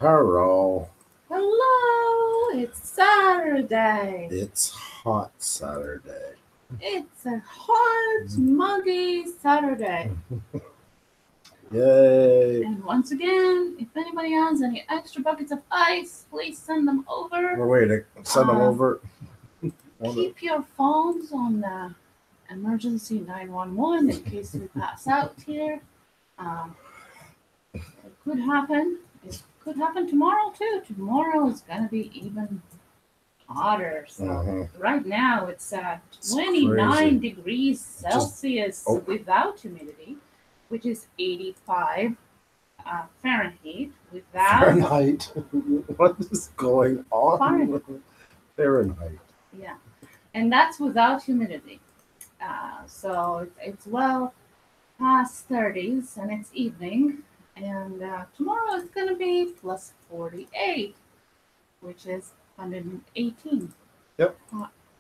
Hello. Hello, it's Saturday. It's hot Saturday. It's a hot, muggy Saturday. Yay. And once again, if anybody has any extra buckets of ice, please send them over. We're waiting. Send them over. Keep your phones on emergency 911 in case we pass out here. It could happen. It could happen tomorrow too. Tomorrow is going to be even hotter. So right now it's 29 degrees Celsius without humidity, which is 85 Fahrenheit without Fahrenheit. What is going on? Fahrenheit. Yeah, and that's without humidity. So it's well past 30s and it's evening, and tomorrow it's going to be plus 48, which is 118. Yep.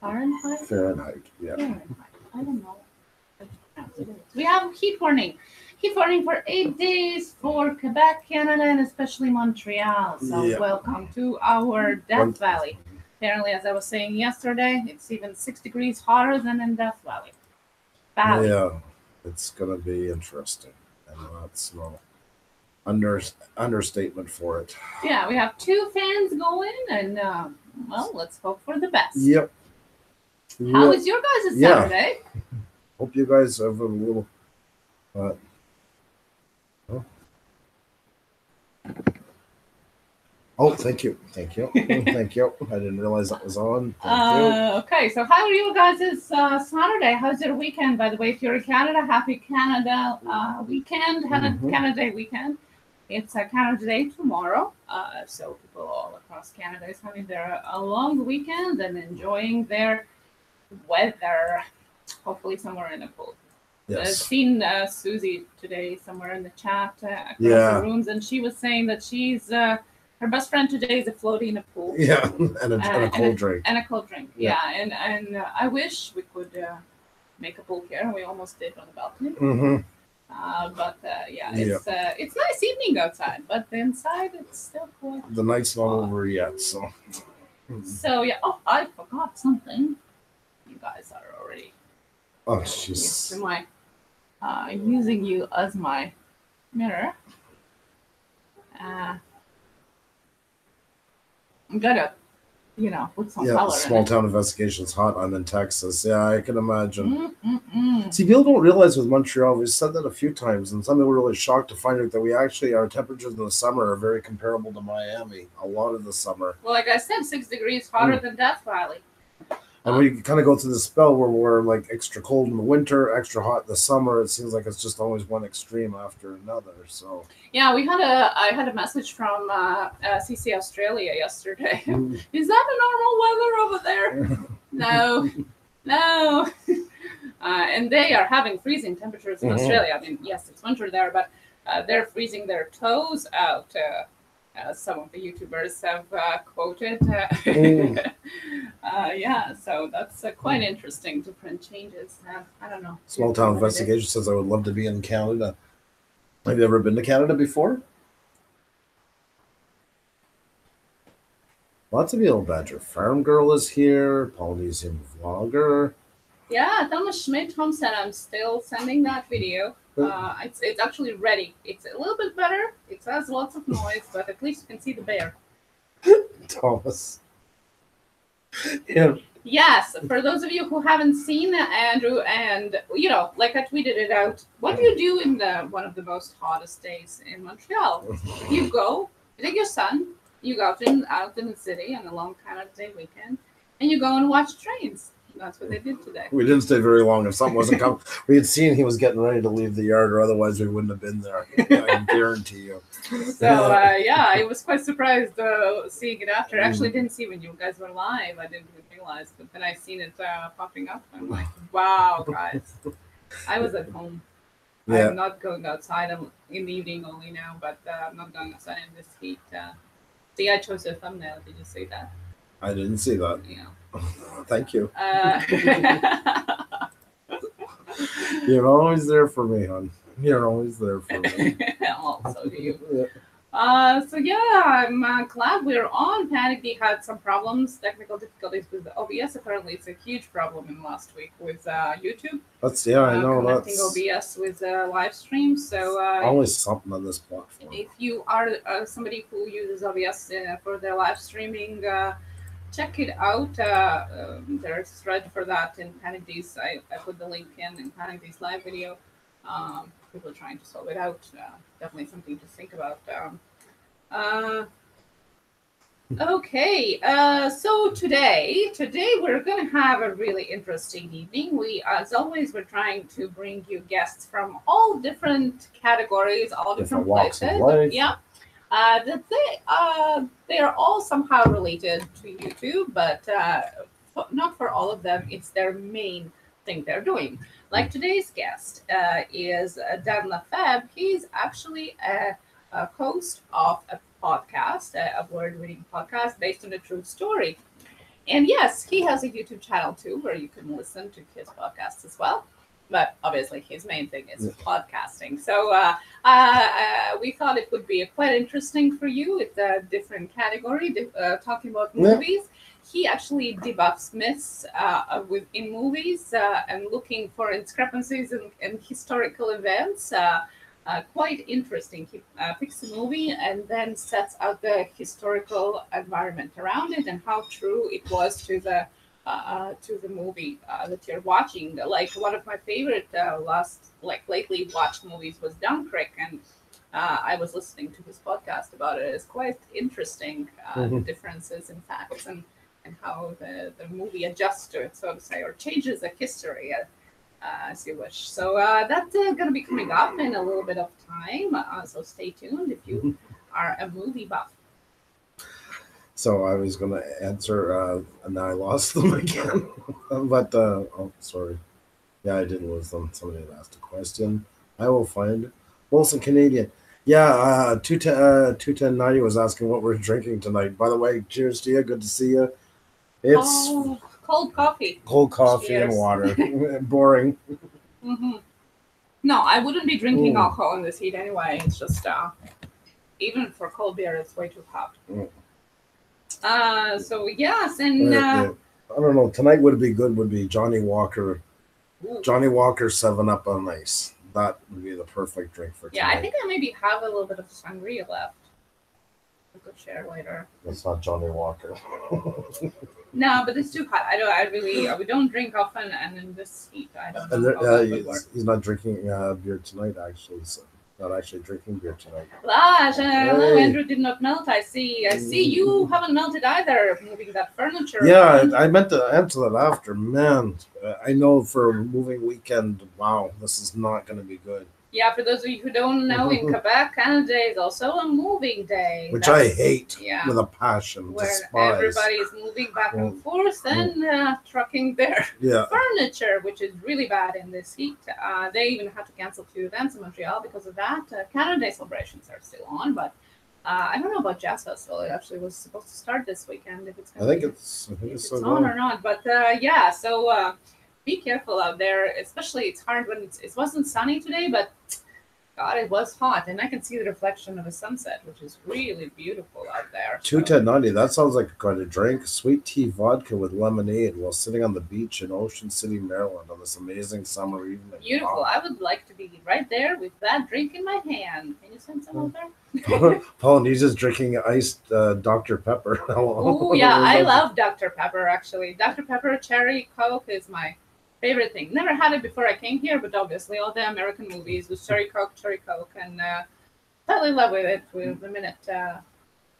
Fahrenheit? Fahrenheit, yeah. Fahrenheit. I don't know. We have heat warning. Heat warning for 8 days for Quebec, Canada, and especially Montreal. So welcome to our Death Valley. Apparently, as I was saying yesterday, it's even 6 degrees hotter than in Death Valley. Yeah, it's going to be interesting. And that's no understatement for it. Yeah, we have 2 fans going, and well, let's hope for the best. Yep. How was your guys' Saturday? Hope you guys have a little. Oh, thank you. Thank you. Thank you. I didn't realize that was on. Okay, so how are you guys' Saturday? How's your weekend? By the way, if you're in Canada, happy Canada weekend, Canada Day weekend. It's Canada Day tomorrow. So people all across Canada is having their a long weekend and enjoying their weather. Hopefully somewhere in the pool. Yes. I've seen Susie today somewhere in the chat across the rooms, and she was saying that she's her best friend today is floating in a pool. Yeah, and a cold drink. And a cold drink. Yeah, and I wish we could make a pool here. We almost did on the balcony. Mm-hmm. But it's nice evening outside, but the inside it's still cool. The night's not over yet, so. So yeah. Oh, I forgot something. You guys are already. Oh, jeez. Using you as my mirror. I'm gonna, put some color small in it. town investigation's hot. I'm in Texas. Yeah, I can imagine. See, people don't realize with Montreal, we've said that a few times, and some people were really shocked to find out that our temperatures in the summer are very comparable to Miami. A lot of the summer. Well, like I said, 6 degrees hotter than Death Valley. And we kind of go through the spell where we're like extra cold in the winter, extra hot in the summer. It seems like it's just always one extreme after another. So yeah, I had a message from CC Australia yesterday. Is that a normal weather over there? No. And they are having freezing temperatures in Australia. I mean, yes, it's winter there, but they're freezing their toes out. Some of the YouTubers have quoted. So that's quite interesting. Different changes. I don't know. Small Town Investigation says I would love to be in Canada. Have you ever been to Canada before? Lots of Yellow Badger Farm Girl is here. Polynesian Vlogger. Yeah, Thomas Schmidt said I'm still sending that video. It's actually ready. It's a little bit better. It has lots of noise, but at least you can see the bear. Thomas. Yeah. Yes, for those of you who haven't seen Andrew, and like I tweeted it out. What do you do in one of the most hottest days in Montreal? You take your son, you go out in the city on a long Canada Day weekend, and you go and watch trains. That's what they did today. We didn't stay very long. If something wasn't coming, we had seen he was getting ready to leave the yard, or otherwise we wouldn't have been there. I guarantee you. So I was quite surprised seeing it after. I actually didn't see when you guys were live. I didn't even realize, but then I seen it popping up. I'm like, wow, guys! I was at home. Yeah. I'm not going outside. I'm in the evening only now, but I'm not going outside in this heat. See, I chose a thumbnail. Did you see that? I didn't see that. Yeah. Thank you. You're always there for me, hon. You're always there for me. Also, do you? So yeah, I'm glad we're on. Panic D had some problems, technical difficulties with the OBS. Apparently, it's a huge problem in last week with YouTube. That's I know connecting that's OBS with live stream. So always something on this platform. if you are somebody who uses OBS for their live streaming, check it out. There's a thread for that in Panic D's. I put the link in Panic D's live video. People are trying to solve it out. Definitely something to think about. Okay, so today we're going to have a really interesting evening. We, as always, we're trying to bring you guests from all different categories, all different places. Yeah, that they are all somehow related to YouTube, but not for all of them. It's their main thing they're doing. Like today's guest is Dan LeFebvre. He's actually a host of a podcast, a award-winning podcast based on a true story. And yes, he has a YouTube channel too, where you can listen to his podcasts as well. But obviously, his main thing is podcasting. So we thought it would be quite interesting for you. It's a different category, talking about movies. He actually debuffs myths in movies and looking for discrepancies in historical events. Quite interesting. He picks a movie and then sets out the historical environment around it and how true it was to the movie that you're watching. Like one of my favorite lately watched movies was Dunkirk, and I was listening to his podcast about it. It's quite interesting, the differences in facts and how the movie adjusts to it, so to say, or changes the history as you wish. So that's going to be coming up in a little bit of time. So stay tuned if you are a movie buff. So I was going to answer, and now I lost them again. But, oh, sorry. Yeah, I did lose them. Somebody had asked a question. I will find it. Wilson Canadian. Yeah, 21090 was asking what we're drinking tonight. By the way, cheers to you. Good to see you. It's cold coffee. Cold coffee Cheers. and water. Boring. No, I wouldn't be drinking alcohol in this heat anyway. It's just, even for cold beer, it's way too hot. So, yes, and... I don't know. Tonight would be good would be Johnny Walker. Johnny Walker 7-Up on ice. That would be the perfect drink for tonight. Yeah, I think I maybe have a little bit of sangria left. I could share later. That's not Johnny Walker. No, but it's too hot. We don't drink often, and in this heat, I don't know how that would work. He's not drinking beer tonight, actually. So not actually drinking beer tonight. Hello, Andrew did not melt. I see you haven't melted either, moving that furniture. Yeah, around. I meant to answer that after. Man, I know for a moving weekend, wow, this is not going to be good. Yeah, for those of you who don't know, in Quebec, Canada is also a moving day. Which I hate with a passion. Where despise. everybody is moving back and forth and trucking their furniture, which is really bad in this heat. They even had to cancel 2 events in Montreal because of that. Canada Day celebrations are still on, but I don't know about Jazz Festival. It actually was supposed to start this weekend. If it's going it's on or not. But so be careful out there. Especially, it's hard when it wasn't sunny today, but God, it was hot, and I can see the reflection of a sunset, which is really beautiful out there. 21090, that sounds like a kind of drink. Sweet tea vodka with lemonade while sitting on the beach in Ocean City, Maryland on this amazing summer evening. Beautiful. Wow. I would like to be right there with that drink in my hand. Can you send some over there? Polynesia's drinking iced Dr. Pepper. Oh, yeah, I love Dr. Pepper, actually. Dr. Pepper Cherry Coke is my favorite thing. Never had it before I came here, but obviously all the American movies with cherry coke, and fell in love with it with the minute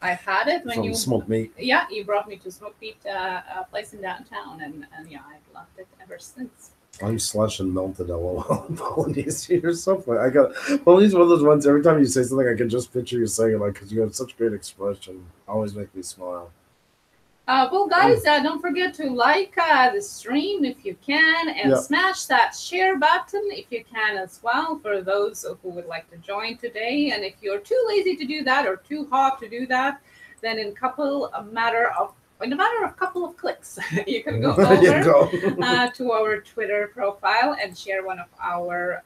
I had it. When you smoked meat. Yeah, you brought me to smoked meat place in downtown, and yeah, I've loved it ever since. I'm slush and melted LOL. Polynesia, you're so funny. I got Polynesia, one of those ones. Every time you say something, I can just picture you saying it, like, because you have such great expression. Always make me smile. Well, guys, don't forget to like the stream if you can, and smash that share button if you can as well, for those who would like to join today. And if you're too lazy to do that or too hot to do that, then in a matter of a couple of clicks, you can go over to our Twitter profile and share one of our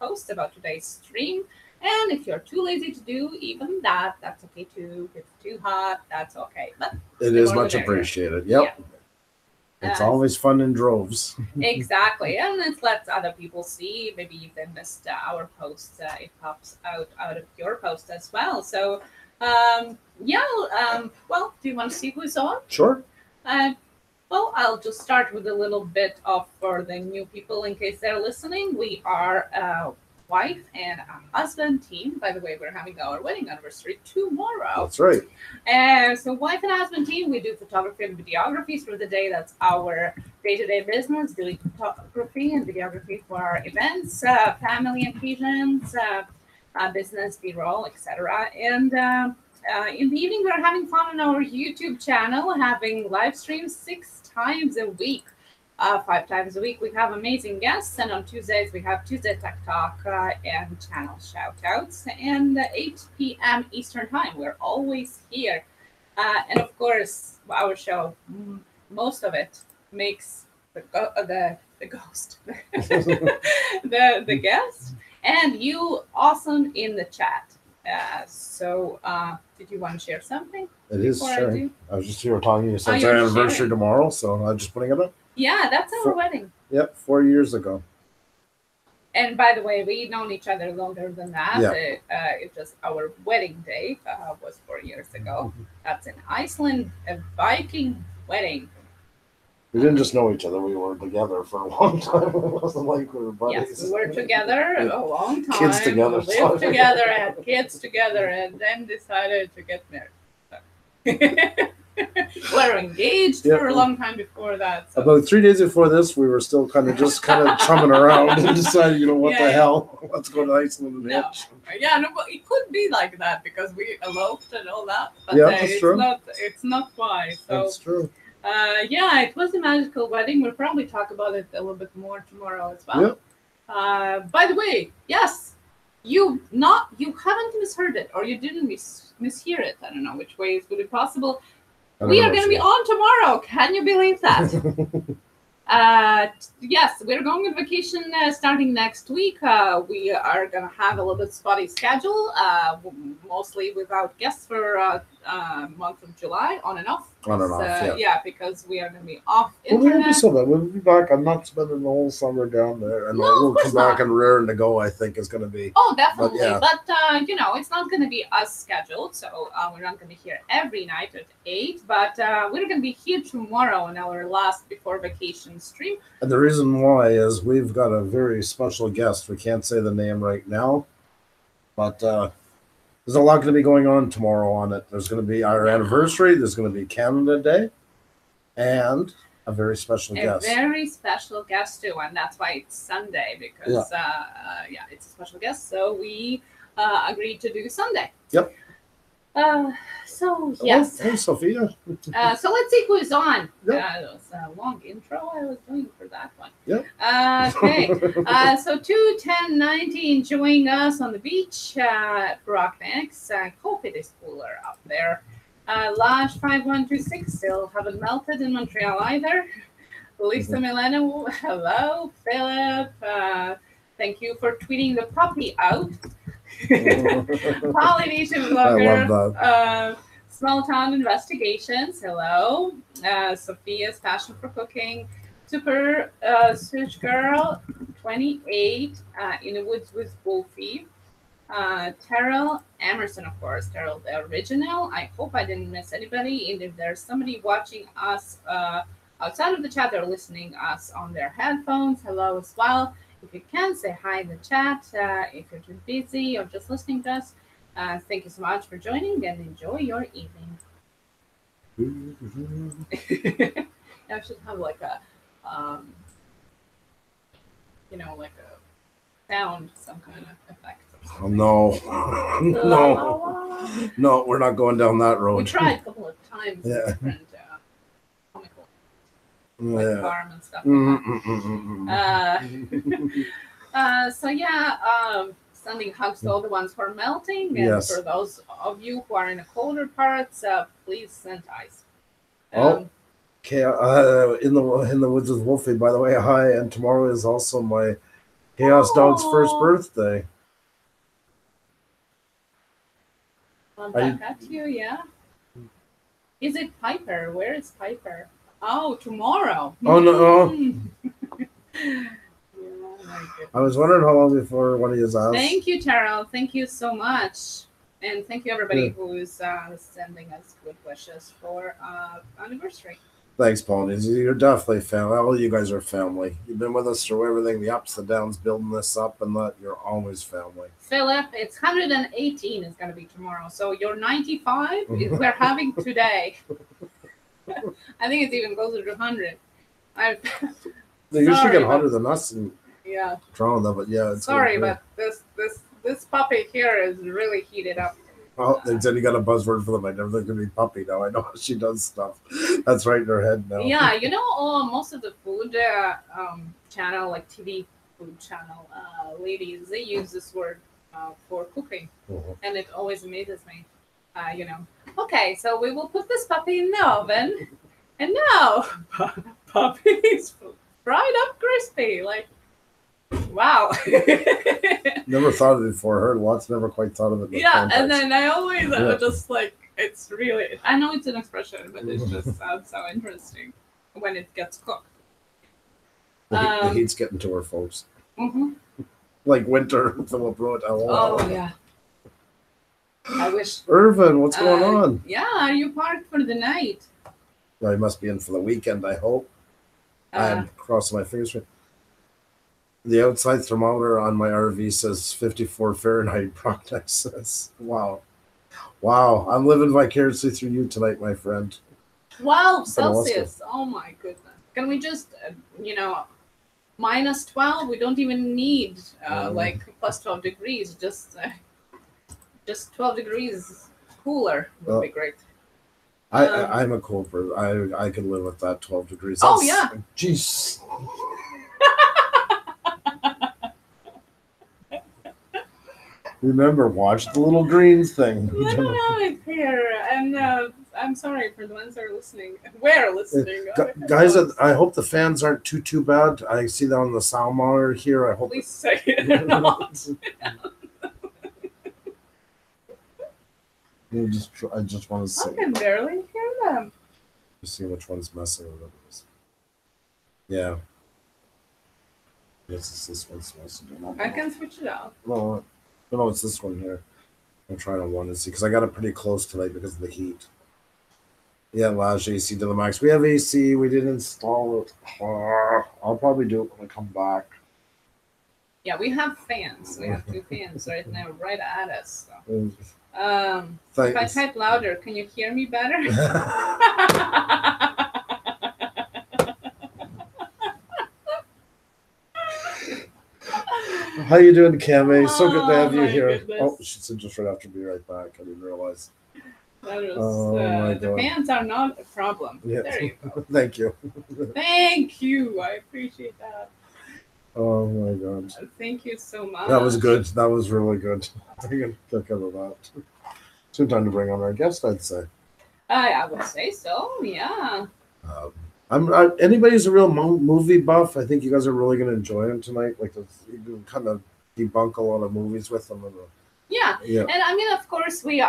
posts about today's stream. And if you're too lazy to do even that, that's okay too. If it's too hot, that's okay. But it is much appreciated. Yep. Yeah. It's always fun in droves. Exactly. And it lets other people see. Maybe if they missed our posts, it pops out of your post as well. So, well, do you want to see who's on? Sure. Well, I'll just start with a little bit of, for the new people in case they're listening, we are a wife and a husband team. By the way, we're having our wedding anniversary tomorrow. That's right. And so wife and husband team, we do photography and videography for the day. That's our day-to-day business, doing photography and videography for our events, family occasions, business, B-roll, etc. And in the evening, we're having fun on our YouTube channel, having live streams 6 times a week. 5 times a week, we have amazing guests. And on Tuesdays, we have Tuesday Tech Talk and channel shout-outs. And 8 p.m. Eastern Time, we're always here. And of course, our show, most of it makes the ghost, the guest, and you awesome in the chat. So did you want to share something? It is sharing. I was just here talking to you since our anniversary tomorrow, so I'm just putting it up. Yeah, that's our wedding. Yep, 4 years ago. And by the way, we've known each other longer than that. Yeah. It's just our wedding day was 4 years ago. That's in Iceland, a Viking wedding. We didn't just know each other; we were together for a long time. It wasn't like we were buddies. Yes, we were together a long time. Kids together. We lived together, had kids together, and then decided to get married. We're engaged for a long time before that. So. About 3 days before this, we were still kind of chumming around and decided, what the hell? Let's go to Iceland and hitch. Yeah, no, but it could be like that because we eloped and all that. But that's true. It's not why. So, that's true. It was a magical wedding. We'll probably talk about it a little bit more tomorrow as well. Yep. By the way, yes, you haven't misheard it, or you didn't mishear it. I don't know which way would it possible. We are going to be on tomorrow. Can you believe that? Yes, we're going on vacation starting next week. We are going to have a little bit spotty schedule, mostly without guests for month of July, on and off. On and off, yeah, because we are going to be off internet. Well, we won't be so bad. We'll be back. I'm not spending the whole summer down there. And we'll come back and raring to go, I think, is going to be. Oh, definitely. But it's not going to be us scheduled. So we're not going to be here every night at 8. But we're going to be here tomorrow on our last before vacation stream. And the reason why is we've got a very special guest. We can't say the name right now. But there's a lot going to be going on tomorrow on it. There's going to be our anniversary. There's going to be Canada Day. And a very special guest. A very special guest, too. And that's why it's Sunday. Because, it's a special guest. So we agreed to do Sunday. Yep. So, yes. Hey, Sophia. So let's see who's on. Yep. It was a long intro I was doing for that one. Yep. Okay. So 21090 enjoying us on the beach. Brocknex. Hope it is cooler up there. Lash 5126 still haven't melted in Montreal either. Lisa Milena, hello. Philip, thank you for tweeting the puppy out. Polynesian vlogger. I love that. Small Town Investigations. Hello. Sophia's Passion for Cooking. Super Switch Girl 28 in the Woods with Wolfie. Terrell Emerson, of course. Terrell the original. I hope I didn't miss anybody. And if there's somebody watching us outside of the chat or listening us on their headphones, hello as well. If you can, say hi in the chat. If you're too busy or just listening to us, thank you so much for joining and enjoy your evening. I should have like a, like a sound, some kind of effect. Oh, no. No, we're not going down that road. We tried a couple of times. Yeah. Different comical farm and stuff. Sending hugs to all the ones who are melting, and for those of you who are in the colder parts, please send ice. Okay. In the Woods with Wolfie, by the way, hi. And tomorrow is also my Chaos Dog's first birthday. back at you, yeah. Is it Piper? Where is Piper? Oh, tomorrow. Oh, no. Yeah, I was wondering how long before one of you asked. Thank you, Terrell. Thank you so much. And thank you, everybody who's sending us good wishes for anniversary. Thanks, Ponies. You're definitely family. All you guys are family. You've been with us through everything, the ups, the downs, building this up, and that. You're always family. Philip, it's 118 is going to be tomorrow. So your 95 we're having today. I think it's even closer to 100. They usually get hotter than us in Toronto, but yeah. It's sorry, but this puppy here is really heated up. Oh, they said you got a buzzword for them. I never think it'd be puppy now. I know how she does stuff. That's right in her head now. Yeah, you know, most of the food channel, like TV food channel ladies, they use this word for cooking, and it always amazes me. You know, okay, so we will put this puppy in the oven, and now puppy's fried up crispy, like. Wow. Never thought of it before. Heard lots, never quite thought of it. Yeah, and then I always just like, it's really, I know it's an expression, but it just sounds so interesting when it gets cooked. The heat's getting to her, folks. Like winter, Philip wrote. Oh, yeah. I wish. Irvin, what's going on? Yeah, are you parked for the night? Well, I must be in for the weekend, I hope. I'm crossing my fingers. The outside thermometer on my RV says 54 Fahrenheit. Brockneck says, wow. Wow. I'm living vicariously through you tonight, my friend. Wow, Celsius. Oh, my goodness. Can we just, you know, minus 12? We don't even need, like, plus 12 degrees. Just 12 degrees cooler would be great. I'm a cold person. I can live with that 12 degrees. That's, yeah. Jeez. Remember, watch the little greens thing. I don't know it here, and I'm sorry for the ones that are listening. We're listening, guys. I hope the fans aren't too bad. I see that on the sound monitor here. I hope. Please say it not. I just want to see. I can barely hear them. Just see which one's messing with it. Yeah. Yes, this one's messing. I can switch it out. No, it's this one here. I'm trying to want to see because I got it pretty close tonight because of the heat. Yeah, large AC to the max. We have AC. We didn't install it. I'll probably do it when I come back. Yeah, we have fans. We have 2 fans right now, right at us. So. If I type louder, can you hear me better? How you doing, Cammy? So good to have you here. Goodness. Oh, she said just right after, be right back. I didn't realize. That is, the fans are not a problem. Yeah. There you go. Thank you. Thank you. I appreciate that. Oh my God. Thank you so much. That was good. That was really good. I can kick out of that. Soon time to bring on our guest, I'd say. I would say so. Yeah. Anybody who's a real movie buff, I think you guys are really going to enjoy him tonight. Like, you can kind of debunk a lot of movies with them. Yeah, and I mean, of course, we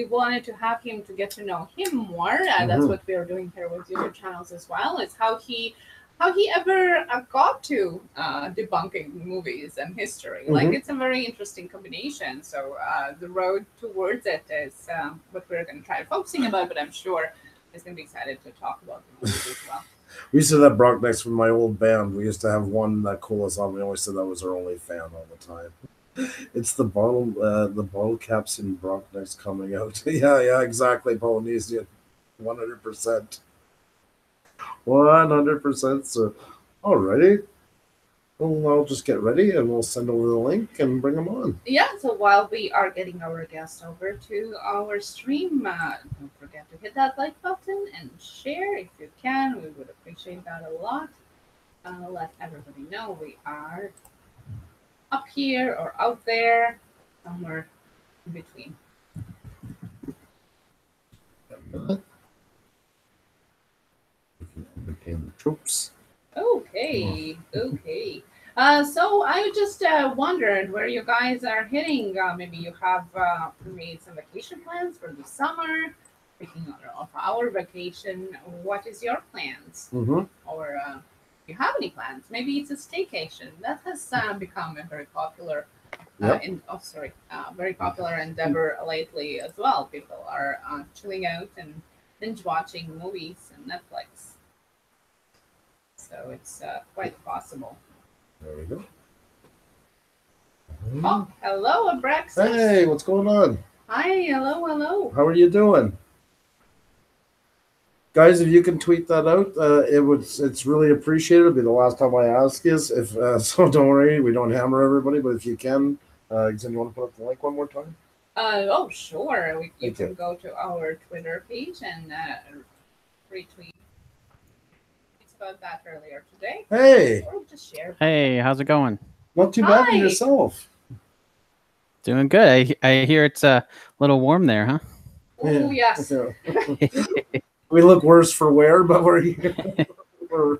wanted to have him to get to know him more. That's what we are doing here with YouTube channels as well. Is how he ever got to debunking movies and history. Like, it's a very interesting combination. So the road towards it is what we're going to try focusing about. But I'm sure he's going to be excited to talk about the movies as well. We used to have Brock next from my old band. We used to have one that cool us on. We always said that was our only fan all the time. It's the bottle caps in Brock next coming out. yeah, exactly. Polynesian, 100%. 100%. So, alrighty. Well, I'll just get ready and we'll send over the link and bring them on. Yeah, so while we are getting our guest over to our stream, don't forget to hit that like button and share if you can. We would appreciate that a lot. Let everybody know we are up here or out there, somewhere in between. Became the troops. Okay. So I just wondered where you guys are heading. Maybe you have made some vacation plans for the summer. Speaking of our vacation, what is your plans? Mm-hmm. Or do you have any plans? Maybe it's a staycation. That has become a very popular, Yep. very popular endeavor lately as well. People are chilling out and binge watching movies and Netflix. So it's quite possible. There we go. Oh, hello, Abraxas. Hey, what's going on? Hi, hello, hello. How are you doing? Guys, if you can tweet that out, it's really appreciated. It'll be the last time I ask is if so don't worry, we don't hammer everybody, but if you can, Jen, you want to put up the link one more time? Oh, sure. You Thank can you. go to our Twitter page and retweet about that earlier today. Hey, Or just share. Hey, how's it going? not too bad for Hi. yourself. Doing good. I hear it's a little warm there, huh? Oh, yes. Yeah. We look worse for wear, but we're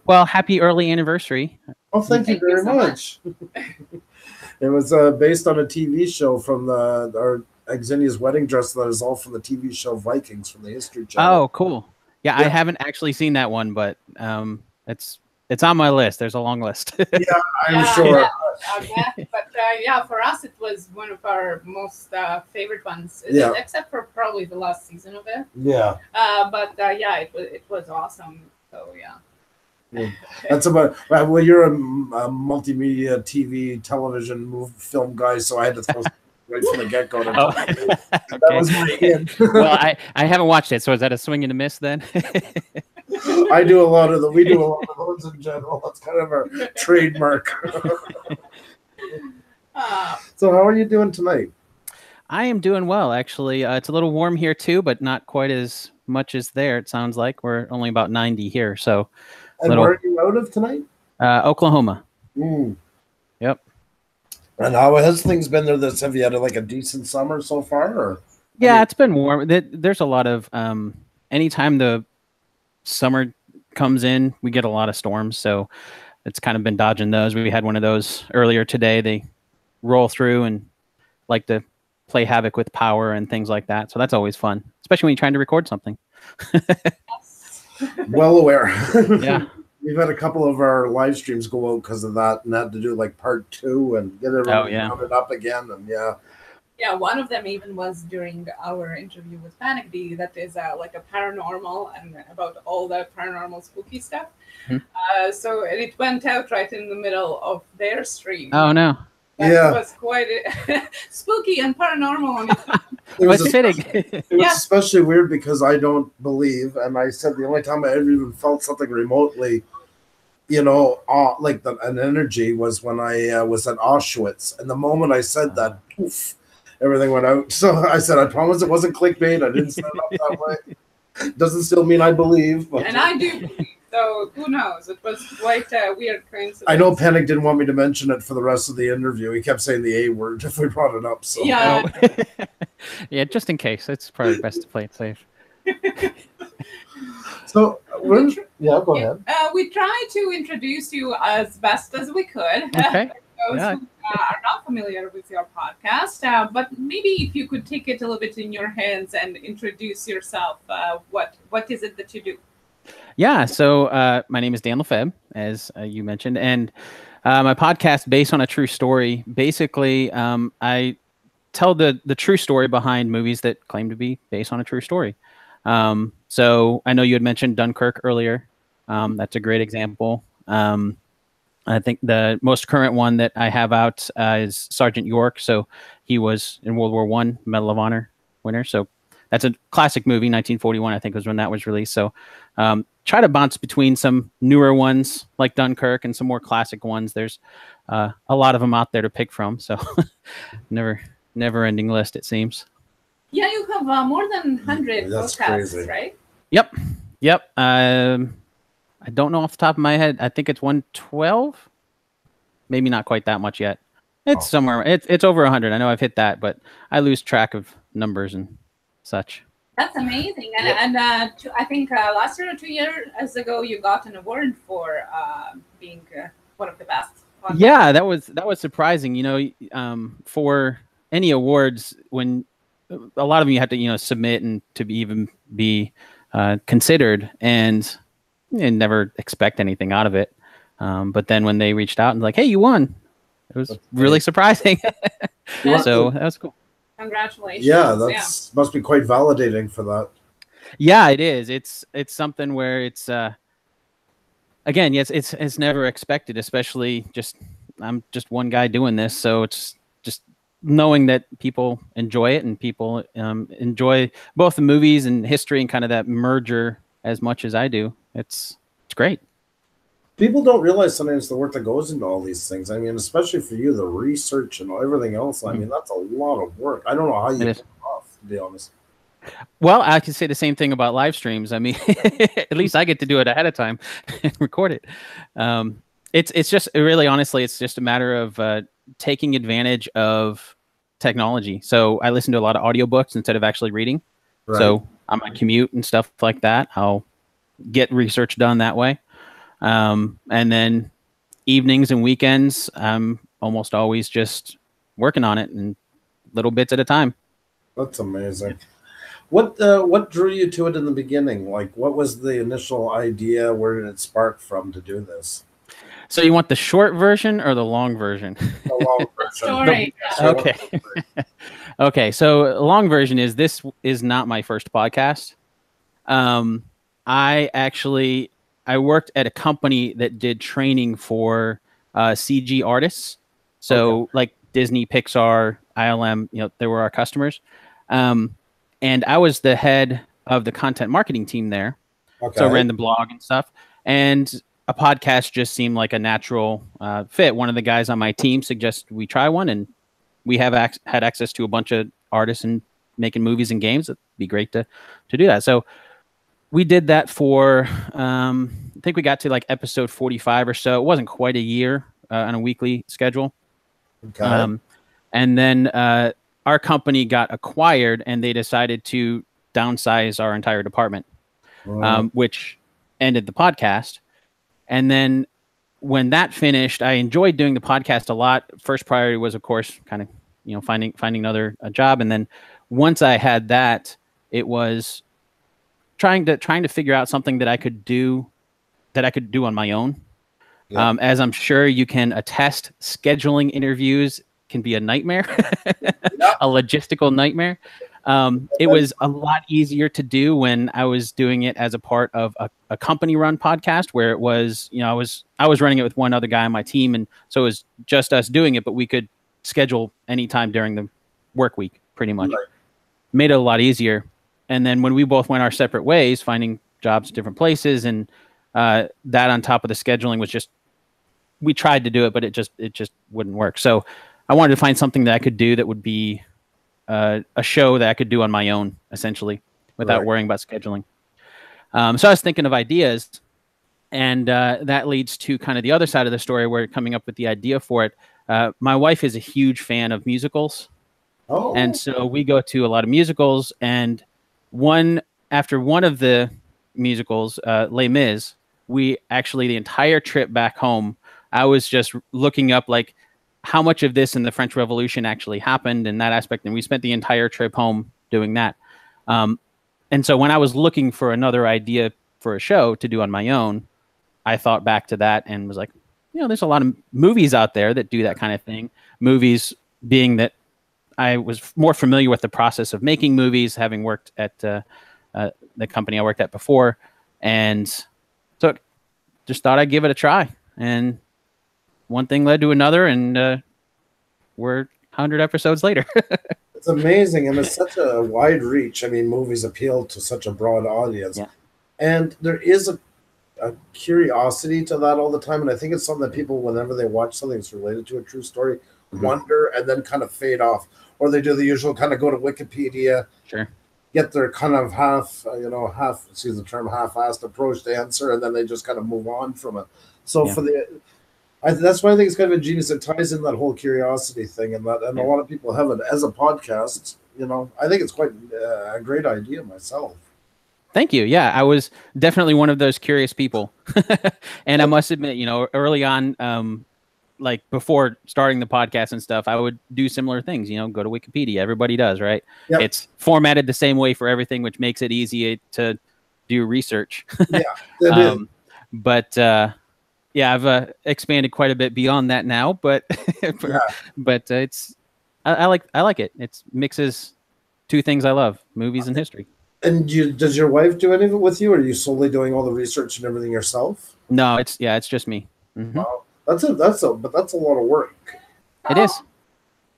Well, happy early anniversary. oh, thank you Thank you very so much. It was based on a TV show from our Xenia's wedding dress that is all from the TV show Vikings from the History Channel. Oh, cool. Yeah, I Yeah. haven't actually seen that one, but it's on my list. There's a long list. I'm sure. But yeah, for us, it was one of our most favorite ones. Yeah. Except for probably the last season of it. Yeah. But yeah, it was awesome. So yeah. That's about well. You're a multimedia, TV, television, film guy, so I had to throw right from the get go. Oh, That okay. was my hint. Well, I haven't watched it, so is that a swing and a miss then? I do a lot of we do a lot of those in general. That's kind of our trademark. So, how are you doing tonight? I am doing well, actually. It's a little warm here too, but not quite as much as there. It sounds like we're only about 90 here. So, And where are you out of tonight? Oklahoma. Mm. Yep. And how has things been there? Have you had like a decent summer so far? Or Yeah, it's been warm. There's a lot of anytime the summer comes in, we get a lot of storms. So it's kind of been dodging those. We had one of those earlier today. They roll through and like to play havoc with power and things like that. So that's always fun, especially when you're trying to record something. well aware. Yeah. We've had a couple of our live streams go out because of that, and had to do like part 2 and get everything rounded up again. And yeah, one of them even was during our interview with Panic D. That is like a paranormal and about all the paranormal spooky stuff. Mm-hmm. So it went out right in the middle of their stream. Oh no. That was quite spooky and paranormal. It was fitting. It was especially weird because I don't believe, and I said the only time I ever even felt something remotely, like an energy was when I was at Auschwitz. And the moment I said that, poof, everything went out. So I said, I promise it wasn't clickbait. I didn't set it up that way. Doesn't still mean I believe. But. And I do believe. So who knows? It was quite a weird coincidence. I know Panic didn't want me to mention it for the rest of the interview. He kept saying the A word if we brought it up. So yeah, yeah, just in case. It's probably best to play it safe. So go ahead. We try to introduce you as best as we could. Okay. Those who are not familiar with your podcast, but maybe if you could take it a little bit in your hands and introduce yourself. What is it that you do? Yeah, so my name is Dan LeFebvre, as you mentioned, and my podcast, based on a true story, basically I tell the true story behind movies that claim to be based on a true story. So I know you had mentioned Dunkirk earlier. That's a great example. I think the most current one that I have out is Sergeant York. So he was in World War I, Medal of Honor winner. So that's a classic movie, 1941, I think was when that was released. So try to bounce between some newer ones like Dunkirk and some more classic ones. There's a lot of them out there to pick from. So never-ending list, it seems. Yeah, you have more than 100 podcasts, right? Yep. I don't know off the top of my head. I think it's 112. Maybe not quite that much yet. It's somewhere. It's over 100. I know I've hit that, but I lose track of numbers and such. That's amazing. And I think last year or 2 years ago, you got an award for being one of the best Yeah, that was surprising. You know, for any awards, when a lot of them you have to submit and to even be considered, and never expect anything out of it. But then when they reached out and like, hey, you won, it was really surprising. So that was cool. Congratulations. Yeah, must be quite validating for that. Yeah, it is. It's something where it's again, yes, it's never expected, especially I'm just one guy doing this, so it's just knowing that people enjoy it and people enjoy both the movies and history and kind of that merger as much as I do. It's great. People don't realize sometimes the work that goes into all these things. I mean, especially for you, the research and everything else. I mean, that's a lot of work. I don't know how you pull it off, to be honest. Well, I can say the same thing about live streams. I mean, at least I get to do it ahead of time and record it. It's just really, honestly, it's just a matter of taking advantage of technology. So I listen to a lot of audiobooks instead of actually reading. Right. So on my commute and stuff like that, I'll get research done that way. And then evenings and weekends, I'm almost always just working on it and little bits at a time. That's amazing. What drew you to it in the beginning? Like, what was the initial idea? Where did it spark from to do this? So you want the short version or the long version? The long version. Story. Okay. Okay. So long version is this is not my first podcast. I worked at a company that did training for CG artists. So like Disney, Pixar, ILM, they were our customers. And I was the head of the content marketing team there. So I ran the blog and stuff. And a podcast just seemed like a natural fit. One of the guys on my team suggested we try one, and we have had access to a bunch of artists and making movies and games. It'd be great to do that. So we did that for, I think we got to like episode 45 or so. It wasn't quite a year on a weekly schedule. Okay. And then our company got acquired, and they decided to downsize our entire department, which ended the podcast. And then when that finished, I enjoyed doing the podcast a lot. First priority was, of course, kind of, finding another job. And then once I had that, it was trying to figure out something that I could do on my own. Yeah. As I'm sure you can attest, scheduling interviews can be a nightmare, a logistical nightmare. It was a lot easier to do when I was doing it as a part of a company-run podcast, where it was, I was running it with one other guy on my team, and so it was just us doing it, but we could schedule anytime during the work week, pretty much. Right. Made it a lot easier. And then when we both went our separate ways, finding jobs different places, and that on top of the scheduling was just, we tried to do it, but it just wouldn't work. So I wanted to find something that I could do that would be a show that I could do on my own, essentially, without worrying about scheduling. So I was thinking of ideas, and that leads to kind of the other side of the story, where coming up with the idea for it. My wife is a huge fan of musicals. Oh. And so we go to a lot of musicals, and after one of the musicals, Les Mis, we actually, the entire trip back home, I was just looking up like how much of this in the French Revolution actually happened in that aspect. And we spent the entire trip home doing that. And so when I was looking for another idea for a show to do on my own, I thought back to that and was like, there's a lot of movies out there that do that kind of thing. Movies being that I was more familiar with the process of making movies, having worked at the company I worked at before. And so just thought I'd give it a try. And one thing led to another, and we're 100 episodes later. It's amazing. And it's such a wide reach. I mean, movies appeal to such a broad audience. Yeah. And there is a curiosity to that all the time. And I think it's something that people, whenever they watch something that's related to a true story, wonder and then kind of fade off. Or they do the usual kind of go to Wikipedia, get their kind of excuse the term, half-assed approach to answer, and then they just kind of move on from it. So that's why I think it's kind of ingenious. It ties in that whole curiosity thing, and a lot of people have it as a podcast. I think it's quite a great idea myself. Thank you. Yeah, I was definitely one of those curious people. And I must admit, early on, like before starting the podcast and stuff, I would do similar things, you know, go to Wikipedia. Everybody does, right? Yep. It's formatted the same way for everything, which makes it easy to do research. Yeah, it is. But yeah, I've expanded quite a bit beyond that now, but but it's I like it. It mixes two things I love: movies and history. And does your wife do any of it with you, or are you solely doing all the research and everything yourself? No, it's just me. Wow, that's a lot of work. It is.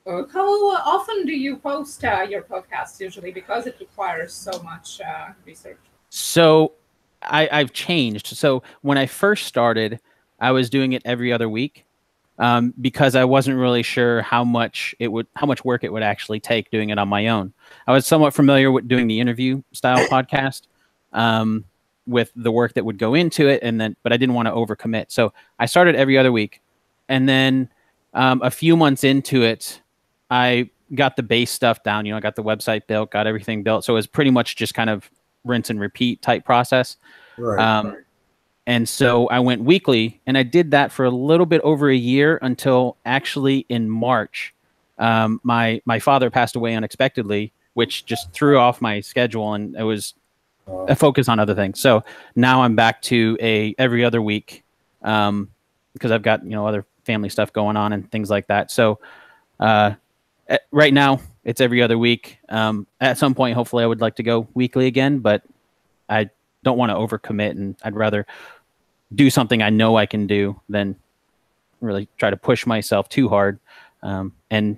How often do you post your podcast usually? Because it requires so much research. So I've changed. So when I first started, I was doing it every other week because I wasn't really sure how much work it would actually take doing it on my own. I was somewhat familiar with doing the interview style podcast with the work that would go into it, but I didn't want to overcommit. So I started every other week, and then a few months into it, I got the base stuff down. You know, I got the website built, got everything built. So it was pretty much just kind of rinse and repeat type process. Right. And so I went weekly, and I did that for a little bit over a year until actually in March, my father passed away unexpectedly, which just threw off my schedule, and it was a focus on other things. So now I'm back to every other week because I've got, you know, other family stuff going on and things like that. So right now it's every other week. At some point, hopefully I would like to go weekly again, but I don't want to overcommit, and I'd rather do something I know I can do than really try to push myself too hard and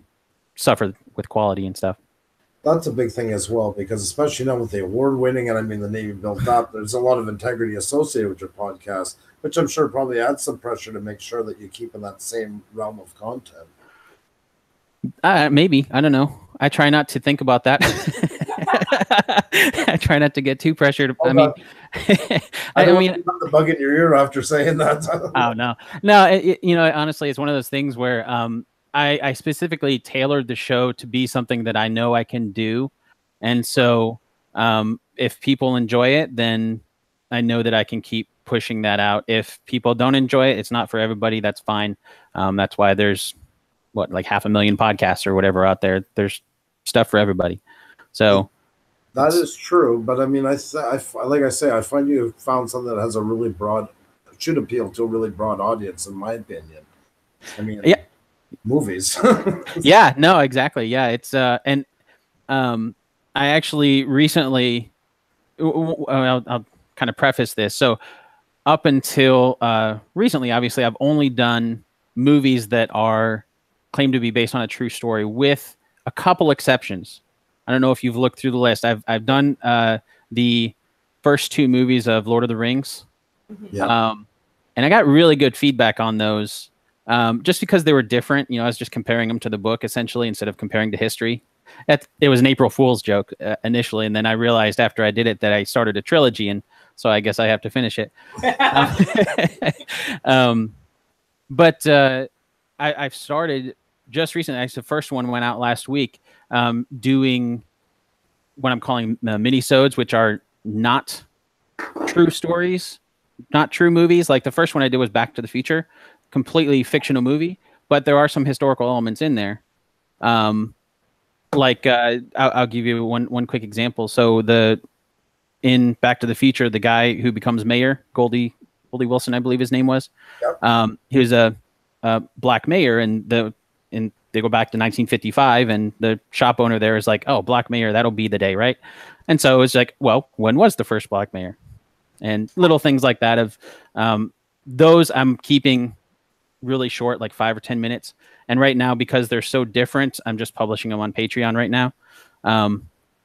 suffer with quality and stuff. That's a big thing as well, because especially now with the award winning, and I mean the name you built up, there's a lot of integrity associated with your podcast, which I'm sure probably adds some pressure to make sure that you keep in that same realm of content. Maybe. I don't know. I try not to think about that. I try not to get too pressured. I mean, I mean, the bug in your ear after saying that. Oh no. You know, honestly, it's one of those things where I specifically tailored the show to be something that I know I can do, and so if people enjoy it, then I know that I can keep pushing that out. If people don't enjoy it, it's not for everybody. That's fine. That's why there's like 500,000 podcasts or whatever out there. There's stuff for everybody. So that is true. But I mean, like I say, I find you found something that has a really broad, should appeal to a really broad audience, in my opinion. I mean, yeah, movies. Yeah, no, exactly. Yeah, it's and I actually recently, I'll kind of preface this. So up until recently, obviously, I've only done movies that are claimed to be based on a true story, with a couple exceptions. I don't know if you've looked through the list. I've done the first two movies of Lord of the Rings, and I got really good feedback on those, just because they were different. You know, I was just comparing them to the book essentially instead of comparing to history. It was an April Fool's joke initially, and then I realized after I did it that I started a trilogy, and so I guess I have to finish it. But I've started just recently. Actually, the first one went out last week, doing what I'm calling minisodes, which are not true stories, not true movies. Like the first one I did was Back to the Future, completely fictional movie, but there are some historical elements in there. I'll give you one quick example. So in Back to the Future, the guy who becomes mayor, Goldie Wilson, I believe his name was. Yep. He was a black mayor, and they go back to 1955, and the shop owner there is like, "Oh, black mayor, that'll be the day, right?" And so it's like, well, when was the first black mayor? And little things like that. Of those, I'm keeping really short, like 5 or 10 minutes. And right now, because they're so different, I'm just publishing them on Patreon right now.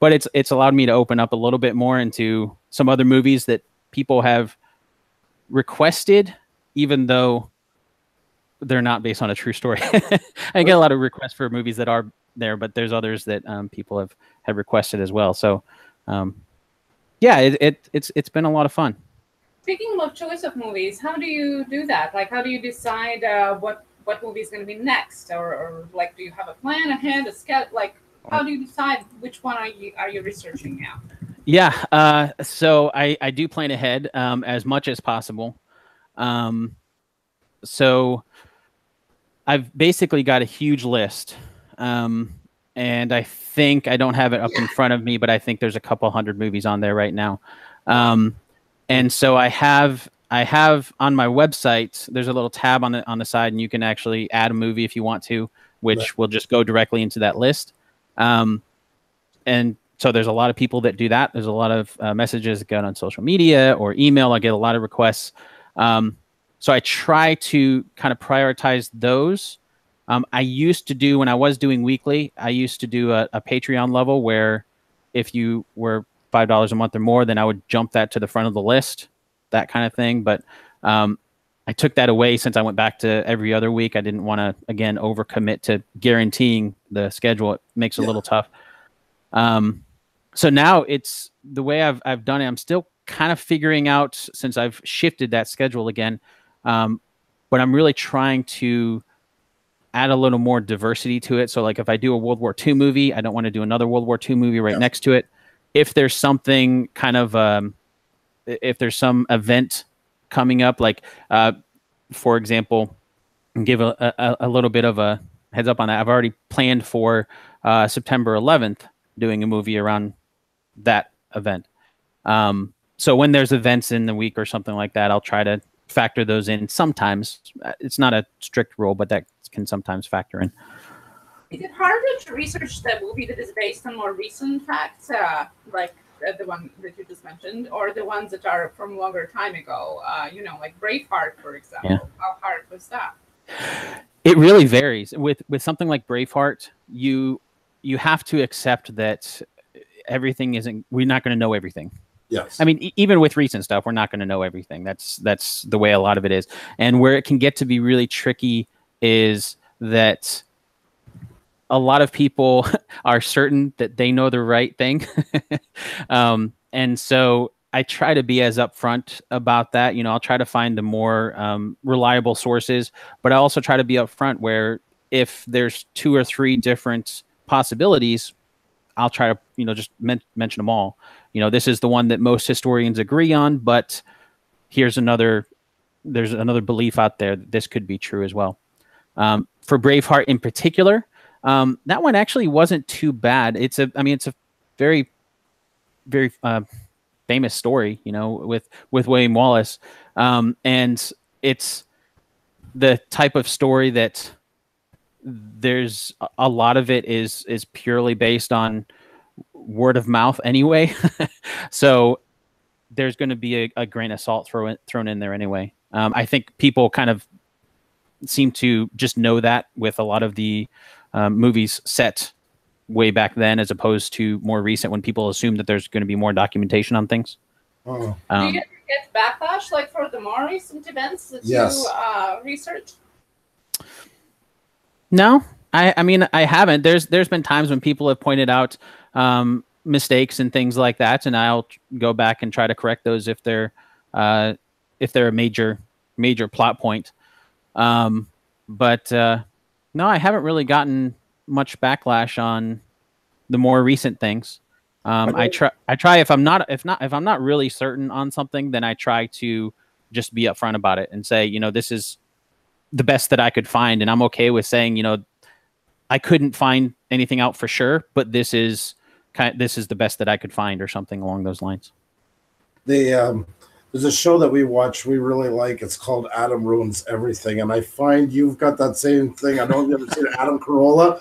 But it's allowed me to open up a little bit more into some other movies that people have requested, even though they're not based on a true story. I get a lot of requests for movies that are there, but there's others that people have requested as well. So yeah, it's been a lot of fun. Speaking of choice of movies, how do you do that? Like, how do you decide what movie is going to be next, or like, do you have a plan ahead, a sketch? Like, how do you decide which one are you researching now? Yeah, so I do plan ahead as much as possible. So I've basically got a huge list. And I think I don't have it up in front of me, but I think there's a couple hundred movies on there right now. And so I have on my website, there's a little tab on the side, and you can actually add a movie if you want to, which will just go directly into that list. And so there's a lot of people that do that. There's a lot of messages that go on social media or email. I get a lot of requests. So I try to kind of prioritize those. I used to do, when I was doing weekly, I used to do a Patreon level where if you were $5 a month or more, then I would jump that to the front of the list, that kind of thing. But I took that away since I went back to every other week. I didn't want to, again, overcommit to guaranteeing the schedule. It makes it a little tough. So now it's the way I've done it. I'm still kind of figuring out, since I've shifted that schedule again. But I'm really trying to add a little more diversity to it. So like if I do a World War II movie, I don't want to do another World War II movie right next to it. If there's something kind of, if there's some event coming up, like, for example, give a little bit of a heads up on that. I've already planned for September 11th doing a movie around that event. So when there's events in the week or something like that, I'll try to factor those in. Sometimes it's not a strict rule, but that can sometimes factor in. Is it harder to research the movie that is based on more recent facts, like the one that you just mentioned, or the ones that are from longer time ago? You know, like Braveheart, for example. Yeah. How hard was that? It really varies. With something like Braveheart, you have to accept that everything isn't. We're not going to know everything. Yes. I mean, even with recent stuff, we're not going to know everything. That's the way a lot of it is. And where it can get to be really tricky is that a lot of people are certain that they know the right thing. And so I try to be as upfront about that. You know, I'll try to find the more reliable sources, but I also try to be upfront where if there's 2 or 3 different possibilities, I'll try to, you know, just mention them all. You know, this is the one that most historians agree on, but there's another belief out there that this could be true as well. For Braveheart in particular, that one actually wasn't too bad. It's a very, very famous story, you know, with William Wallace. And it's the type of story that there's a lot of it is purely based on word of mouth anyway. So there's going to be a grain of salt thrown in there anyway. I think people kind of seem to just know that with a lot of the movies set way back then, as opposed to more recent, when people assume that there's going to be more documentation on things. Do you get backlash like for the more recent events that you research? No, I mean, I haven't. There's been times when people have pointed out mistakes and things like that, and I'll go back and try to correct those if they're a major plot point. But no, I haven't really gotten much backlash on the more recent things. I try if I'm not really certain on something, then I try to just be upfront about it and say, you know, this is the best that I could find, and I'm okay with saying, you know, I couldn't find anything out for sure, but this is the best that I could find, or something along those lines. There's a show that we watch we really like. It's called Adam Ruins Everything, and I find you've got that same thing. I don't know if you've ever seen Adam Carolla.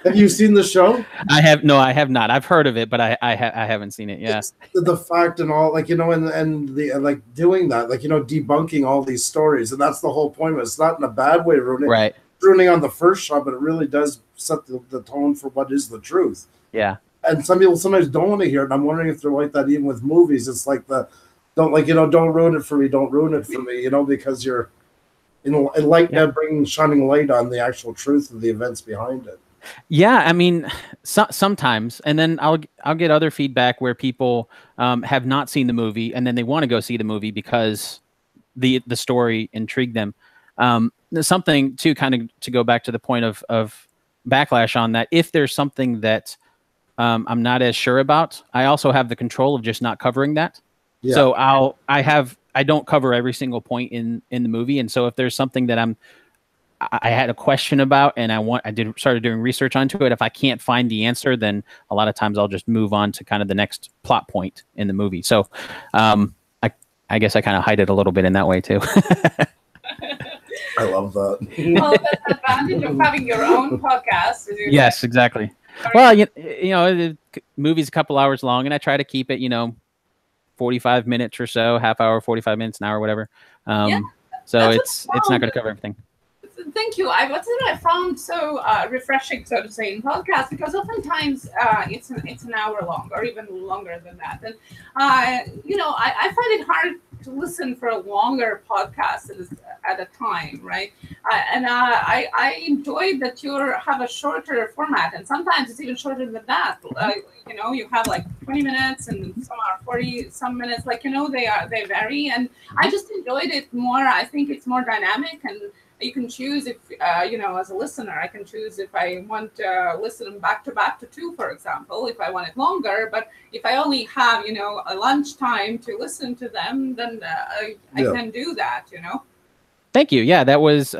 Have you seen the show? I have not. I've heard of it, but I haven't seen it. Yeah, it's the fact and all, like, you know, and the like doing that, like, you know, debunking all these stories, and that's the whole point of it. It's not in a bad way ruining, right? Ruining on the first shot, but it really does set the tone for what is the truth. Yeah. And some people sometimes don't want to hear it. And I'm wondering if they're like that even with movies. It's like don't ruin it for me. Don't ruin it for me, you know, because you're, you know, bringing shining light on the actual truth of the events behind it. Yeah, I mean, sometimes, and then I'll get other feedback where people have not seen the movie, and then they want to go see the movie because the story intrigued them. Something too, kind of to go back to the point of backlash on that. If there's something that I'm not as sure about, I also have the control of just not covering that. Yeah. So I don't cover every single point in the movie, and so if there's something that I had a question about, and started doing research onto it. If I can't find the answer, then a lot of times I'll just move on to kind of the next plot point in the movie. So, I guess I kind of hide it a little bit in that way too. I love that. Well, that's the advantage of having your own podcast. Yes, exactly. Well, you know, the movie's a couple hours long, and I try to keep it, 45 minutes or so, half hour, 45 minutes, an hour, whatever. So it's not going to cover everything. Thank you. What I found so refreshing, so to say, in podcasts, because oftentimes it's an hour long or even longer than that. And, I find it hard to listen for a longer podcast at a time, right? And I enjoyed that you have a shorter format, and sometimes it's even shorter than that. You have like 20 minutes, and some are 40 some minutes. They vary, and I just enjoyed it more. I think it's more dynamic, and you can choose if, as a listener, I can choose if I want to listen back to 2, for example, if I want it longer. But if I only have, a lunch time to listen to them, then I can do that, Thank you. Yeah, that was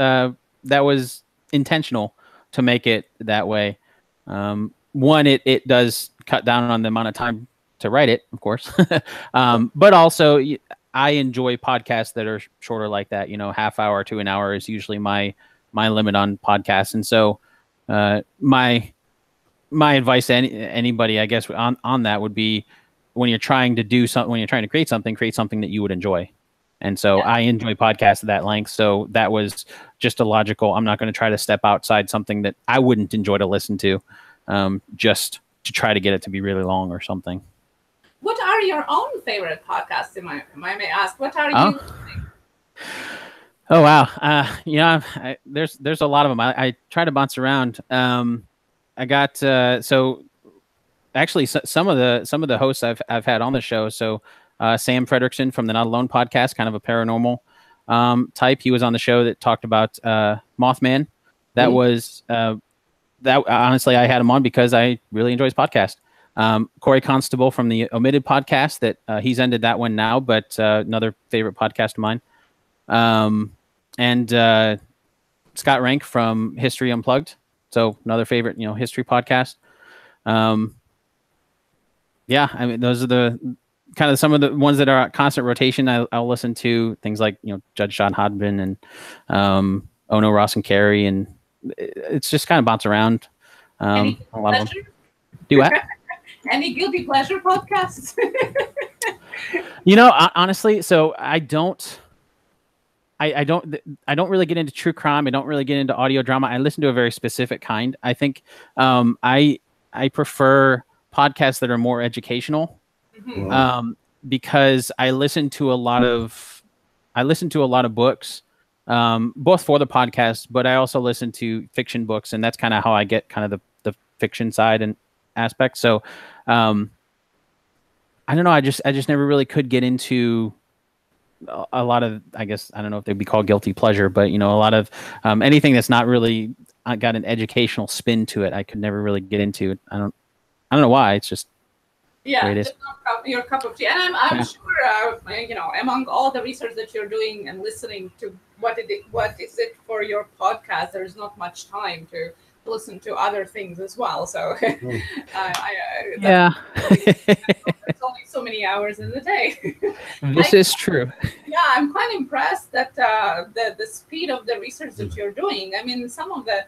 intentional to make it that way. One, it does cut down on the amount of time to write it, of course. But also, I enjoy podcasts that are shorter like that. Half hour to an hour is usually my limit on podcasts. And so my advice to anybody, I guess, on that would be, when you're trying to do something, when you're trying to create something that you would enjoy. And so I enjoy podcasts at that length. So that was just a logical, I'm not going to try to step outside something that I wouldn't enjoy to listen to, just to try to get it to be really long or something. What are your own favorite podcasts? If I may ask, what are you listening? Oh wow, there's a lot of them. I try to bounce around. I got so actually some of the hosts I've had on the show. So Sam Fredrickson from the Not Alone podcast, kind of a paranormal type. He was on the show that talked about Mothman. That was that honestly, I had him on because I really enjoy his podcast. Corey Constable from the Omitted podcast, that he's ended that one now, but another favorite podcast of mine. And Scott Rank from History Unplugged, so another favorite, history podcast. Yeah, I mean, those are the kind of some of the ones that are at constant rotation. I'll listen to things like, Judge John Hodgman and Ono Ross and Carey, and it's just kind of bounce around. A lot of them. Do what? Any guilty pleasure podcasts? Honestly, so I don't really get into true crime. I don't really get into audio drama. I listen to a very specific kind. I think I prefer podcasts that are more educational, because I listen to a lot of books, both for the podcast, but I also listen to fiction books, and that's kind of how I get kind of the fiction side and aspect. So I don't know. I just never really could get into a lot of, I guess, I don't know if they'd be called guilty pleasure, but a lot of anything that's not really got an educational spin to it, I could never really get into. I don't know why. It's just the way it is. Not your cup of tea. And I'm sure, among all the research that you're doing and listening to what is it for your podcast, there's not much time to listen to other things as well. So yeah, there's only so many hours in the day. This is true. Yeah, I'm quite impressed that the speed of the research that you're doing. I mean, some of the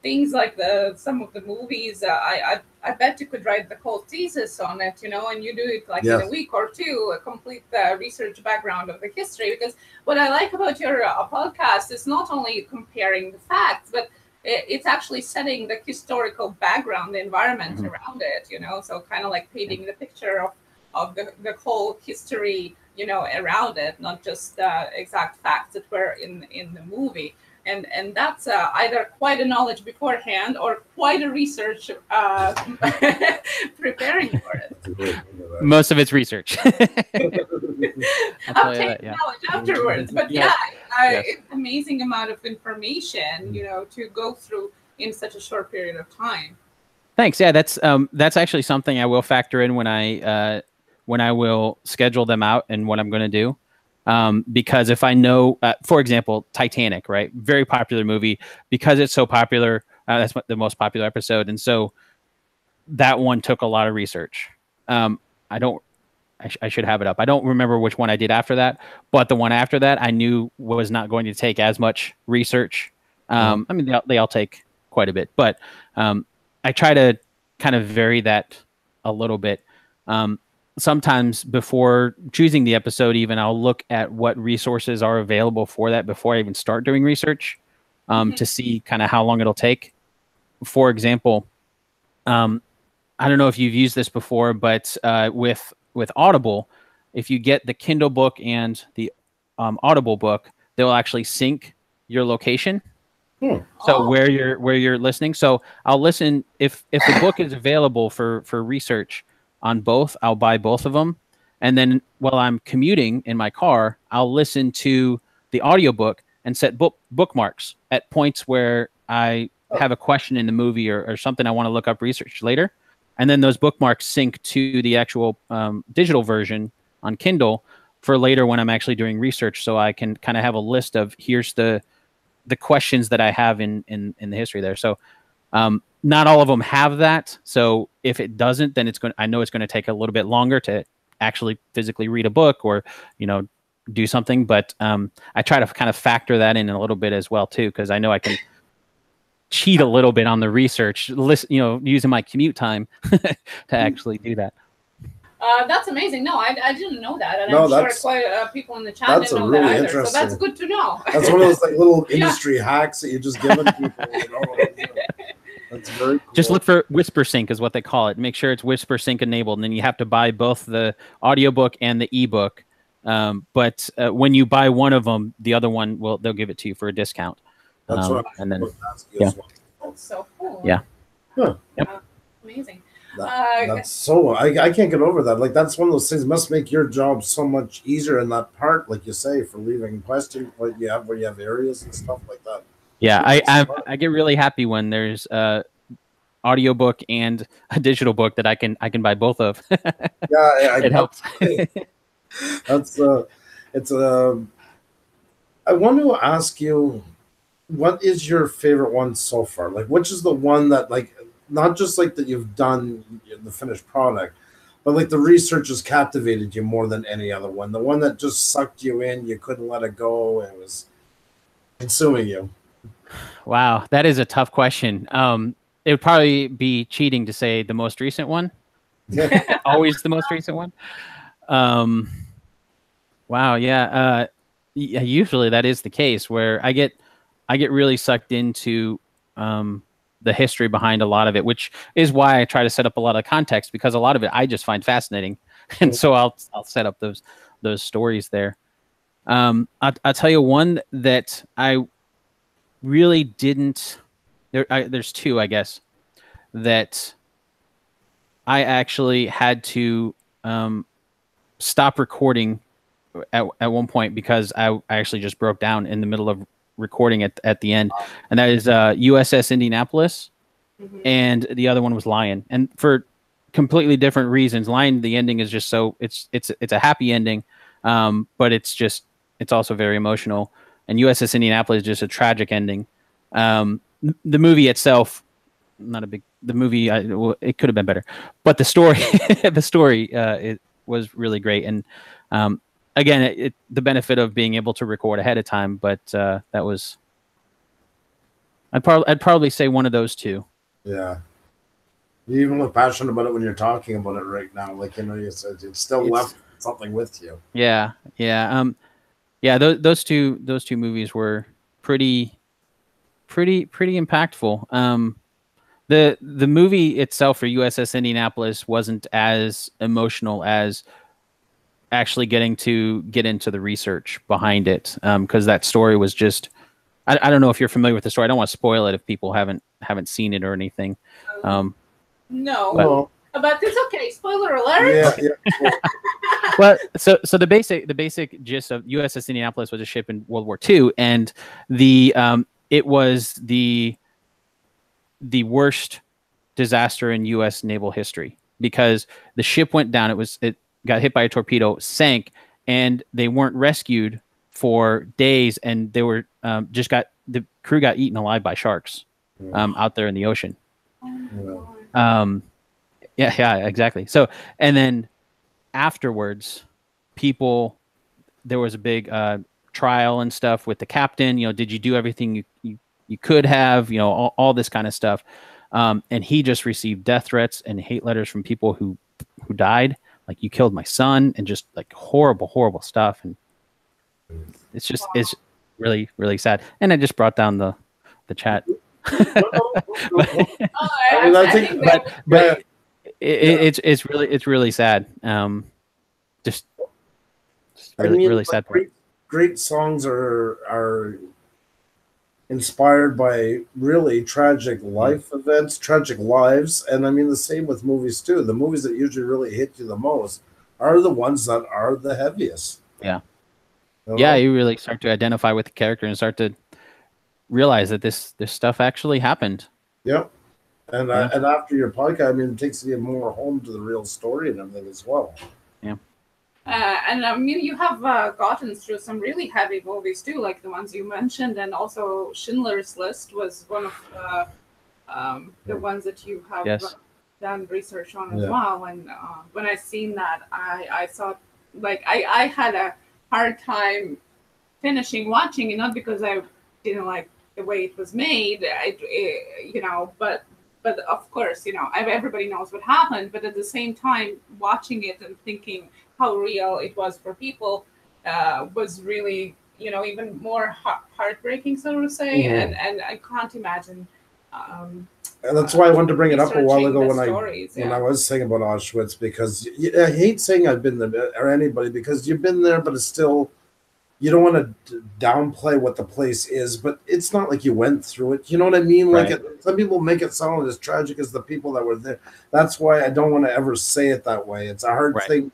things like some of the movies, I bet you could write the whole thesis on it, and you do it in a week or two, a complete research background of the history. Because what I like about your podcast is not only comparing the facts, but it's actually setting the historical background, the environment around it, so kind of like painting the picture of the whole history, around it, not just exact facts that were in the movie. And that's either quite a knowledge beforehand or quite a research preparing for it. Most of it's research. I'll take knowledge afterwards. But it's an amazing amount of information, to go through in such a short period of time. Thanks. Yeah, that's actually something I will factor in when I will schedule them out and what I'm going to do. because if I know, for example, Titanic, right? Very popular movie. Because it's so popular, that's the most popular episode. And so that one took a lot of research. I should have it up. I don't remember which one I did after that, but the one after that I knew was not going to take as much research. I mean, they all take quite a bit, but I try to kind of vary that a little bit. Sometimes before choosing the episode, even I'll look at what resources are available for that before I even start doing research, to see kind of how long it'll take. For example, I don't know if you've used this before, but with Audible, if you get the Kindle book and the Audible book, they'll actually sync your location. So where you're listening. So I'll listen if the book is available for research on both, I'll buy both of them. And then while I'm commuting in my car, I'll listen to the audiobook and set bookmarks at points where I have a question in the movie or something I want to look up research later. And then those bookmarks sync to the actual digital version on Kindle for later when I'm actually doing research. So I can kind of have a list of here's the questions that I have in the history there. So not all of them have that. So if it doesn't, then I know it's going to take a little bit longer to actually physically read a book or, do something. But I try to kind of factor that in a little bit as well too, because I know I can cheat a little bit on the research, using my commute time to actually do that. That's amazing. No, I didn't know that, and I'm sure quite people in the chat didn't know really that either. So that's good to know. That's one of those little industry hacks that you just give people. That's very cool. Just look for Whisper Sync is what they call it. Make sure it's Whisper Sync enabled, and then you have to buy both the audiobook and the ebook. But when you buy one of them, the other one they'll give it to you for a discount. That's what and then That's so cool. Yeah. Huh. Amazing. That's so I can't get over that. Like that's one of those things must make your job so much easier in that part, like you say, for leaving questions like you have where you have areas and stuff like that. Yeah, I get really happy when there's audiobook and a digital book that I can buy both of. It helps. I want to ask you, what is your favorite one so far? Like, which is the one that, like, not just like that you've done the finished product, but like the research has captivated you more than any other one? The one that just sucked you in, you couldn't let it go, and it was consuming you. Wow, that is a tough question. It would probably be cheating to say the most recent one. Always the most recent one. Wow, yeah. Usually that is the case where I get really sucked into the history behind a lot of it, which is why I try to set up a lot of context, because a lot of it I just find fascinating, and so I'll set up those stories there. I'll tell you one that I really didn't. There's two, I guess, that I actually had to stop recording at one point because I actually just broke down in the middle of recording at the end, and that is USS Indianapolis, and the other one was Lion, and for completely different reasons. Lion, the ending is just so it's a happy ending, but it's also very emotional, and USS Indianapolis is just a tragic ending. The movie itself, the movie it could have been better, but the story it was really great, and again, the benefit of being able to record ahead of time, but that was, I'd probably say one of those two. Yeah. You even look passionate about it when you're talking about it right now. Like, it's still left something with you. Yeah. Those two movies were pretty impactful. The movie itself for USS Indianapolis wasn't as emotional as actually get into the research behind it, because that story was just, I don't know if you're familiar with the story. I don't want to spoil it if people haven't seen it or anything. No, but it's okay. Spoiler alert. Yeah. Well, so the basic gist of USS Indianapolis was a ship in World War II, and it was the worst disaster in U.S. naval history because the ship went down. It got hit by a torpedo, sank, and they weren't rescued for days, and they were the crew got eaten alive by sharks out there in the ocean. Yeah, exactly. So, and then afterwards, there was a big trial and stuff with the captain. Did you do everything you could have? All this kind of stuff. And he just received death threats and hate letters from people who died. Like, you killed my son, and just like horrible stuff. And it's really, really sad. And I just brought down the chat. But it's really sad. Just really sad. Great songs are inspired by really tragic life events, tragic lives, and I mean the same with movies too. The movies that usually really hit you the most are the ones that are the heaviest. Yeah. Yeah, you really start to identify with the character and start to realize that this stuff actually happened. Yep. And after your podcast, I mean, it takes you more home to the real story and everything as well. Yeah. And I mean, you have gotten through some really heavy movies too, like the ones you mentioned, and also Schindler's List was one of the ones that you have done research on as well. And when I seen that, I thought, like, I had a hard time finishing watching it, not because I didn't like the way it was made, but of course, everybody knows what happened. But at the same time, watching it and thinking how real it was for people was really, even more heartbreaking, so to say. Mm-hmm. And I can't imagine. And that's why I wanted to bring it up a while ago when I was saying about Auschwitz, because I hate saying I've been there, or anybody, because you've been there, but it's still, you don't want to downplay what the place is, but it's not like you went through it. You know what I mean? Right. Like, some people make it sound as tragic as the people that were there. That's why I don't want to ever say it that way. It's a hard thing.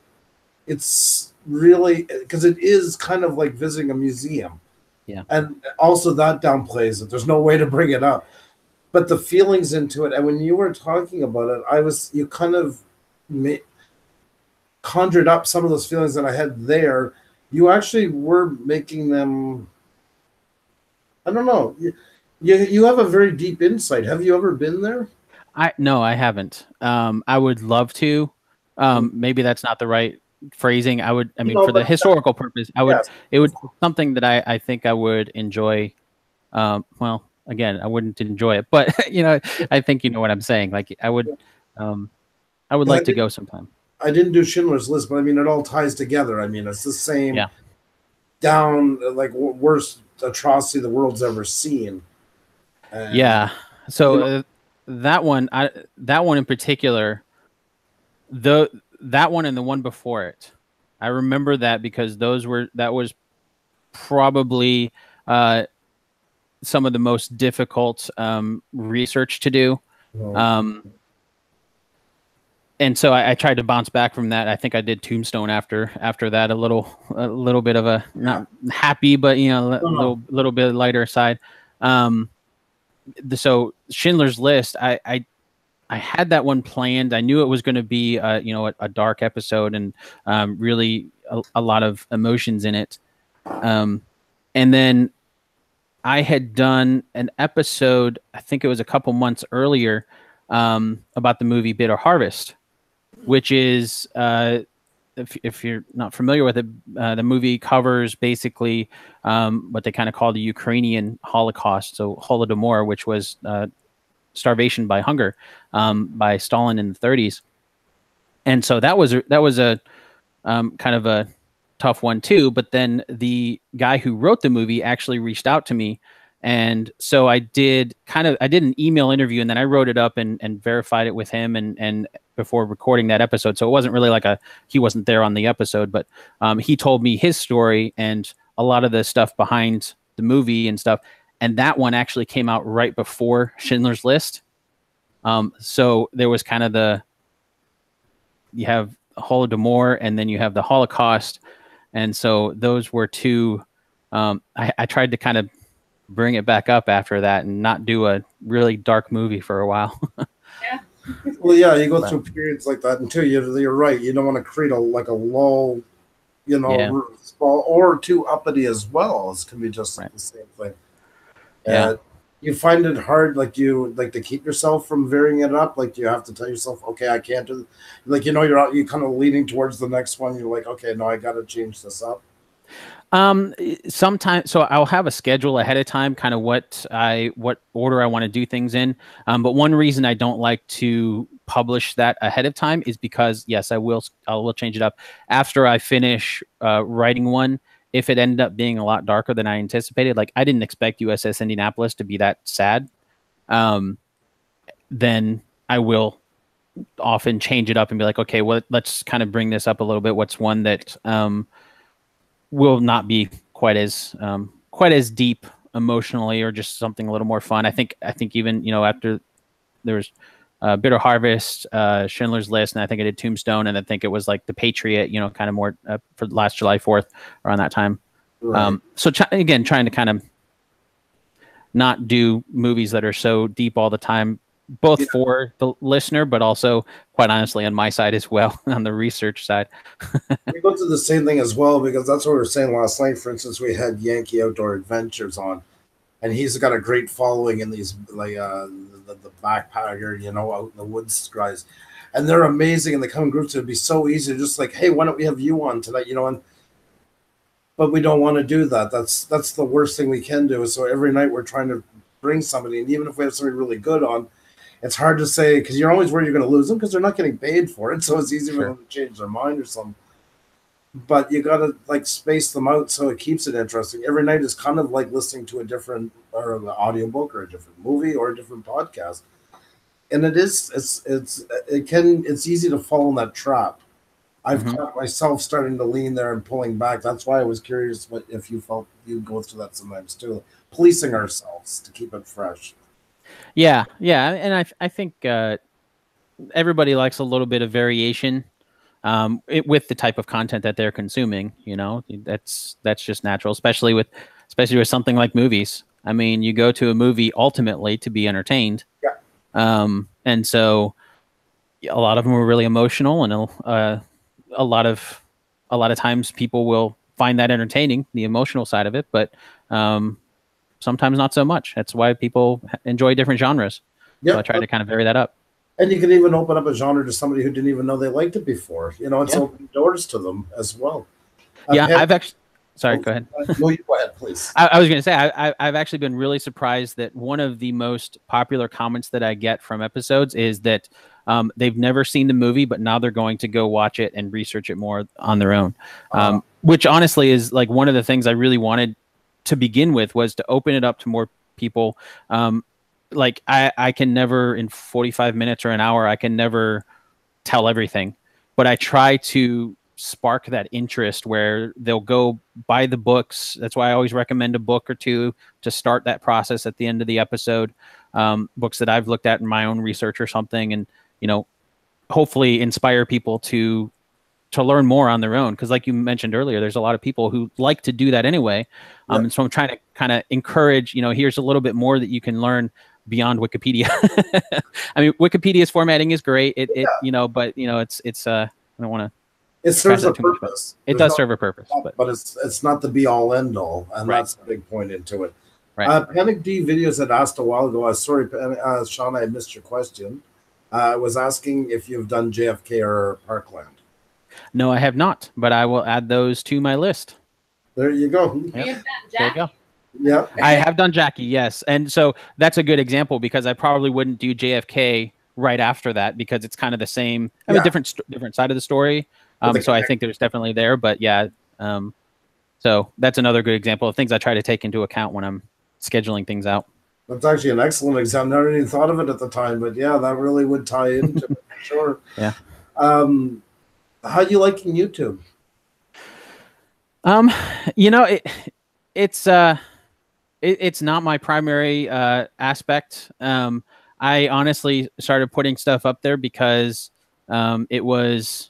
It's really, because it is kind of like visiting a museum. Yeah. And also that downplays it. There's no way to bring it up. But the feelings into it, and when you were talking about it, you kind of conjured up some of those feelings that I had there. You actually were making them, I don't know. You have a very deep insight. Have you ever been there? No, I haven't. I would love to. Maybe that's not the right phrasing. For the historical purpose, I would. Yes. It would be something that I think I would enjoy. Well, again, I wouldn't enjoy it, but I think you know what I'm saying. Like, I would like to go sometime. I didn't do Schindler's List, but I mean, it all ties together. I mean, it's the same down, like, worst atrocity the world's ever seen. And, so that one in particular, that one and the one before it, I remember that because that was probably some of the most difficult research to do. And so I tried to bounce back from that. I think I did Tombstone after that, a little bit of a, not happy, but little bit lighter side. So Schindler's List, I had that one planned. I knew it was going to be a dark episode and really a lot of emotions in it. And then I had done an episode, I think it was a couple months earlier, about the movie Bitter Harvest, which is, if you're not familiar with it, the movie covers basically what they kind of call the Ukrainian Holocaust, so Holodomor, which was starvation by hunger by Stalin in the 30s. And so that was a kind of a tough one too. But then the guy who wrote the movie actually reached out to me. And so I did an email interview, and then I wrote it up and verified it with him and before recording that episode. So it wasn't really like he wasn't there on the episode, but he told me his story and a lot of the stuff behind the movie and stuff. And that one actually came out right before Schindler's List. So there was kind of you have Holodomor and then you have the Holocaust. And so those were two, I tried to kind of bring it back up after that and not do a really dark movie for a while. Yeah. Well, yeah, you go through periods like that, and too, you're right. You don't want to create a low you know, small or too uppity as well. It can be just the same thing. Yeah. You find it hard, like to keep yourself from varying it up. Like you have to tell yourself, okay, I can't do. Like you're kind of leaning towards the next one. You're like, okay, no, I got to change this up. Sometimes, so I'll have a schedule ahead of time, kind of what order I want to do things in. But one reason I don't like to publish that ahead of time is because, yes, I will change it up after I finish writing one. If it ended up being a lot darker than I anticipated, like I didn't expect USS Indianapolis to be that sad, then I will often change it up and be like, okay, well, let's kind of bring this up a little bit. What's one that will not be quite as deep emotionally, or just something a little more fun. I think even, you know, after there was Bitter Harvest, Schindler's List, and I think I did Tombstone, and I think it was like The Patriot, you know, kind of more for last July 4th around that time. Right. So again, trying to kind of not do movies that are so deep all the time, both for the listener, but also, quite honestly, on my side as well, on the research side. We go through the same thing as well, because that's what we were saying last night. For instance, we had Yankee Outdoor Adventures on, and he's got a great following in these, like the backpacker, you know, out in the woods guys, and they're amazing, and they come in groups. It'd be so easy to just like, hey, why don't we have you on tonight, you know? But we don't want to do that. That's the worst thing we can do. So every night we're trying to bring somebody, and even if we have somebody really good on, it's hard to say, because you're always worried you're going to lose them because they're not getting paid for it. So it's easy for them to change their mind or something. But you got to like space them out so it keeps it interesting. Every night is kind of like listening to a different, or an audiobook, or a different movie, or a different podcast. And it's easy to fall in that trap. I've caught myself starting to lean there and pulling back. That's why I was curious if you felt you go through that sometimes too, policing ourselves to keep it fresh. Yeah, and I think everybody likes a little bit of variation with the type of content that they're consuming. You know, that's just natural, especially with something like movies. I mean, you go to a movie ultimately to be entertained, and so a lot of them are really emotional, and a lot of times people will find that entertaining, the emotional side of it, but sometimes not so much. That's why people enjoy different genres. So I try to kind of vary that up. And you can even open up a genre to somebody who didn't even know they liked it before. You know, it's open doors to them as well. I've actually... Sorry, go ahead. No, you go ahead, please. I was going to say, I've actually been really surprised that one of the most popular comments that I get from episodes is that they've never seen the movie, but now they're going to go watch it and research it more on their own. Which honestly is like one of the things I really wanted to begin with, was to open it up to more people. Like I can never, in 45 minutes or an hour, I can never tell everything, but I try to spark that interest where they'll go buy the books. That's why I always recommend a book or two to start that process at the end of the episode. Books that I've looked at in my own research or something, and, you know, hopefully inspire people to learn more on their own. Because like you mentioned earlier, there's a lot of people who like to do that anyway. And so I'm trying to kind of encourage, you know, here's a little bit more that you can learn beyond Wikipedia. I mean, Wikipedia's formatting is great. It you know, but you know, it's I don't want to. It serves a purpose. It does serve a purpose, but it's not the be all end all, and that's the big point into it. Panic D Videos had asked a while ago. Sorry, Sean, I missed your question. I was asking if you've done JFK or Parkland. No, I have not, but I will add those to my list. There you go. There you go. Yeah, I have done Jackie, yes, and so that's a good example, because I probably wouldn't do JFK right after that, because it's kind of the same. I mean, different side of the story. So I think there's definitely there, but so that's another good example of things I try to take into account when I'm scheduling things out. That's actually an excellent example. I never even thought of it at the time, but yeah, that really would tie into it for sure. Yeah. How do you liking YouTube? You know, it's not my primary aspect. I honestly started putting stuff up there because it was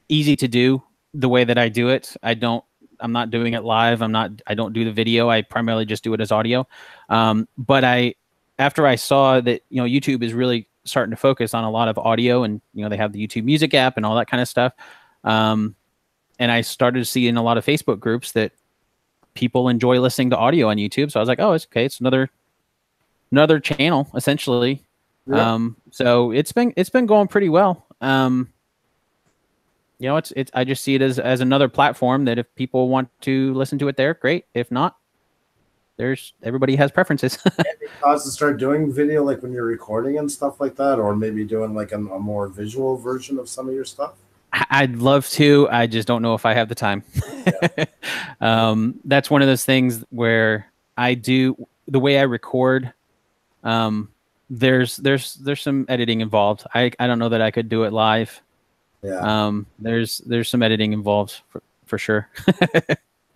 easy to do the way that I do it. I'm not doing it live. I don't do the video. I primarily just do it as audio. But after I saw that, you know, YouTube is really starting to focus on a lot of audio, and, you know, they have the YouTube Music app and all that kind of stuff. And and I started seeing a lot of Facebook groups that people enjoy listening to audio on YouTube. So I was like, oh, it's okay. It's another channel essentially. Yeah. So it's been going pretty well. You know, it's I just see it as another platform that if people want to listen to it there, great. If not, everybody has preferences. Any thoughts to start doing video like when you're recording and stuff like that, or maybe doing like a more visual version of some of your stuff? I'd love to. I just don't know if I have the time. Yeah. That's one of those things where I do the way I record. There's some editing involved. I don't know that I could do it live. Yeah. There's some editing involved for sure.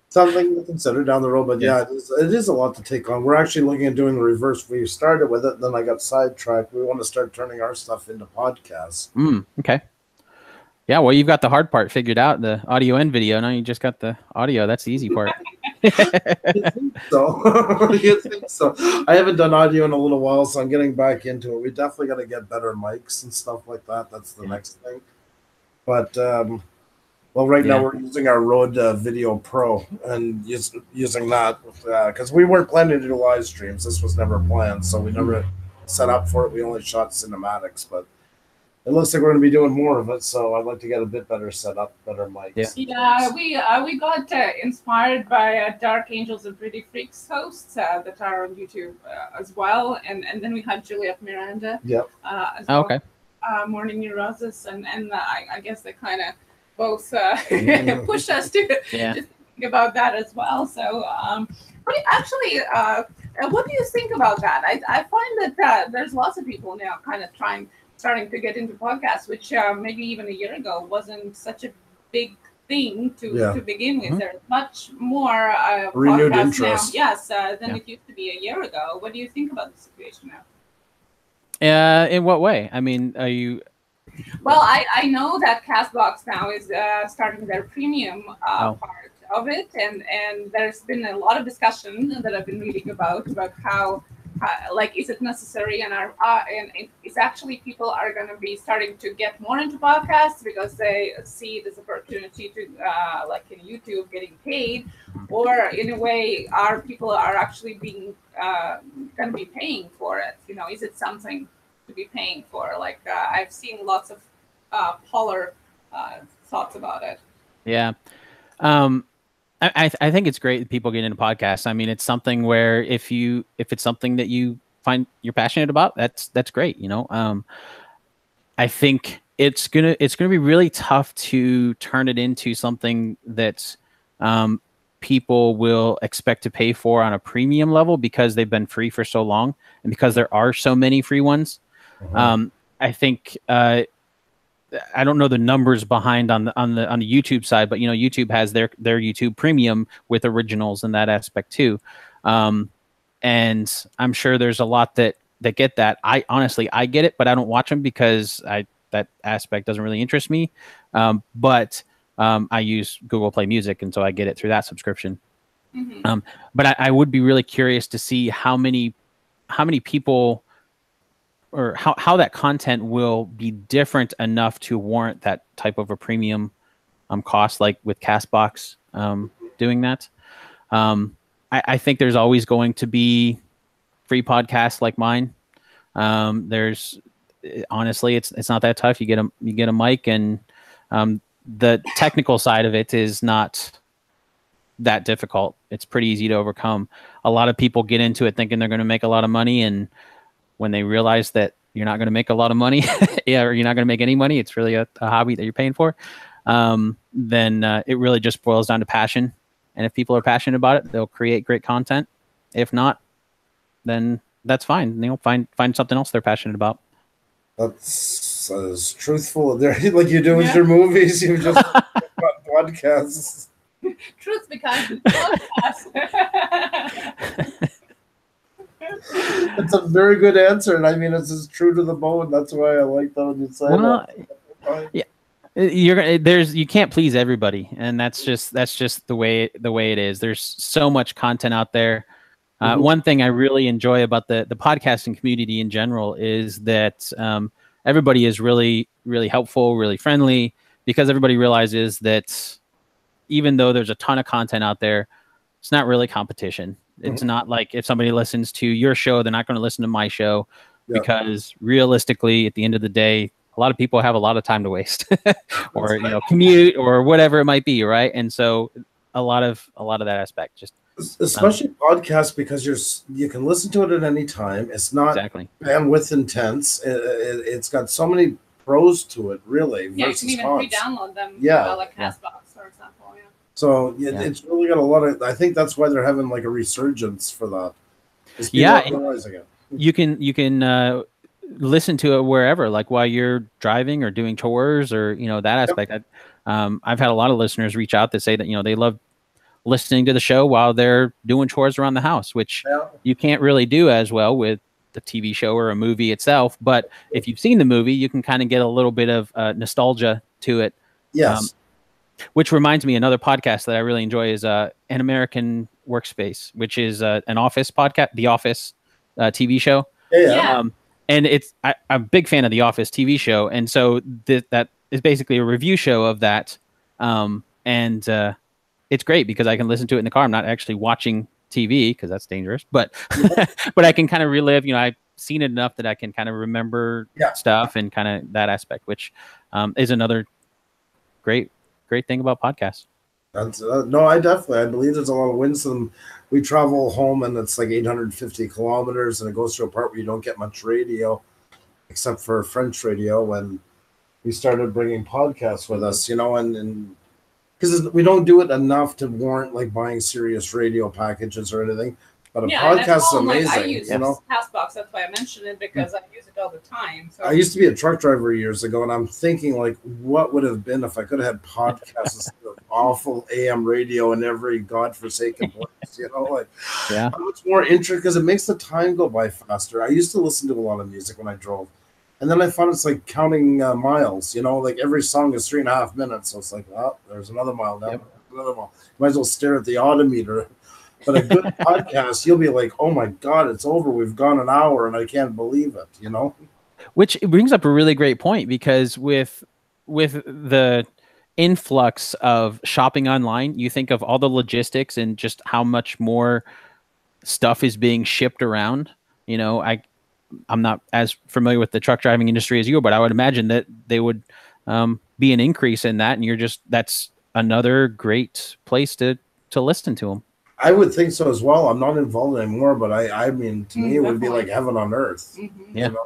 Something to consider down the road, but yeah, it is a lot to take on. We're actually looking at doing the reverse. We started with it, then I got sidetracked. We want to start turning our stuff into podcasts. Okay. Yeah, well, you've got the hard part figured out, the audio and video. Now you just got the audio. That's the easy part. You think so? You think so? I haven't done audio in a little while, so I'm getting back into it. We definitely got to get better mics and stuff like that. That's the next thing. But well, right now we're using our Rode Video Pro and using that because we weren't planning to do live streams. This was never planned, so we never set up for it. We only shot cinematics, but it looks like we're going to be doing more of it. So I'd like to get a bit better setup, better mics. Yeah, we got inspired by Dark Angels and Pretty Freaks hosts that are on YouTube as well, and then we had Juliet Miranda. Yep. As well. Okay. Morning New Roses, and I guess they kind of both pushed us to think about that as well. So, actually, what do you think about that? I find that there's lots of people now kind of starting to get into podcasts, which maybe even a year ago wasn't such a big thing to begin with. There's much more renewed podcasts interest now, than it used to be a year ago. What do you think about the situation now? In what way? I mean, are you? Well, I know that Castbox now is starting their premium part of it, and there's been a lot of discussion that I've been reading about how like, is it necessary, and it's actually people are going to be starting to get more into podcasts because they see it as an opportunity to like in YouTube getting paid, or in a way our people are actually being going to be paying for it. You know, is it something to be paying for? Like I've seen lots of polar thoughts about it. Yeah. I think it's great that people get into podcasts. I mean, it's something where if it's something that you find you're passionate about, that's great. You know, I think it's gonna be really tough to turn it into something that's people will expect to pay for on a premium level because they've been free for so long and because there are so many free ones. I think I don't know the numbers behind on the YouTube side, but you know, YouTube has their YouTube Premium with originals in that aspect too, and I'm sure there's a lot that get that. I honestly get it, but I don't watch them because that aspect doesn't really interest me. But I use Google Play Music, and so I get it through that subscription. But I would be really curious to see how many people, or how that content will be different enough to warrant that type of a premium cost, like with Castbox doing that. I think there's always going to be free podcasts like mine. There's honestly, it's not that tough. You get a mic, and the technical side of it is not that difficult. It's pretty easy to overcome. A lot of people get into it thinking they're going to make a lot of money, and when they realize that you're not going to make a lot of money, or you're not going to make any money, it's really a hobby that you're paying for, then it really just boils down to passion. And if people are passionate about it, they'll create great content. If not, then that's fine. They'll find something else they're passionate about. That's as truthful like you do with your movies. You just podcasts. Truth becomes podcast. It's a very good answer, and I mean it's as true to the bone. That's why I like that when you say that. Yeah, you can't please everybody, and that's just the way it is. There's so much content out there. One thing I really enjoy about the podcasting community in general is that everybody is really, really helpful, really friendly, because everybody realizes that even though there's a ton of content out there, it's not really competition. It's not like if somebody listens to your show, they're not going to listen to my show, because realistically, at the end of the day, a lot of people have a lot of time to waste, or commute or whatever it might be, right? And so a lot of that aspect, just especially podcasts, because you can listen to it at any time. It's not bandwidth intense. It's got so many pros to it, really. Yeah, you can even re-download them. Like Castbox, for example. Yeah. So it's really got a lot of. I think that's why they're having like a resurgence for that. You can listen to it wherever, like while you're driving or doing chores, or that aspect. I've had a lot of listeners reach out that say that they love listening to the show while they're doing chores around the house, which you can't really do as well with the TV show or a movie itself. But if you've seen the movie, you can kind of get a little bit of nostalgia to it. Yes. Which reminds me, another podcast that I really enjoy is An American Workspace, which is an Office podcast, The Office TV show. And I'm a big fan of The Office TV show. And so that is basically a review show of that. It's great because I can listen to it in the car. I'm not actually watching TV because that's dangerous, but but I can kind of relive. I've seen it enough that I can kind of remember stuff and kind of that aspect, which is another great thing about podcasts. That's no, I believe there's a lot of wins to them. We travel home and it's like 850 kilometers, and it goes to a part where you don't get much radio, except for French radio. When we started bringing podcasts with us, and because we don't do it enough to warrant like buying serious radio packages or anything. But a podcast is amazing. Like, I use Castbox. That's why I mentioned it, because I use it all the time. So. I used to be a truck driver years ago, and I'm thinking like, what would have been if I could have had podcasts instead of awful AM radio in every godforsaken place? How much more interesting, because it makes the time go by faster. I used to listen to a lot of music when I drove. And then I found it's like counting miles, like every song is 3.5 minutes. So it's like, oh, there's another mile now. Another mile. Might as well stare at the odometer. But a good podcast, you'll be like, oh my God, it's over. We've gone an hour and I can't believe it, Which brings up a really great point, because with the influx of shopping online, you think of all the logistics and just how much more stuff is being shipped around. I'm not as familiar with the truck driving industry as you, but I would imagine that they would be an increase in that. And that's another great place to listen to them. I would think so as well. I'm not involved anymore, but I mean, to me, it would be like heaven on earth. Because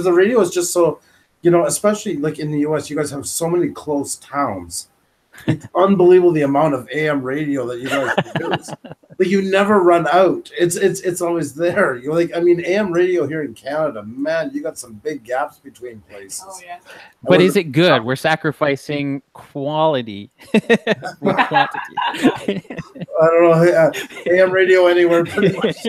the radio is just so, especially like in the US, you guys have so many close towns. It's unbelievable the amount of AM radio that you guys produce. Like you never run out. It's always there. You're like, AM radio here in Canada, man, you got some big gaps between places. Oh yeah. But is it good? We're sacrificing quality for quantity. I don't know. AM radio anywhere, pretty much.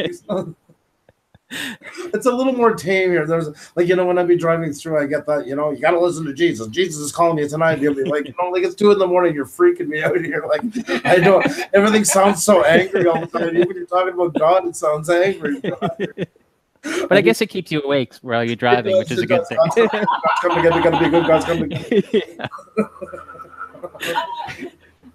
It's a little more tame here. There's like, when I be driving through, I get that, you got to listen to Jesus. Jesus is calling you tonight. You'll be like, like it's 2 a.m. You're freaking me out here. Like, I know everything sounds so angry all the time. Even when you're talking about God, it sounds angry. But I guess it keeps you awake while you're driving, which is a good thing. God's coming again. They're going to be good. God's coming again.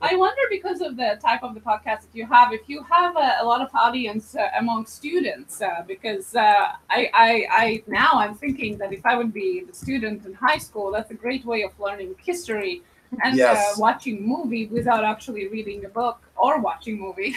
I wonder, because of the type of the podcast that you have, if you have a lot of audience among students, because I'm thinking that if I would be the student in high school, that's a great way of learning history and watching movie without actually reading a book or watching movie.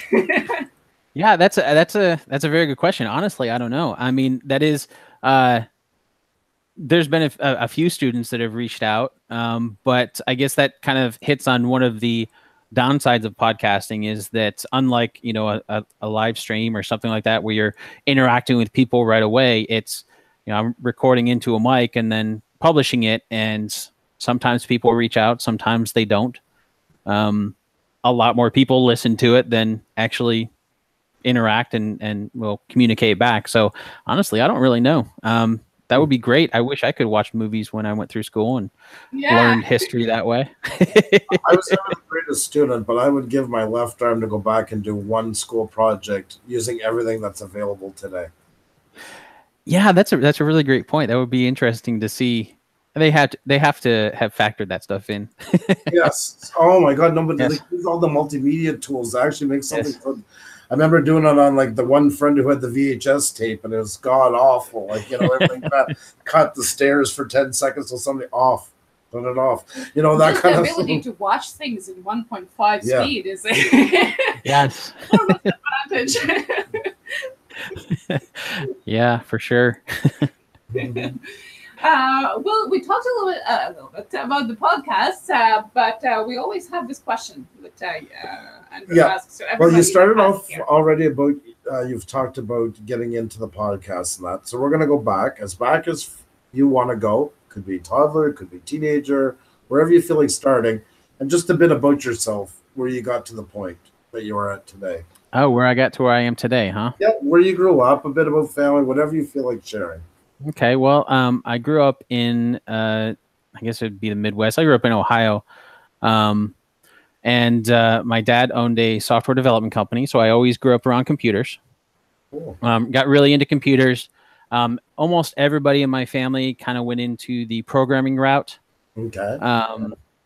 Yeah, that's a very good question. Honestly, I don't know. I mean, that is, there's been a few students that have reached out, but I guess that kind of hits on one of the downsides of podcasting, is that unlike a live stream or something like that where you're interacting with people right away, it's I'm recording into a mic and then publishing it, and sometimes people reach out, sometimes they don't. A lot more people listen to it than actually interact and will communicate back. So honestly, I don't really know. That would be great. I wish I could watch movies when I went through school and learned history that way. I was never the greatest student, but I would give my left arm to go back and do one school project using everything that's available today. Yeah, that's a really great point. That would be interesting to see They have to have factored that stuff in. Yes. Oh my God. No, but Yes. they use all the multimedia tools to actually make something. Yes. I remember doing it on like the one friend who had the VHS tape, and it was god awful. Like, you know, everything cut the stairs for 10 seconds till somebody off, turn it off. You know, that Just kind the of ability thing. to watch things in 1.5 Yeah. speed is Yes. an advantage. Yeah, for sure. Well, we talked a little bit about the podcast, but we always have this question that Andrew asks. So well, you started everybody off here. already about, you've talked about getting into the podcast and that. So we're going to go back as you want to go. Could be toddler, could be teenager, wherever you feel like starting. And just a bit about yourself, where you got to the point that you are at today. Oh, where I got to where I am today, huh? Yeah, where you grew up, a bit about family, whatever you feel like sharing. Okay, well, I grew up in, I guess it'd be the Midwest. I grew up in Ohio, and my dad owned a software development company, so I always grew up around computers. Cool. Got really into computers. Almost everybody in my family kind of went into the programming route. Okay.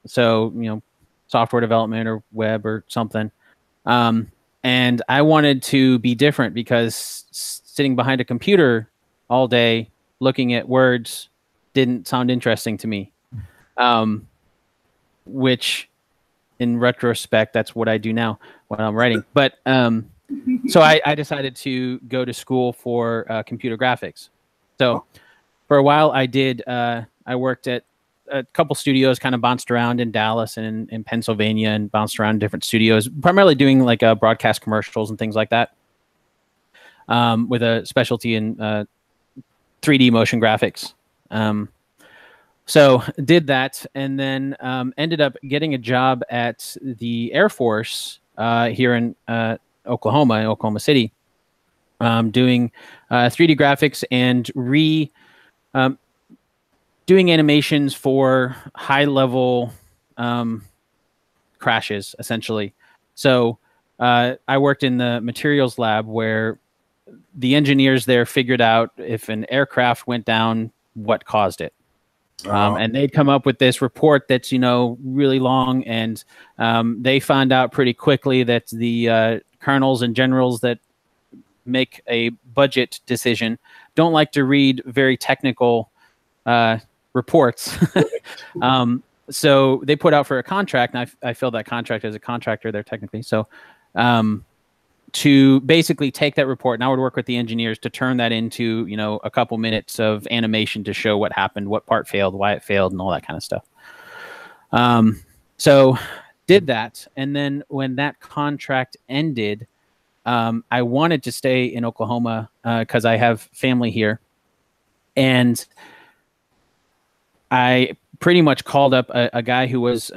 So, you know, software development or web or something. And I wanted to be different because sitting behind a computer all day looking at words didn't sound interesting to me. Which in retrospect, that's what I do now when I'm writing. But so I decided to go to school for computer graphics. So for a while I worked at a couple studios, kind of bounced around in Dallas and in Pennsylvania, and bounced around different studios, primarily doing like broadcast commercials and things like that, with a specialty in 3D motion graphics. So did that, and then ended up getting a job at the Air Force here in Oklahoma City, doing 3D graphics and doing animations for high-level crashes, essentially. So I worked in the materials lab where the engineers there figured out if an aircraft went down, what caused it. And they'd come up with this report that's, you know, really long, and they found out pretty quickly that the colonels and generals that make a budget decision don't like to read very technical reports. So they put out for a contract, and I filled that contract as a contractor there technically. So to basically take that report, and I would work with the engineers to turn that into, you know, a couple minutes of animation to show what happened, what part failed, why it failed, and all that kind of stuff. So did that. And then when that contract ended, I wanted to stay in Oklahoma because I have family here. And I pretty much called up a guy who was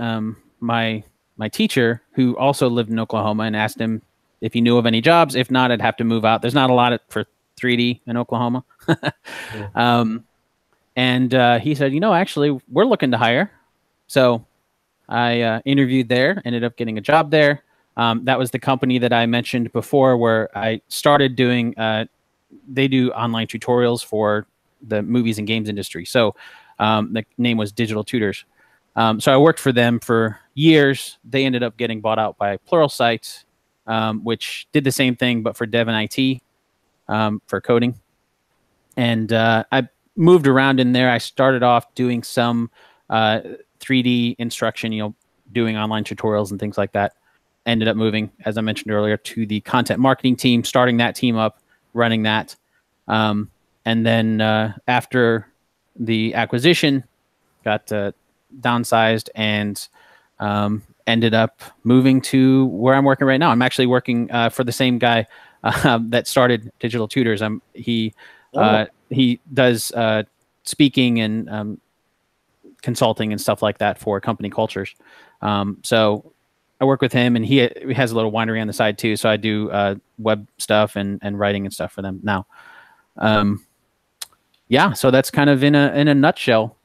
my teacher, who also lived in Oklahoma, and asked him if he knew of any jobs. If not, I'd have to move out. There's not a lot for 3D in Oklahoma. And he said, you know, actually, we're looking to hire. So I interviewed there, ended up getting a job there. That was the company that I mentioned before, where I started doing, they do online tutorials for the movies and games industry. So the name was Digital Tutors. So I worked for them for years. They ended up getting bought out by Pluralsight, which did the same thing, but for dev and IT, for coding. And I moved around in there. I started off doing some 3D instruction, you know, doing online tutorials and things like that. Ended up moving, as I mentioned earlier, to the content marketing team, starting that team up, running that. And then after the acquisition, got downsized and ended up moving to where I'm working right now. I'm actually working for the same guy that started Digital Tutors. He does speaking and consulting and stuff like that for company cultures. So I work with him, and he has a little winery on the side too. So I do web stuff and writing and stuff for them now. Yeah, so that's kind of in a nutshell.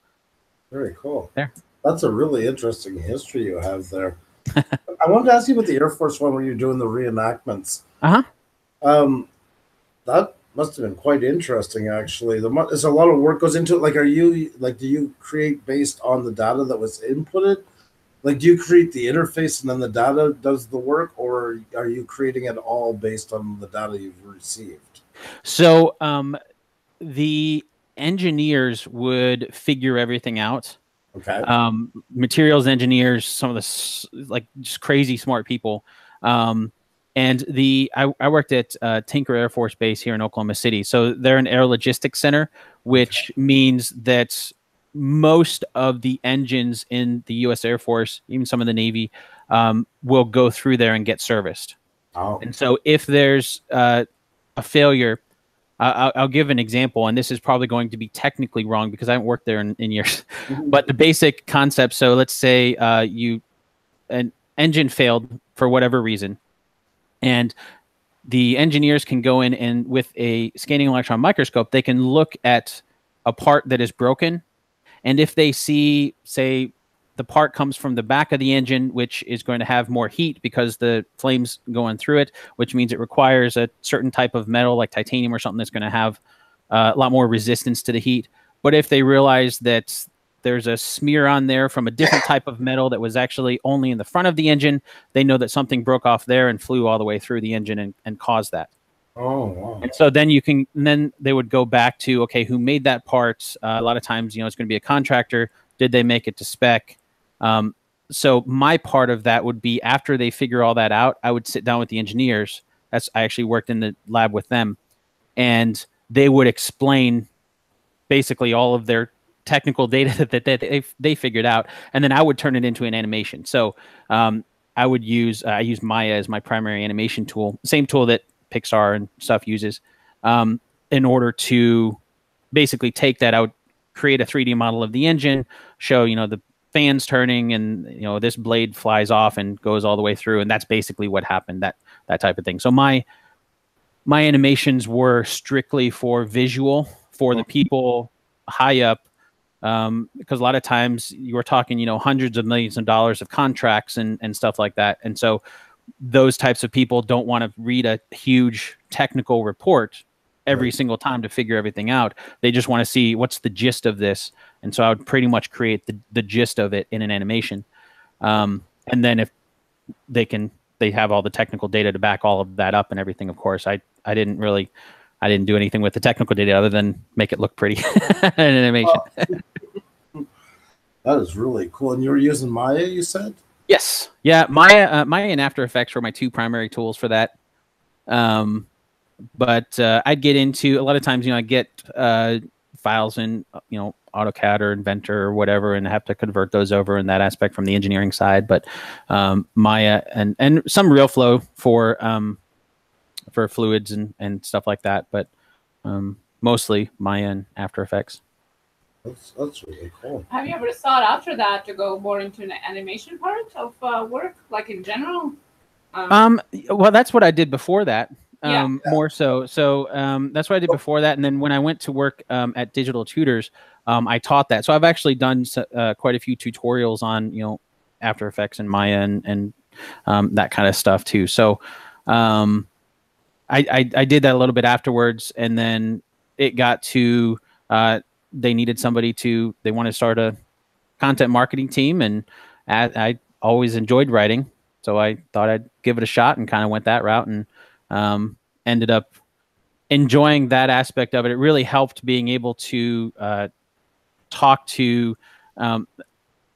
Very cool. There. That's a really interesting history you have there. I wanted to ask you about the Air Force one where you're doing the reenactments. Uh-huh. That Must have been quite interesting, actually. There's a lot of work goes into it. Like, do you create based on the data that was inputted? Like, do you create the interface and then the data does the work, or are you creating it all based on the data you've received? So the engineers would figure everything out. Okay. Materials engineers, some of the like just crazy smart people. And I worked at Tinker Air Force Base here in Oklahoma City. So they're an air logistics center, which means that most of the engines in the U.S. Air Force, even some of the Navy, will go through there and get serviced. Oh. And so if there's a failure, I'll give an example, and this is probably going to be technically wrong because I haven't worked there in years. But the basic concept, so let's say an engine failed for whatever reason, and the engineers can go in and with a scanning electron microscope, they can look at a part that is broken. And if they see, say, the part comes from the back of the engine, which is going to have more heat because the flames going through it, which means it requires a certain type of metal like titanium or something that's going to have a lot more resistance to the heat. But if they realize that there's a smear on there from a different type of metal that was actually only in the front of the engine, they know that something broke off there and flew all the way through the engine and caused that. Oh, wow. And so then then they would go back to, okay, who made that part? A lot of times, it's going to be a contractor. Did they make it to spec? So my part of that would be after they figure all that out, I would sit down with the engineers. I actually worked in the lab with them, and they would explain basically all of their technical data that they figured out, and then I would turn it into an animation. So I use Maya as my primary animation tool, same tool that Pixar and stuff uses, in order to basically take that out, create a 3D model of the engine, show the fans turning, and this blade flies off and goes all the way through, and that's basically what happened. That type of thing. So my animations were strictly for visual for the people high up, because a lot of times you were talking hundreds of millions of dollars of contracts and stuff like that, and so those types of people don't want to read a huge technical report every single time to figure everything out. They just want to see what's the gist of this. And so I would pretty much create the gist of it in an animation. And then if they have all the technical data to back all of that up and everything, of course, I didn't do anything with the technical data other than make it look pretty in animation. That is really cool. And you were using Maya, you said? Yes. Yeah. Maya and After Effects were my two primary tools for that. But I'd get into a lot of times, I get files in, AutoCAD or Inventor or whatever, and I have to convert those over in that aspect from the engineering side. But Maya and some RealFlow for fluids and stuff like that. But mostly Maya and After Effects. That's really cool. Have you ever thought after that to go more into an animation part of work, like in general? Well, that's what I did before that. Yeah. More so. So that's what I did before that. And then when I went to work at Digital Tutors, I taught that. So I've actually done quite a few tutorials on, After Effects and Maya and that kind of stuff too. So I did that a little bit afterwards. And then it got to, they needed somebody they want to start a content marketing team. And I always enjoyed writing. So I thought I'd give it a shot and kind of went that route and ended up enjoying that aspect of it. It really helped being able to talk to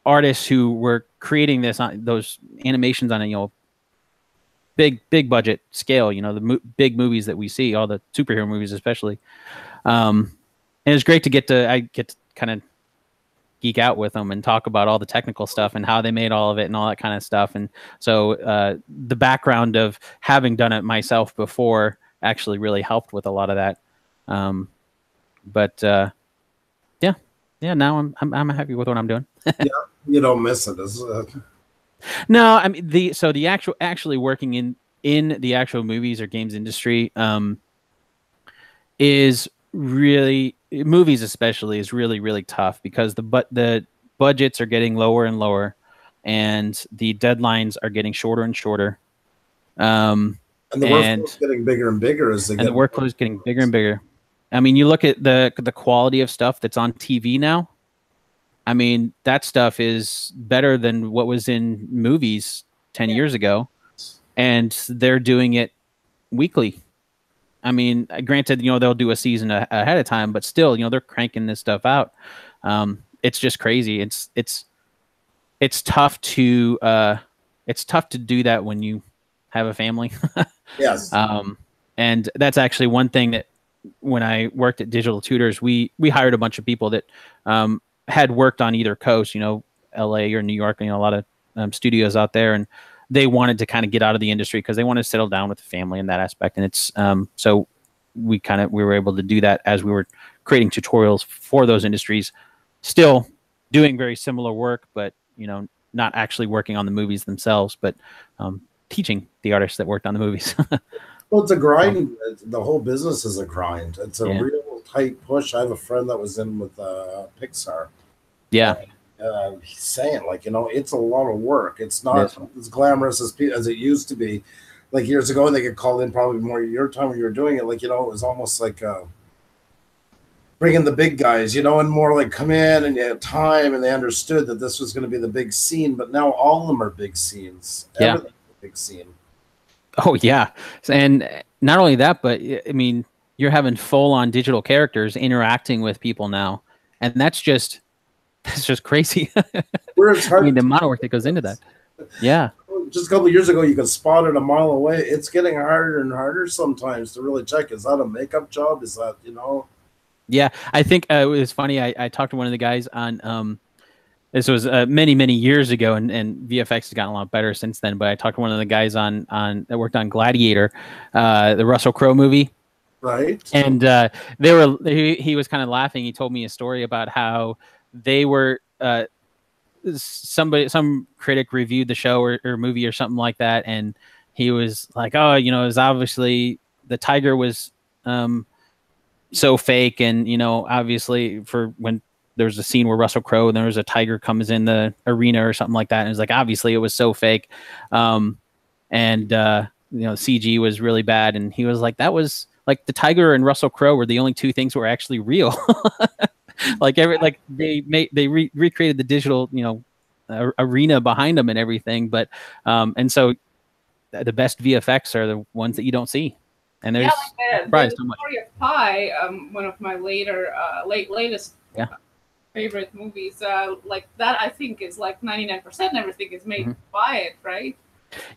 artists who were creating those animations on a big budget scale. The big movies that we see, all the superhero movies especially. And it's great to I get to kind of geek out with them and talk about all the technical stuff and how they made all of it and all that kind of stuff. And so the background of having done it myself before actually really helped with a lot of that. Yeah, now I'm happy with what I'm doing. Yeah, you don't miss it. No, I mean the actually working in the actual movies or games industry is really, movies especially, is really, really tough because the budgets are getting lower and lower and the deadlines are getting shorter and shorter. And And the workload's getting bigger and bigger as they get. And the workload's getting bigger and bigger. I mean, you look at the quality of stuff that's on TV now. I mean, that stuff is better than what was in movies 10 years ago, and they're doing it weekly. I mean, granted, they'll do a season ahead of time, but still, they're cranking this stuff out. It's just crazy. It's tough to do that when you have a family. Yes. And that's actually one thing that when I worked at Digital Tutors, we hired a bunch of people that had worked on either coast, LA or New York, a lot of studios out there, and they wanted to kind of get out of the industry because they wanted to settle down with the family in that aspect. And it's so we were able to do that as we were creating tutorials for those industries, still doing very similar work, but not actually working on the movies themselves, but teaching the artists that worked on the movies. Well, it's a grind. The whole business is a grind. It's a real tight push. I have a friend that was in with Pixar. Yeah. He's saying, it's a lot of work. It's not as glamorous as it used to be. Like years ago, and they get called in probably more your time when you were doing it. It was almost like bringing the big guys, and more like come in and you had time, and they understood that this was going to be the big scene. But now all of them are big scenes. Yeah. Everything's a big scene. Oh yeah, and not only that, but I mean, you're having full-on digital characters interacting with people now, and that's just crazy. I mean, the amount of work that goes into that. Yeah. Just a couple of years ago, you could spot it a mile away. It's getting harder and harder sometimes to really check. Is that a makeup job? Is that Yeah, I think it was funny. I talked to one of the guys on. This was many years ago, and VFX has gotten a lot better since then. But I talked to one of the guys on that worked on Gladiator, the Russell Crowe movie. Right. And he was kind of laughing. He told me a story about how they were some critic reviewed the show or movie or something like that, and he was like, oh, it was obviously the tiger was so fake, and obviously for when there was a scene where Russell Crowe and there was a tiger comes in the arena or something like that. And it was like, obviously it was so fake. CG was really bad. And he was like, that was like the tiger and Russell Crowe were the only two things that were actually real. They recreated the digital, arena behind them and everything. But, and so the best VFX are the ones that you don't see. And there's the story of Pi, one of my latest favorite movies, like that I think is like 99% everything is made by it, right?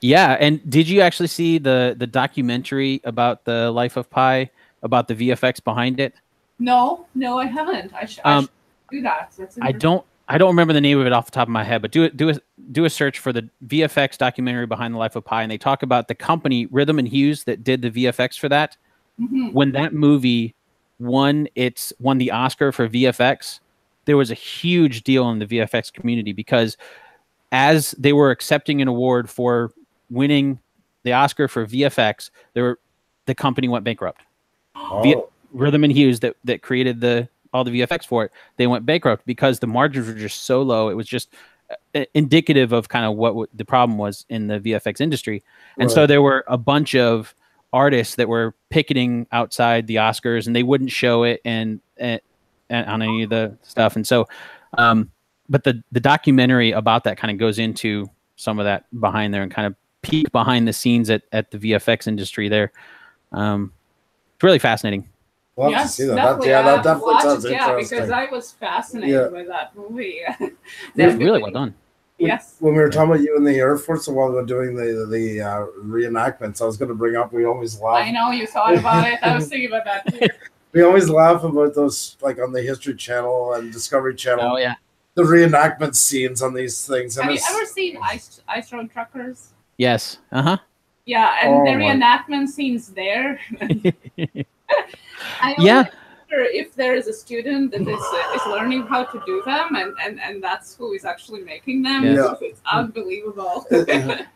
Yeah. And did you actually see the documentary about the life of Pi, about the VFX behind it? No, I haven't. I should do that. I don't remember the name of it off the top of my head, but do a search for the VFX documentary behind the life of Pi, and they talk about the company Rhythm and Hughes that did the VFX for that. When that movie won the Oscar for VFX, there was a huge deal in the VFX community because as they were accepting an award for winning the Oscar for VFX, the company went bankrupt. Rhythm and Hughes that created all the VFX for it, they went bankrupt because the margins were just so low. It was just indicative of kind of what the problem was in the VFX industry. And so there were a bunch of artists that were picketing outside the Oscars, and they wouldn't show it and on any of the stuff. And so, but the documentary about that kind of goes into some of that behind there and kind of peek behind the scenes at the VFX industry there. It's really fascinating. We'll have to see that. That definitely sounds interesting. Yeah, because I was fascinated by that movie. It's really well done. Yes. When we were talking about you in the Air Force a while ago doing the reenactments, I was going to bring up, we always laugh. I know, you thought about it. I was thinking about that too. We always laugh about those, like on the History Channel and Discovery Channel. Oh, yeah. The reenactment scenes on these things. Have you ever seen Ice Road Truckers? Yes. Uh-huh. Yeah, and the reenactment scenes there. I wonder if there is a student that is learning how to do them, and that's who is actually making them. Yeah. It's unbelievable. The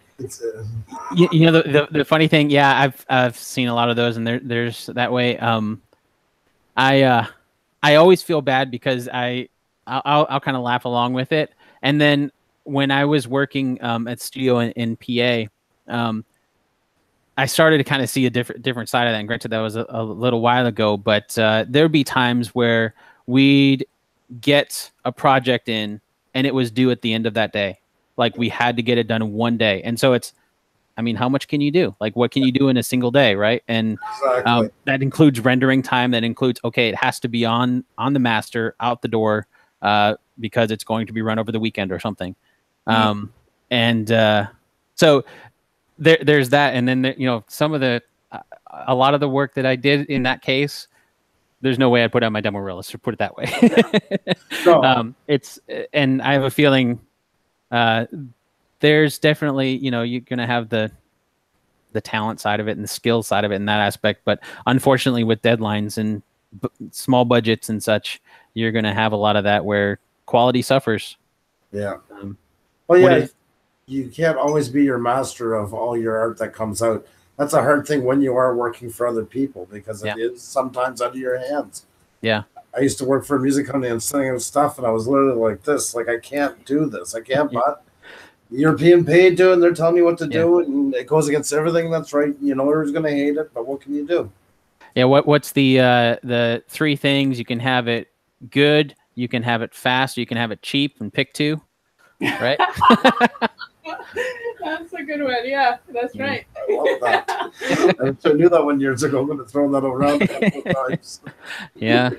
funny thing, I've seen a lot of those, and there's that way. I always feel bad because I'll kind of laugh along with it, and then when I was working at studio in PA, I started to kind of see a different side of that. And granted, that was a little while ago, but there'd be times where we'd get a project in and it was due at the end of that day. Like we had to get it done in one day. And so it's, I mean, how much can you do? Like what can you do in a single day, right? And that includes rendering time. That includes, okay, it has to be on the master out the door because it's going to be run over the weekend or something. So there's that. And then, you know, some of a lot of the work that I did in that case, there's no way I'd put out my demo reel. Let's put it that way. And I have a feeling there's definitely, you know, you're going to have the talent side of it and the skill side of it in that aspect. But unfortunately with deadlines and small budgets and such, you're going to have a lot of that where quality suffers. Yeah. You can't always be your master of all your art that comes out. That's a hard thing when you are working for other people because it is sometimes out of your hands. Yeah. I used to work for a music company and singing stuff, and I was literally like this, like, I can't do this. I can't, but you're being paid to, and they're telling me what to do, and it goes against everything that's right. You know who's going to hate it, but what can you do? Yeah, what's the three things? You can have it good, you can have it fast, you can have it cheap, and pick two, right? That's a good one. Yeah, that's right. I love that. I knew that 1 year ago. I'm going to throw that around a couple of times. Yeah.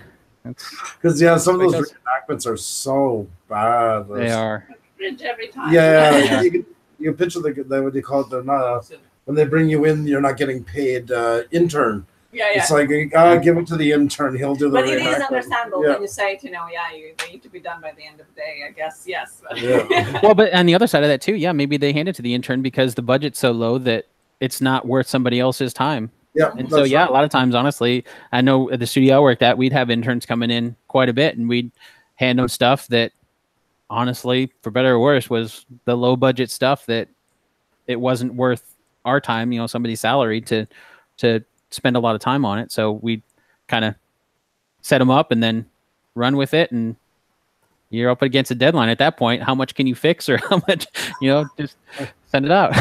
Because, some of those reenactments are so bad. They are. Every time. Yeah. You can picture what do you call it? They're not, when they bring you in, you're not getting paid intern. Yeah. It's like, give it to the intern. He'll do the But it is understandable when you say, they need to be done by the end of the day, I guess. Yes. Yeah. Well, but on the other side of that too, maybe they hand it to the intern because the budget's so low that it's not worth somebody else's time. Yeah. And so, a lot of times, honestly, I know at the studio I worked at, we'd have interns coming in quite a bit and we'd hand them stuff that honestly, for better or worse, was the low budget stuff that it wasn't worth our time, somebody's salary to spend a lot of time on it. So we kind of set them up and then run with it. And you're up against a deadline at that point. How much can you fix or how much, just send it out.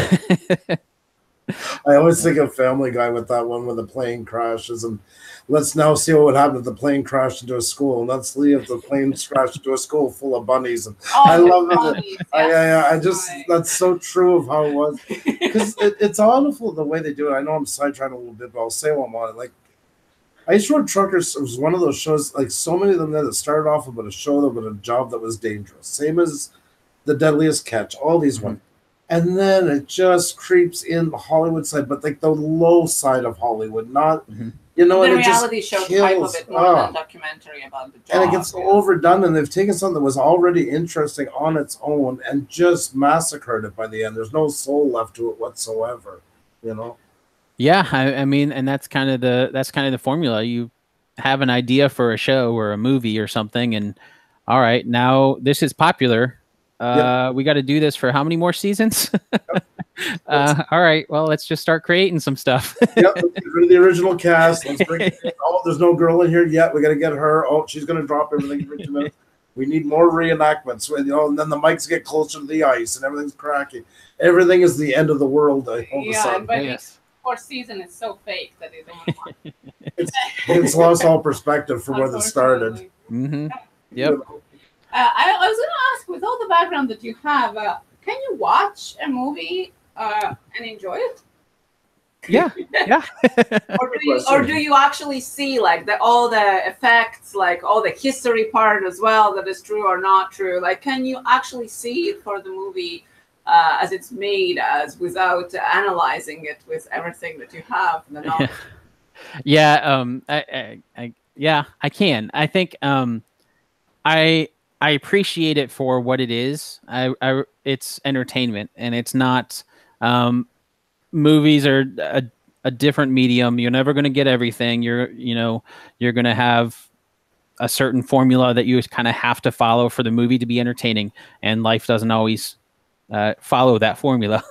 I always think of Family Guy with that one when the plane crashes and let's now see what would happen if the plane crashed into a school. And let's see if the plane crashed into a school full of bunnies. And I love it. I just, that's so true of how it was. Because it's awful the way they do it. I know I'm sidetracked a little bit, but I'll say while I'm on it. Like, Ice Road Truckers was one of those shows, like so many of them there that started off with a show with a job that was dangerous. Same as The Deadliest Catch, all these ones. And then it just creeps in the Hollywood side, but like the low side of Hollywood, not, the reality show type of it, more than documentary about the job. And it gets overdone, and they've taken something that was already interesting on its own and just massacred it by the end. There's no soul left to it whatsoever, Yeah, I mean, and that's kind of the formula. You have an idea for a show or a movie or something, and all right, now this is popular. We got to do this for how many more seasons? All right, well, let's just start creating some stuff. Let's get rid of the original cast. Let's bring it in. Oh, there's no girl in here yet. We got to get her. Oh, she's going to drop everything for 2 minutes. We need more reenactments. And then the mics get closer to the ice and everything's cracking. Everything is the end of the world. But fourth season is so fake that they don't want it's lost all perspective from where it started. Mm-hmm. Yep. I was going to ask, with all the background that you have, can you watch a movie and enjoy it? Yeah. or do you actually see like all the effects, like all the history part as well, that is true or not true? Like, can you actually see it for the movie as it's made, as without analyzing it with everything that you have in the knowledge? I can. I think I appreciate it for what it is. It's entertainment, and it's not. Movies are a different medium. You're never going to get everything. You're going to have a certain formula that you kind of have to follow for the movie to be entertaining, and life doesn't always follow that formula.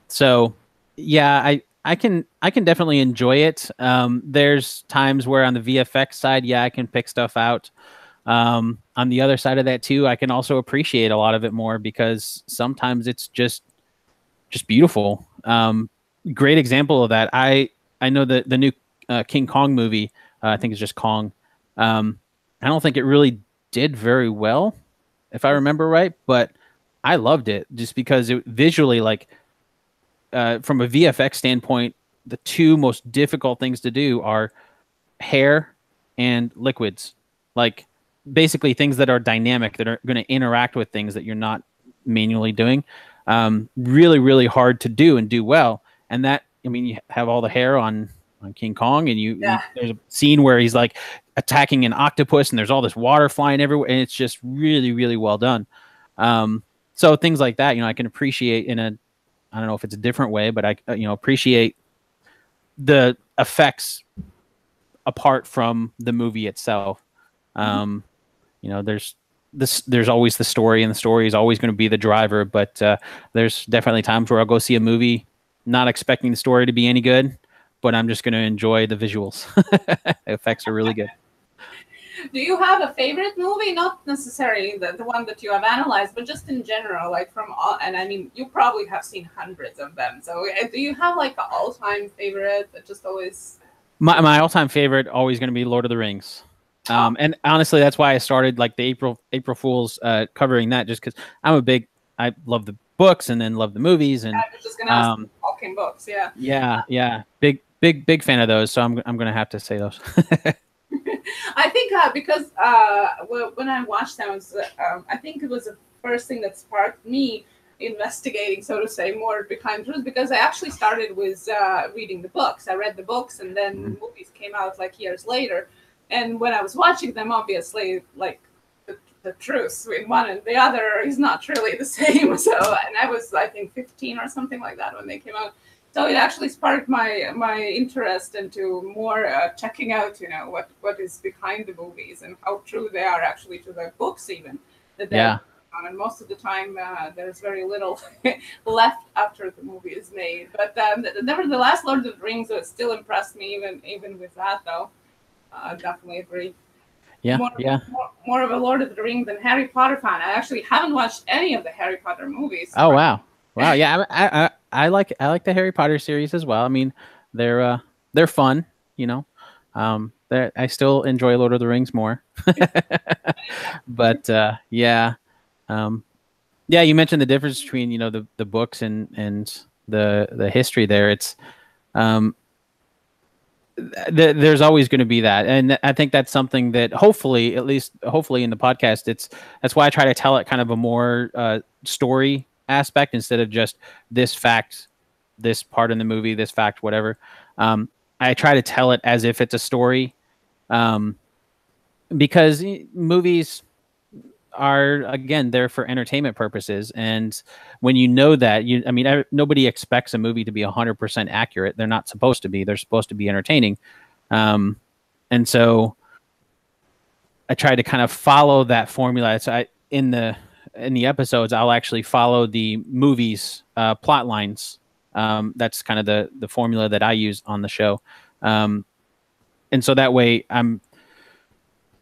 So yeah, I can definitely enjoy it. There's times where on the VFX side, I can pick stuff out. On the other side of that too, I can also appreciate a lot of it more because sometimes it's just beautiful. great example of that. I know that the new King Kong movie, I think it's just Kong. I don't think it really did very well, if I remember right, but I loved it just because it visually, like, from a VFX standpoint, the two most difficult things to do are hair and liquids. Like, basically things that are dynamic, that are going to interact with things that you're not manually doing. Really, really hard to do and do well. And that, I mean, you have all the hair on King Kong, and there's a scene where he's like attacking an octopus, and there's all this water flying everywhere, and it's just really, really well done. So things like that, I can appreciate in a, I don't know if it's a different way, but I, appreciate the effects apart from the movie itself. There's always the story, and the story is always going to be the driver, but there's definitely times where I'll go see a movie not expecting the story to be any good, but I'm just going to enjoy the visuals. The effects are really good. Do you have a favorite movie? Not necessarily the one that you have analyzed, but just in general, like from all, and I mean, you probably have seen hundreds of them. So do you have like an all-time favorite that just always... My all-time favorite always going to be Lord of the Rings. And honestly, that's why I started like the April Fools covering that, just because I love the books and then love the movies. And I was just going to ask talking books. Yeah. Big fan of those. So I'm going to have to say those. I think because when I watched them, I think it was the first thing that sparked me investigating, so to say, more behind truth, because I actually started with reading the books. I read the books, and then movies came out like years later. And when I was watching them, obviously, like the truth between one and the other is not really the same. So, and I was, I think, 15 or something like that when they came out. So it actually sparked my interest into more checking out, what is behind the movies and how true they are actually to the books, even. And most of the time, there's very little left after the movie is made. But nevertheless, Lord of the Rings still impressed me, even with that, though. Definitely agree. More of a Lord of the Rings than Harry Potter fan. I actually haven't watched any of the Harry Potter movies. Oh wow. Yeah, I like the Harry Potter series as well. I mean, they're fun, I still enjoy Lord of the Rings more. But yeah, you mentioned the difference between the books and the history there. It's there's always going to be that, and I think that's something that hopefully in the podcast, that's why I try to tell it kind of a more story aspect instead of just this fact, this part in the movie, this fact, whatever. I try to tell it as if it's a story, because movies are, again, there for entertainment purposes. And when that, nobody expects a movie to be 100% accurate. They're not supposed to be. They're supposed to be entertaining. And so I try to kind of follow that formula. So in the episodes, I'll actually follow the movie's plot lines. That's kind of the formula that I use on the show. And so that way I'm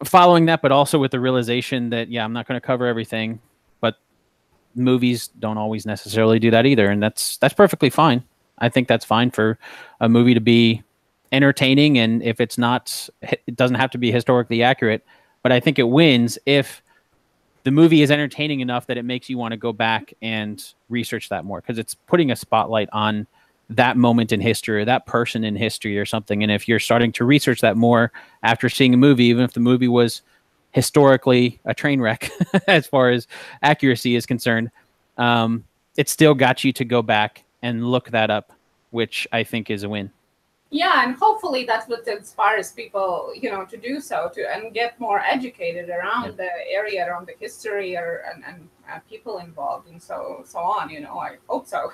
following that, but also with the realization that, I'm not going to cover everything, but movies don't always necessarily do that either. And that's perfectly fine. I think that's fine for a movie to be entertaining. And if it's not, it doesn't have to be historically accurate, but I think it wins if the movie is entertaining enough that it makes you want to go back and research that more, because it's putting a spotlight on that moment in history or that person in history or something. And if you're starting to research that more after seeing a movie, even if the movie was historically a train wreck as far as accuracy is concerned, it still got you to go back and look that up, which I think is a win. Yeah, and hopefully that's what inspires people, to do so, and get more educated around the area, around the history, and people involved, and so on. I hope so.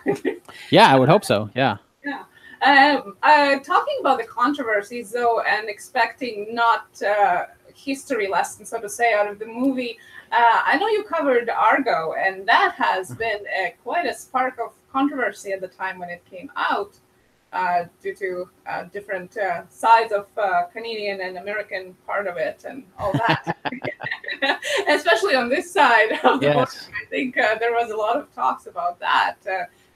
Yeah, I would hope so. Yeah. Yeah. Talking about the controversies, though, and expecting not history lessons, so to say, out of the movie. I know you covered Argo, and that has been quite a spark of controversy at the time when it came out. Due to different sides of Canadian and American part of it and all that. Especially on this side of the book, I think there was a lot of talks about that.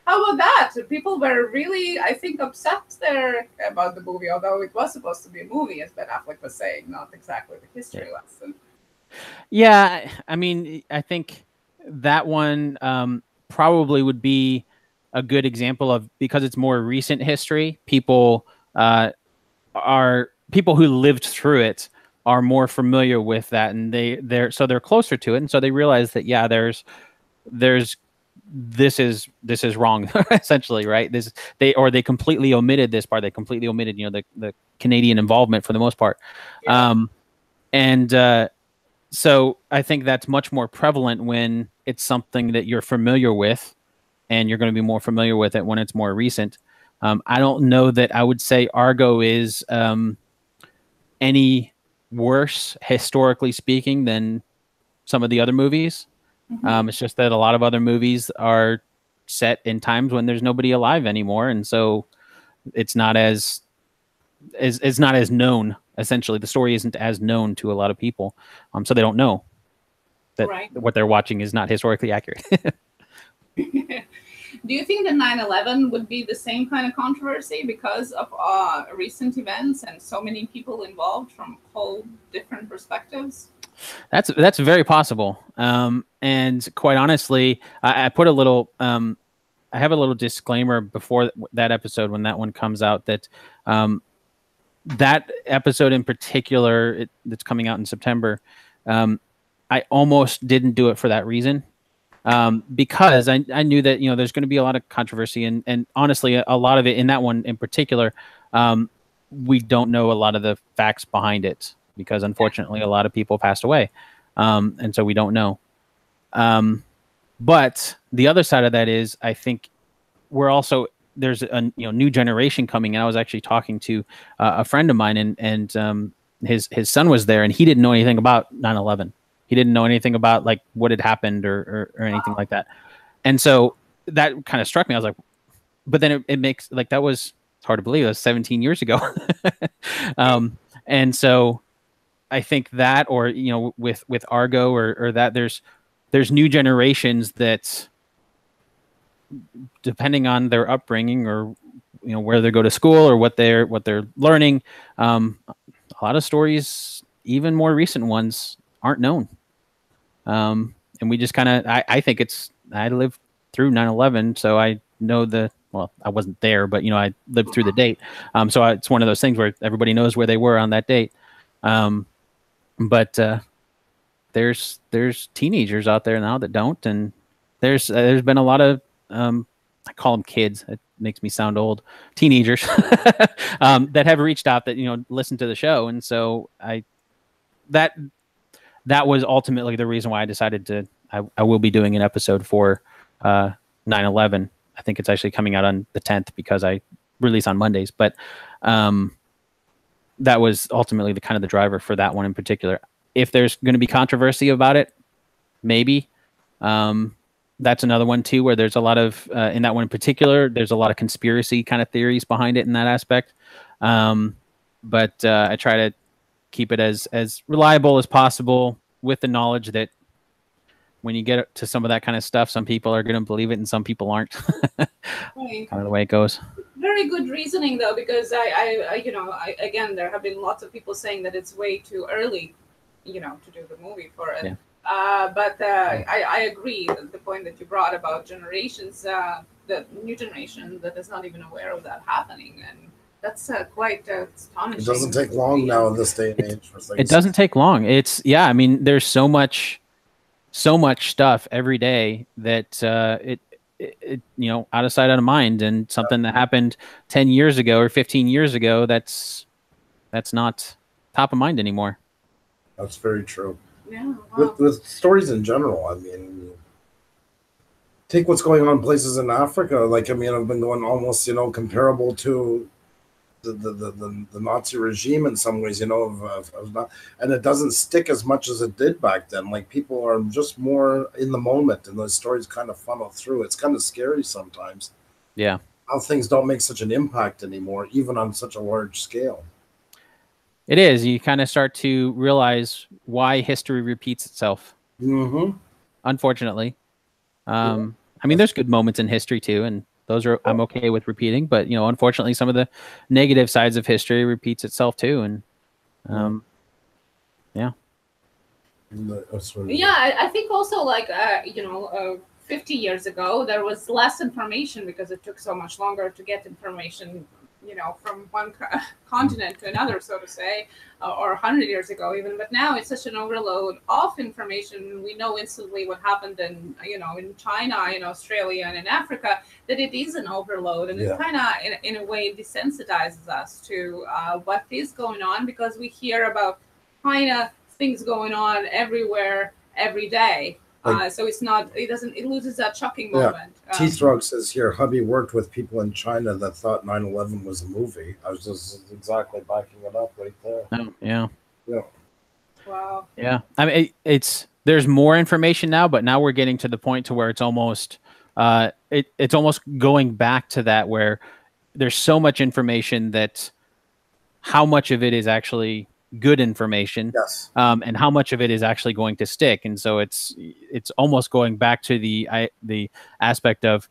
How about that? People were really, I think, upset there about the movie, although it was supposed to be a movie, as Ben Affleck was saying, not exactly the history lesson. Yeah, I mean, I think that one probably would be a good example of, because it's more recent history, people people who lived through it are more familiar with that, and they're closer to it, and so they realize that there's this is wrong essentially, right? They completely omitted this part. They completely omitted the Canadian involvement for the most part. So I think that's much more prevalent when it's something that you're familiar with, and you're going to be more familiar with it when it's more recent. I don't know that I would say Argo is any worse, historically speaking, than some of the other movies. It's just that a lot of other movies are set in times when there's nobody alive anymore, and so it's not as known. Essentially, the story isn't as known to a lot of people, so they don't know that what they're watching is not historically accurate. Do you think that 9/11 would be the same kind of controversy because of recent events and so many people involved from whole different perspectives? That's very possible. And quite honestly, I put a little. I have a little disclaimer before that episode when that one comes out that that episode in particular that's coming out in September. I almost didn't do it for that reason. Because I knew that there's going to be a lot of controversy, and honestly, a lot of it in that one in particular, we don't know a lot of the facts behind it because unfortunately a lot of people passed away, and so we don't know. But the other side of that is I think there's a new generation coming, and I was actually talking to a friend of mine, and his son was there, and he didn't know anything about 9/11. He didn't know anything about like what had happened or anything like that. And so that kind of struck me. I was like, but then it makes like, it's hard to believe that was 17 years ago. And so I think that, or, with Argo or that there's new generations that, depending on their upbringing or, where they go to school or what they're learning, a lot of stories, even more recent ones, aren't known. And we just kind of, I think I lived through 9/11, so I know I wasn't there, but I lived through the date. So it's one of those things where everybody knows where they were on that date. But there's teenagers out there now that don't, and there's been a lot of, I call them kids. It makes me sound old. Teenagers that have reached out that, listen to the show. And so that was ultimately the reason why I decided I will be doing an episode for 9/11. I think it's actually coming out on the 10th because I release on Mondays. But that was ultimately the driver for that one in particular. If there's going to be controversy about it, maybe. That's another one too, where there's a lot of, in that one in particular, there's a lot of conspiracy kind of theories behind it in that aspect. But I try to keep it as reliable as possible, with the knowledge that when you get to some of that kind of stuff, some people are going to believe it and some people aren't. Kind of the way it goes. Very good reasoning, though, because I again, there have been lots of people saying that it's way too early, to do the movie for it. Yeah. But I agree that the point that you brought about generations, the new generation that is not even aware of that happening, and that's quite astonishing. It doesn't take long now in this day and age. It doesn't take long. It's I mean, there's so much stuff every day that it out of sight, out of mind, and something that happened 10 years ago or 15 years ago, that's not top of mind anymore. That's very true. Yeah. Wow. With stories in general, I mean, take what's going on in places in Africa. Like, I mean, I've been going almost, comparable to the Nazi regime in some ways, and it doesn't stick as much as it did back then. Like, people are just more in the moment, and the stories kind of funnel through. It's kind of scary sometimes. Yeah. How things don't make such an impact anymore, even on such a large scale. It is. You kind of start to realize why history repeats itself. Mm-hmm. Unfortunately. I mean, there's good moments in history too, and those are I'm okay with repeating. But you know, unfortunately, some of the negative sides of history repeats itself too, and yeah. Yeah, I think also like 50 years ago there was less information because it took so much longer to get information, from one continent to another, so to say, or 100 years ago even. But now it's such an overload of information. We know instantly what happened in in China, in Australia, and in Africa, that it is an overload, and it kind of in a way desensitizes us to what is going on, because we hear about kind things going on everywhere every day. So it loses that shocking moment. T-Throg says here, hubby worked with people in China that thought 9/11 was a movie. I was just exactly backing it up right there. Oh, yeah. Yeah. Wow. Yeah. I mean, there's more information now, but now we're getting to the point to where it's almost, it's almost going back to that, where there's so much information that how much of it is actually good information, and how much of it is actually going to stick. And so it's almost going back to the aspect of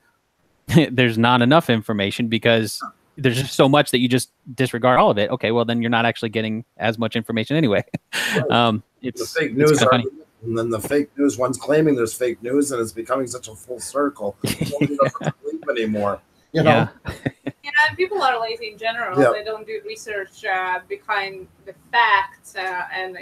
there's not enough information because there's just so much that you just disregard all of it. Okay, well then you're not actually getting as much information anyway. It's the fake news argument, and then the fake news one's claiming there's fake news, and it's becoming such a full circle. You don't believe anymore. You know. And people are lazy in general. They don't do research behind the facts, and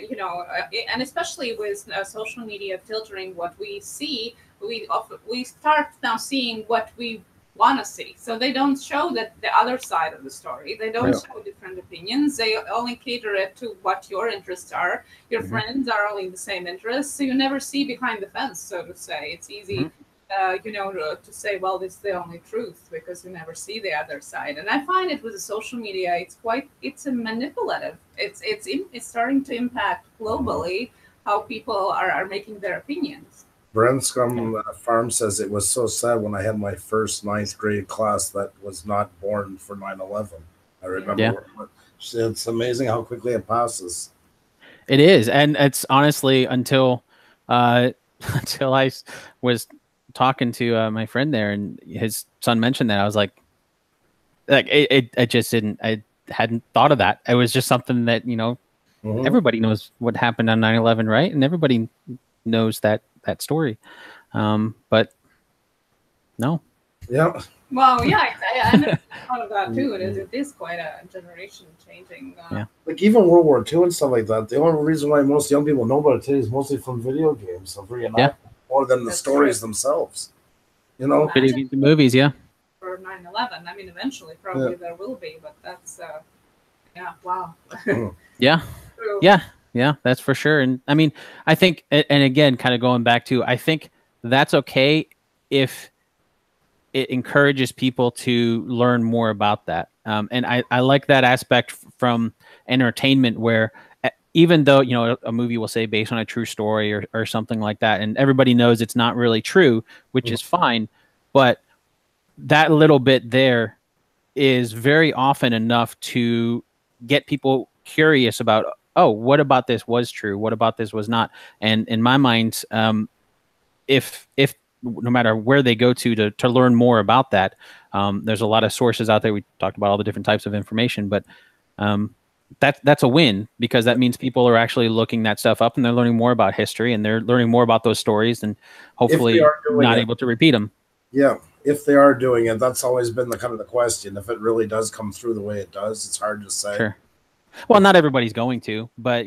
especially with social media filtering what we see, we start now seeing what we want to see. So they don't show the other side of the story. They don't show different opinions. They only cater it to what your interests are. Your friends are only the same interests, so you never see behind the fence, so to say. It's easy. To say, well, this is the only truth, because you never see the other side. And I find it with the social media, it's a manipulative. It's starting to impact globally how people are making their opinions. Brenscom Farm says, it was so sad when I had my first 9th grade class that was not born for 9/11. I remember. It's amazing how quickly it passes. It is, and it's honestly until I was talking to my friend there, and his son mentioned that, I was like it just didn't. I hadn't thought of that. It was just something that everybody knows what happened on 9/11, right? And everybody knows that story, but no. Yeah. Well, yeah, I never thought of that too. It is quite a generation changing. Like even World War II and stuff like that. The only reason why most young people know about it today is mostly from video games, so more than the stories themselves. Video games and movies, For 9/11, I mean, eventually probably there will be, but that's wow. Yeah, that's for sure. And I mean, I think, and again, kind of going back to, I think that's okay if it encourages people to learn more about that. And I like that aspect from entertainment, where even though, a movie will say based on a true story or something like that, and everybody knows it's not really true, which is fine, but that little bit there is very often enough to get people curious about, oh, what about this was true? What about this was not? And in my mind, if no matter where they go to learn more about that, there's a lot of sources out there. We talked about all the different types of information, but that's a win, because that means people are actually looking that stuff up, and they're learning more about history, and they're learning more about those stories, and hopefully not able to repeat them. Yeah, if they are doing it, that's always been the kind of the question. If it really does come through the way it does, it's hard to say. Sure. Well, not everybody's going to, but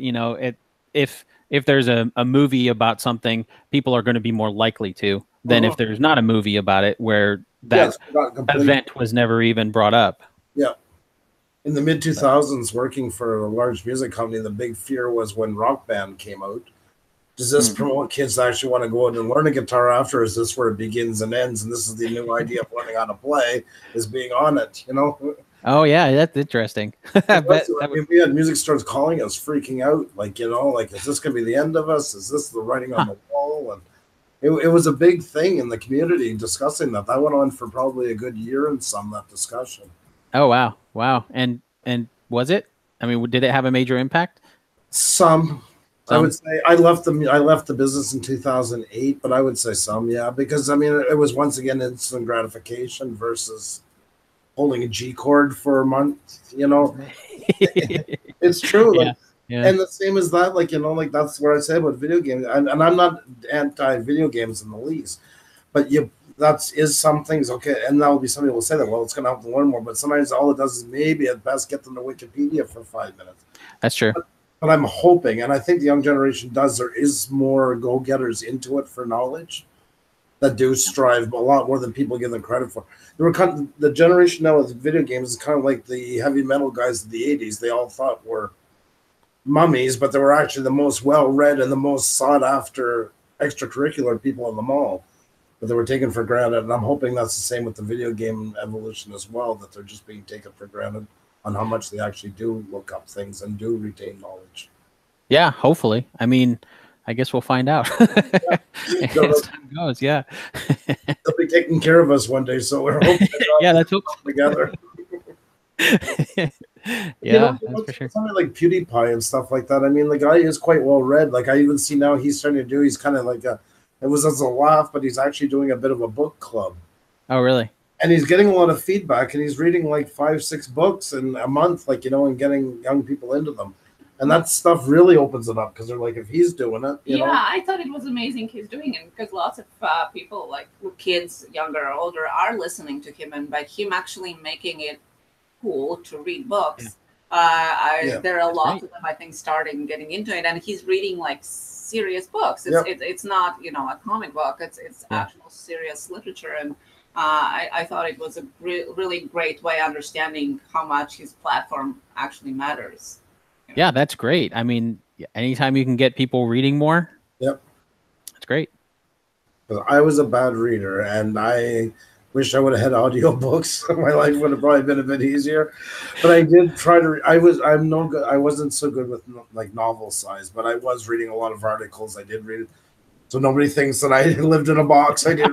if there's a movie about something, people are going to be more likely to than if there's not a movie about it where that event was never even brought up. Yeah. In the mid-2000s, working for a large music company, the big fear was when Rock Band came out, does this promote kids to actually want to go out and learn a guitar after? Or is this where it begins and ends? And this is the new idea of learning how to play, is being on it, Oh, yeah, that's interesting. I mean, we had music stores calling us, freaking out, like, is this going to be the end of us? Is this the writing on the wall? And it was a big thing in the community discussing that. That went on for probably a good year and some, that discussion. Oh, wow. And was it? I mean, did it have a major impact? Some. I would say I left the business in 2008, but I would say some, yeah, because I mean it was once again instant gratification versus holding a G cord for a month. You know, it's true. Like, yeah. And the same as that, like, you know, like that's where I say about video games, and I'm not anti video games in the least, but that is some things okay, and that will be somebody will say that, well, it's going to help them learn more, but sometimes all it does is maybe at best get them to Wikipedia for 5 minutes. That's true. But I'm hoping, and I think the young generation does, there is more go-getters into it for knowledge that do strive a lot more than people give them credit for. The generation now with video games is kind of like the heavy metal guys of the 80s. They all thought were mummies, but they were actually the most well-read and the most sought-after extracurricular people in the mall. But they were taken for granted, and I'm hoping that's the same with the video game evolution as well, that they're just being taken for granted on how much they actually do look up things and do retain knowledge. Yeah, hopefully. I mean, I guess we'll find out as time goes. Yeah, they'll be taking care of us one day, so we're hoping. Yeah, that's what together. Yeah, you know, that's for sure. Something like PewDiePie and stuff like that. I mean, the guy is quite well read. Like I even see now he's starting to do. He's kind of like it was as a laugh, but he's actually doing a bit of a book club. Oh, really? And he's getting a lot of feedback, and he's reading like 5-6 books in a month, like, you know, and getting young people into them. And that stuff really opens it up because they're like, if he's doing it, you know? I thought it was amazing he's doing it because lots of people, like kids, younger or older, are listening to him, and by him actually making it cool to read books, there are a lot of them, I think, getting into it, and he's reading like serious books. It's not, you know, a comic book. It's actual serious literature, and I thought it was a really great way of understanding how much his platform actually matters. Yeah, that's great. I mean, anytime you can get people reading more, that's great. I was a bad reader, and I wish I would have had audiobooks. My life would have probably been a bit easier. But I did try to. I'm no good. I wasn't so good with like novel size, but I was reading a lot of articles. I did read it. So nobody thinks that I lived in a box. I did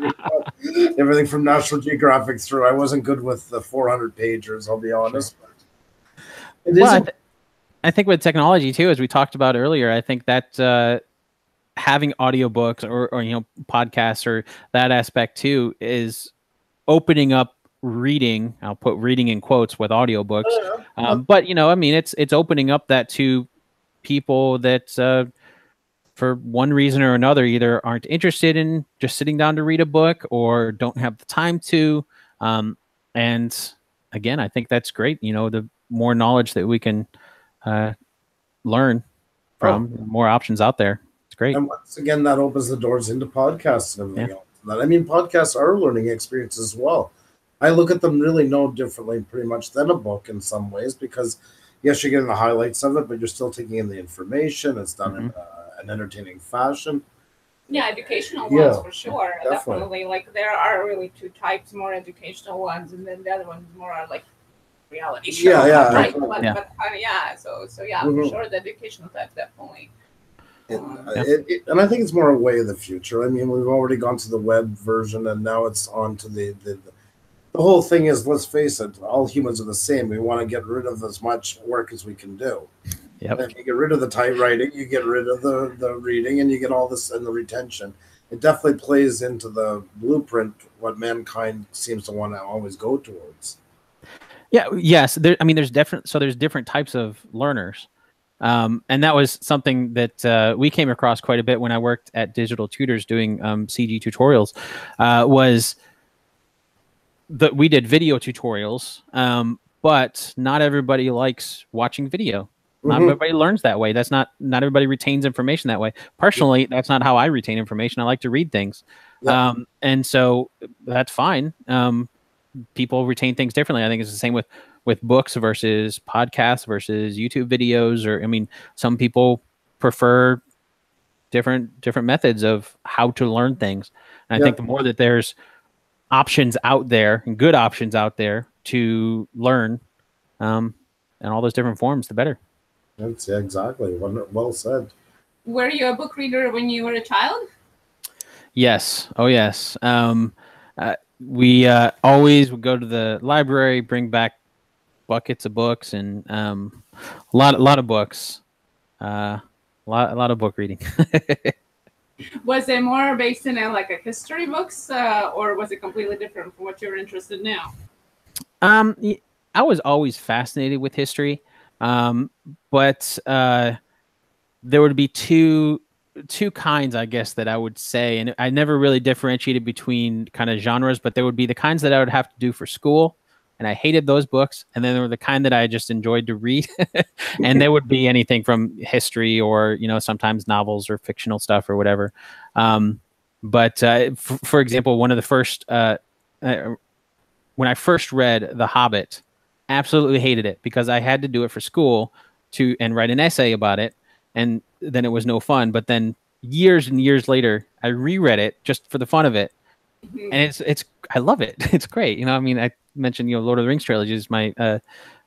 everything from National Geographic through. I wasn't good with the 400 pagers, I'll be honest. Well, I think with technology too, as we talked about earlier, I think that having audiobooks or you know, podcasts or that aspect too is opening up reading. I'll put reading in quotes with audiobooks. But you know, I mean, it's opening up that to people that for one reason or another either aren't interested in just sitting down to read a book or don't have the time to. And again, I think that's great. You know, the more knowledge that we can learn from, more options out there. It's great. And once again, that opens the doors into podcasts and everything else. I mean, podcasts are a learning experience as well. I look at them really no differently pretty much than a book in some ways, because yes, you're getting the highlights of it, but you're still taking in the information. It's done in an entertaining fashion. Yeah, educational ones for sure. Definitely. Like there are really two types, more educational ones, and then the other ones more are like reality show. Right? So for sure, the educational type definitely. And I think it's more a way of the future. I mean, we've already gone to the web version, and now it's on to the whole thing is, let's face it, all humans are the same. We want to get rid of as much work as we can do. And if you get rid of the typewriting, you get rid of the reading, and you get all this and the retention. It definitely plays into the blueprint what mankind seems to want to always go towards. Yeah. Yes. I mean, there's different types of learners. And that was something that we came across quite a bit when I worked at Digital Tutors doing CG tutorials, was that we did video tutorials, but not everybody likes watching video. Not everybody learns that way. That's not everybody retains information that way. Personally, that's not how I retain information. I like to read things. And so that's fine. People retain things differently. I think it's the same with books versus podcasts versus YouTube videos. Or, I mean, some people prefer different methods of how to learn things. And I think the more that there's options out there and good options out there to learn, and all those different forms, the better. That's exactly well said. Were you a book reader when you were a child? Yes. Oh, yes. We always would go to the library, bring back buckets of books, and a lot of books. A lot of book reading. Was it more based in like a history books, or was it completely different from what you're interested in now? I was always fascinated with history, but there would be two kinds, I guess, that I would say, and I never really differentiated between kind of genres, but there would be the kinds that I would have to do for school, and I hated those books, and then there were the kind that I just enjoyed to read, and there would be anything from history or sometimes novels or fictional stuff or whatever. But for example, one of the first when I first read The Hobbit, absolutely hated it because I had to do it for school and write an essay about it, and then it was no fun. But then years and years later, I reread it just for the fun of it, and it's I love it. It's great. I mean, I mentioned Lord of the Rings trilogy is my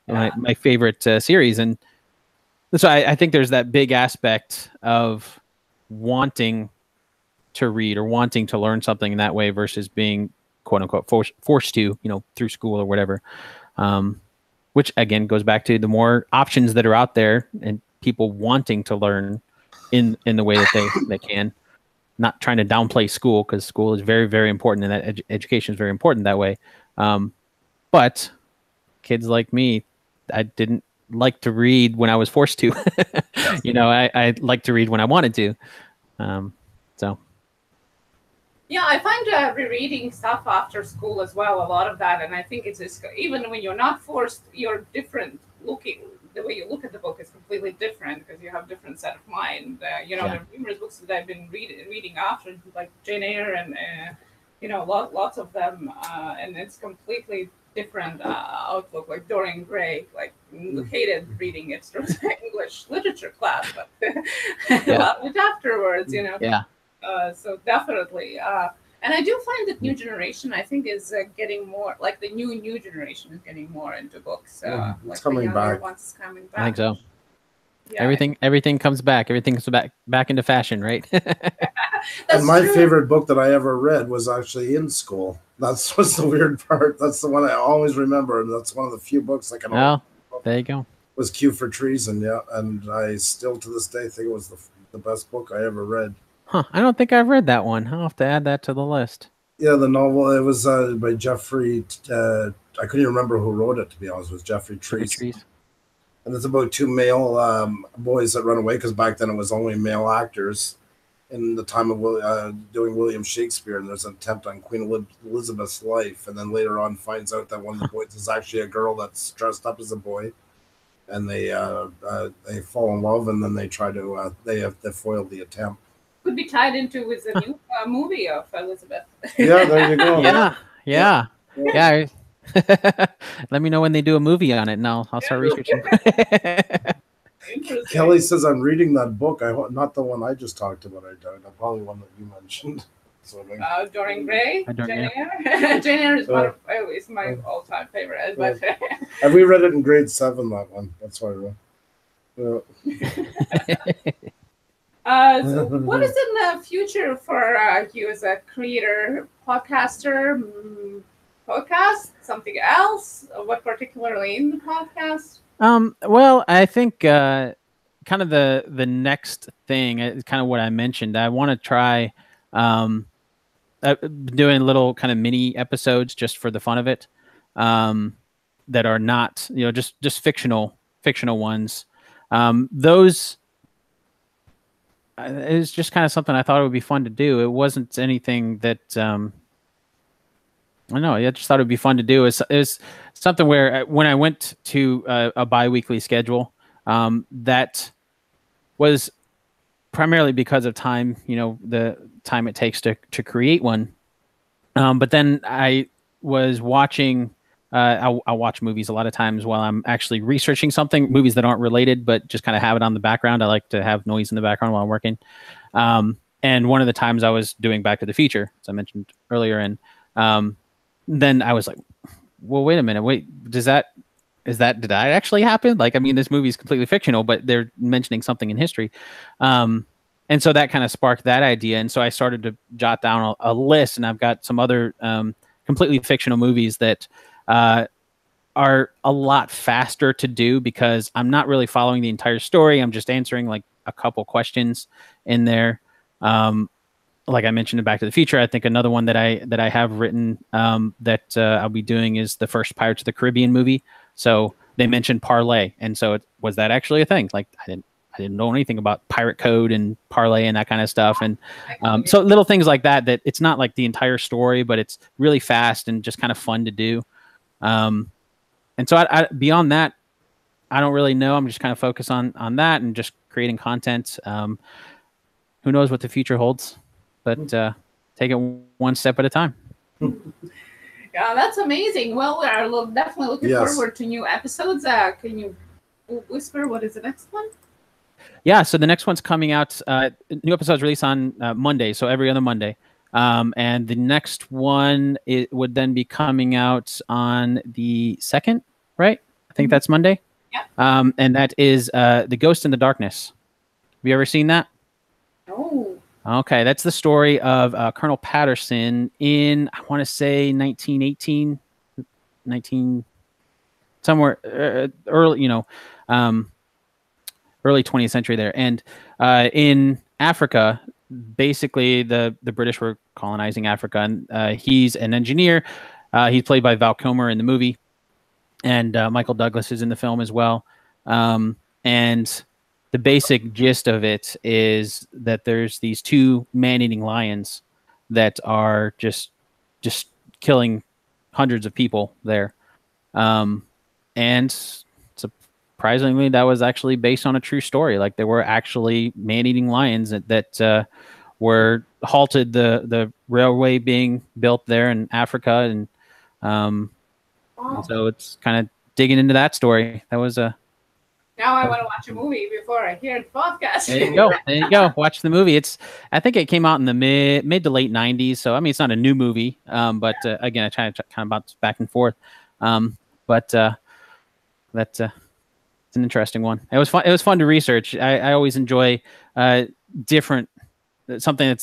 my favorite series, and so I think there's that big aspect of wanting to read or wanting to learn something in that way versus being quote unquote forced to through school or whatever. Which again goes back to the more options that are out there and people wanting to learn in the way that they can, not trying to downplay school, because school is very, very important, and that education is very important that way. But kids like me, I didn't like to read when I was forced to. I like to read when I wanted to. So. Yeah, I find rereading stuff after school as well, a lot of that, and I think it's just, even when you're not forced, you're different looking. The way you look at the book is completely different because you have a different set of mind. There are numerous books that I've been reading after, like Jane Eyre and lots of them, and it's completely different outlook. Like Dorian Gray, like hated reading it through English literature class, but loved it afterwards. Yeah. So definitely, and I do find that new generation, I think, is getting more, like the new generation is getting more into books. It's like coming back. Coming back. I think so. Yeah. Everything comes back. Everything comes back into fashion, right? And my favorite book that I ever read was actually in school. That's what's the weird part. That's the one I always remember, and that's one of the few books I can. Oh, there you go. Was Q for Treason, yeah, and I still to this day think it was the best book I ever read. Huh, I don't think I've read that one. I'll have to add that to the list. Yeah, the novel, it was by Jeffrey, I couldn't even remember who wrote it, to be honest. It was Jeffrey Trees. And it's about two male boys that run away, because back then it was only male actors in the time of doing William Shakespeare, and there's an attempt on Queen Elizabeth's life, and then later on finds out that one of the boys is actually a girl that's dressed up as a boy, and they fall in love, and then they try to, they foil the attempt. Could be tied into with the new movie of Elizabeth. Yeah, there you go. Yeah. Let me know when they do a movie on it, and I'll start researching. Kelly says I'm reading that book. Not the one I just talked about. Probably one that you mentioned. Dorian Gray. Jane Eyre is my all-time favorite. But have we read it in grade 7? That one. That's why I read. So what is in the future for you as a creator, podcaster, podcast, something else? What particularly in the podcast? Well, I think kind of the next thing is kind of what I mentioned. I want to try doing little kind of mini episodes just for the fun of it, that are not just fictional ones. Those. It was just kind of something I thought it would be fun to do. It wasn't anything that I don't know. I just thought it would be fun to do. It's something where when I went to a bi-weekly schedule, that was primarily because of time. The time it takes to create one. But then I was watching. I'll watch movies a lot of times while I'm actually researching something, movies that aren't related, but just kind of have it on the background. I like to have noise in the background while I'm working. And one of the times I was doing Back to the Future, as I mentioned earlier. And then I was like, well, wait a minute. Did that actually happen? Like, I mean, this movie is completely fictional, but they're mentioning something in history. And so that kind of sparked that idea. And so I started to jot down a list, and I've got some other completely fictional movies that are a lot faster to do because I'm not really following the entire story. I'm just answering like a couple questions in there. Like I mentioned in Back to the Future, I think another one that I have written that I'll be doing is the first Pirates of the Caribbean movie. So they mentioned parlay, and so was that actually a thing? Like I didn't know anything about pirate code and parlay and that kind of stuff. And so little things like that it's not like the entire story, but it's really fast and just kind of fun to do. And so I beyond that, I don't really know. I'm just kind of focused on that and just creating content. Who knows what the future holds? But take it one step at a time. Yeah, that's amazing. Well, we are definitely looking forward to new episodes. Can you whisper what is the next one? Yeah, so the next one's coming out. New episodes release on Monday, so every other Monday. And the next one would then be coming out on the 2nd, right? I think that's Monday. Yeah. And that is The Ghost in the Darkness. Have you ever seen that? No. Okay, that's the story of Colonel Patterson in, I want to say 1918, somewhere early, early 20th century there. And in Africa, basically the British were colonizing Africa, and he's an engineer. He's played by Val Kilmer in the movie, and Michael Douglas is in the film as well. And the basic gist of it is that there's these two man-eating lions that are just killing hundreds of people there. And surprisingly, that was actually based on a true story. Like there were actually man-eating lions that were halted the railway being built there in Africa. And so it's kind of digging into that story. That was a... Now I want to watch a movie before I hear the podcast. There you go. There you go. Watch the movie. I think it came out in the mid to late 90s. So, I mean, it's not a new movie. But again, I try to kind of bounce back and forth. But that's it's an interesting one. It was fun. It was fun to research. I always enjoy something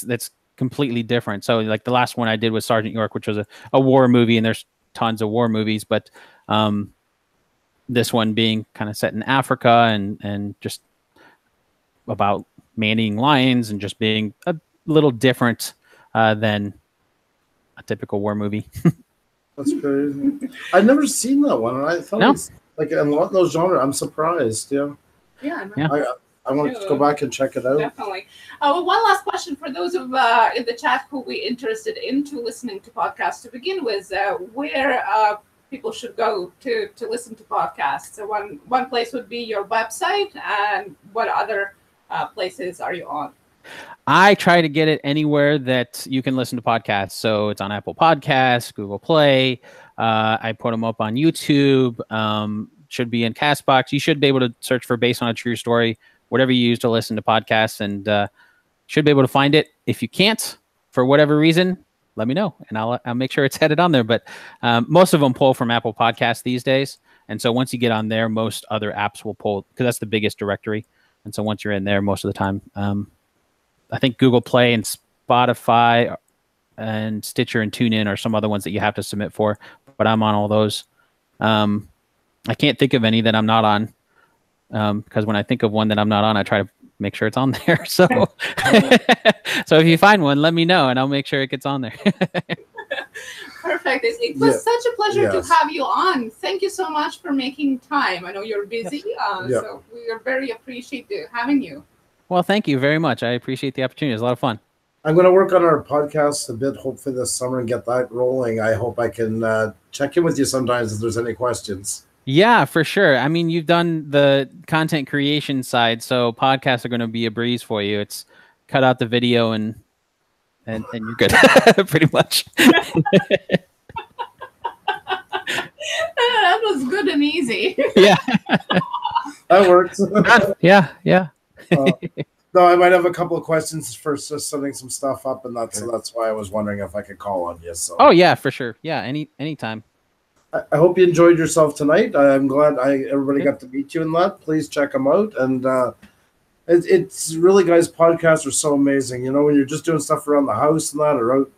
that's completely different. So like the last one I did was Sergeant York, which was a war movie, and there's tons of war movies, but this one being kind of set in Africa and just about man-eating lions and just being a little different than a typical war movie. That's crazy. I've never seen that one, and I thought it's like in those genres. I'm surprised. Yeah. I want to go back and check it out. Definitely. One last question for those of in the chat who be interested into listening to podcasts to begin with. Where people should go to listen to podcasts? So one place would be your website, and what other places are you on? I try to get it anywhere that you can listen to podcasts. So it's on Apple Podcasts, Google Play. I put them up on YouTube. Should be in Castbox. You should be able to search for Based on a True Story, whatever you use to listen to podcasts, and should be able to find it. If you can't, for whatever reason, let me know, and I'll make sure it's headed on there. But most of them pull from Apple Podcasts these days. And so once you get on there, most other apps will pull, because that's the biggest directory. And so once you're in there, most of the time, I think Google Play and Spotify and Stitcher and TuneIn are some other ones that you have to submit for. But I'm on all those. I can't think of any that I'm not on, because when I think of one that I'm not on, I try to make sure it's on there. So, so if you find one, let me know, and I'll make sure it gets on there. Perfect. It was such a pleasure to have you on. Thank you so much for making time. I know you're busy, so we are very appreciative having you. Well, thank you very much. I appreciate the opportunity. It was a lot of fun. I'm going to work on our podcast a bit, hopefully this summer, and get that rolling. I hope I can check in with you sometimes if there's any questions. Yeah, for sure. I mean, you've done the content creation side, so podcasts are going to be a breeze for you. It's cut out the video and you're good, pretty much. That was good and easy. Yeah. That works. Yeah. No, I might have a couple of questions for just setting some stuff up, and that's why I was wondering if I could call on you. So. Oh yeah, for sure. Yeah, anytime. I hope you enjoyed yourself tonight. I'm glad everybody got to meet you and that. Please check them out. And it's really, guys, podcasts are so amazing. You know, when you're just doing stuff around the house and that, or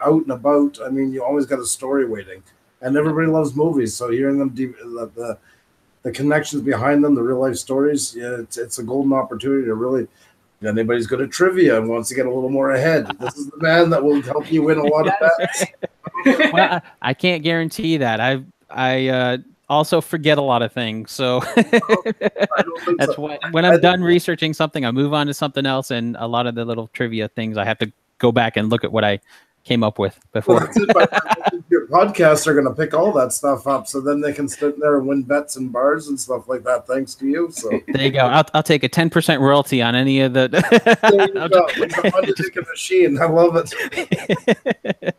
out and about, I mean, you always got a story waiting. and everybody loves movies. So hearing them, the connections behind them, the real life stories, yeah, it's a golden opportunity to really. If anybody's good at trivia and wants to get a little more ahead, this is the man that will help you win a lot of bets. Well, I can't guarantee that. I also forget a lot of things, so that's why when I'm done researching something, I move on to something else, and a lot of the little trivia things I have to go back and look at what I came up with before. Well, your podcasts are going to pick all that stuff up, so then they can sit there and win bets in bars and stuff like that. Thanks to you. So there you go. I'll take a 10% royalty on any of the. There you go. It's a money-making machine. I love it.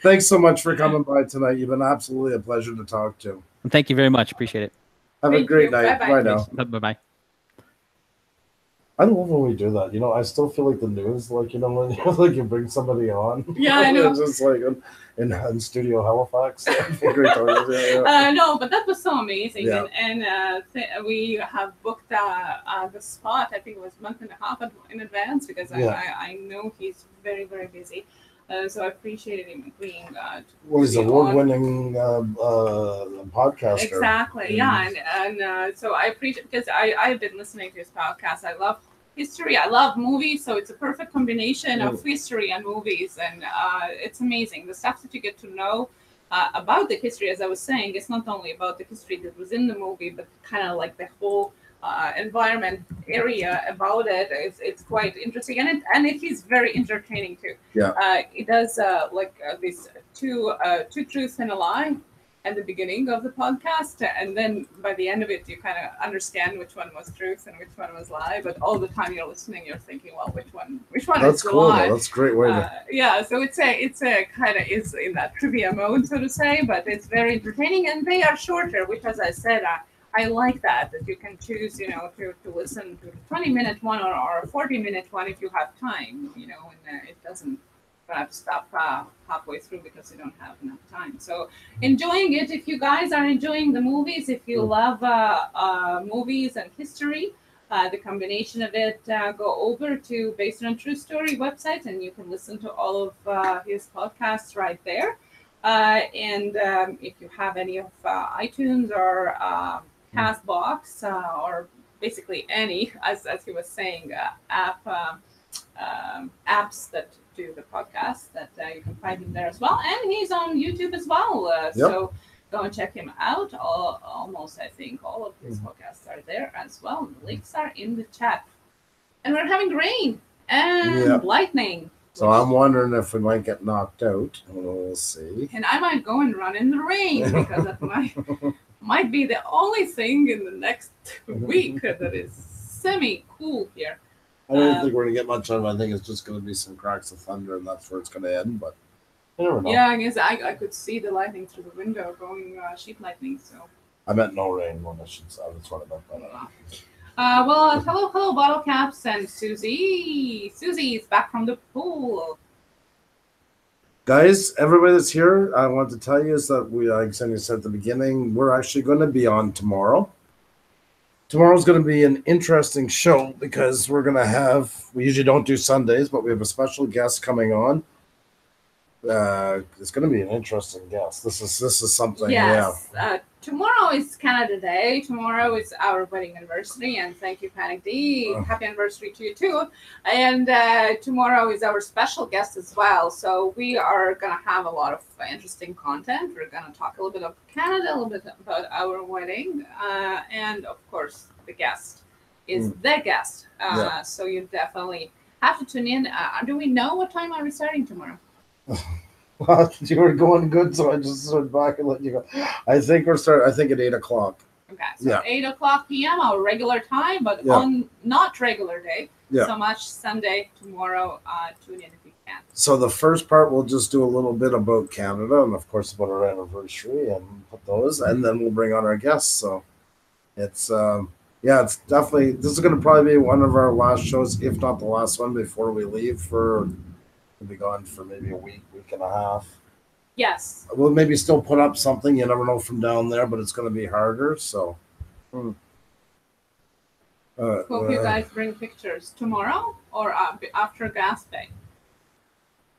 Thanks so much for coming by tonight. You've been absolutely a pleasure to talk to. Thank you very much. Appreciate it. Have a great night. Bye now. Bye-bye. I love when we do that. You know, I still feel like the news, like, you know, when like you bring somebody on. Yeah, I know. Just like in Studio Halifax. No, but that was so amazing. Yeah. And we have booked the spot, I think it was a month and a half in advance, because I know he's very, very busy. So I appreciated him agreeing. Well, he's an award-winning podcaster. Exactly, yeah. And so I appreciate, because I've been listening to his podcast. I love history. I love movies. So it's a perfect combination of history and movies. And it's amazing. The stuff that you get to know about the history, as I was saying, it's not only about the history that was in the movie, but kind of like the whole environment area about it. It's quite interesting, and it is very entertaining too. Yeah. It does these two truths and a lie at the beginning of the podcast, and then by the end of it, you kind of understand which one was truth and which one was lie. But all the time you're listening, you're thinking, well, which one That's is the cool, lie? That's a great way to. Yeah, so it's a kind of is in that trivia mode, so to say, but it's very entertaining, and they are shorter, which, as I said, I like that you can choose, you know, to listen to a 20-minute one or a 40-minute one if you have time, you know, and it doesn't have to stop halfway through because you don't have enough time. So enjoying it. If you guys are enjoying the movies, if you love movies and history, the combination of it, go over to Based on True Story website and you can listen to all of his podcasts right there. And if you have any of iTunes or Castbox or basically any, as he was saying, apps that do the podcast, that you can find him there as well. And he's on YouTube as well. So go and check him out. Almost, I think, all of his podcasts are there as well. The links are in the chat. And we're having rain and lightning. So I'm wondering if we might get knocked out. We'll see. And I might go and run in the rain because that might be the only thing in the next week that is semi-cool here. I don't think we're going to get much of it. I think it's just going to be some cracks of thunder, and that's where it's going to end. But I never know. Yeah, I guess I could see the lightning through the window going sheet lightning. So I meant no rain. Well, that's what I meant by that. Well, hello, Bottle Caps and Susie. Susie's back from the pool. Guys, everybody that's here, I want to tell you is that we, like Cindy said at the beginning, we're actually going to be on tomorrow. Tomorrow's going to be an interesting show because we're going to have, we usually don't do Sundays, but we have a special guest coming on. It's going to be an interesting guest. This is something. Yes. Tomorrow is Canada Day. Tomorrow is our wedding anniversary, and thank you, Panic D. Happy anniversary to you too. And tomorrow is our special guest as well. So we are going to have a lot of interesting content. We're going to talk a little bit about Canada, a little bit about our wedding, and of course, the guest is the guest. So you definitely have to tune in. Do we know what time are we starting tomorrow? Well, you were going good, so I just stood back and let you go. I think we're starting. I think at 8 o'clock. Okay, so 8 o'clock p.m. our regular time, but on not regular day. So much Sunday tomorrow. Tune in if you can. So the first part we'll just do a little bit about Canada and of course about our anniversary and put those, and then we'll bring on our guests. So it's it's definitely, this is going to probably be one of our last shows, if not the last one, before we leave for. We'll be gone for maybe a week and a half. Yes. We'll maybe still put up something. You never know from down there, but it's going to be harder. So. Hope you guys bring pictures tomorrow or after Gas Bay.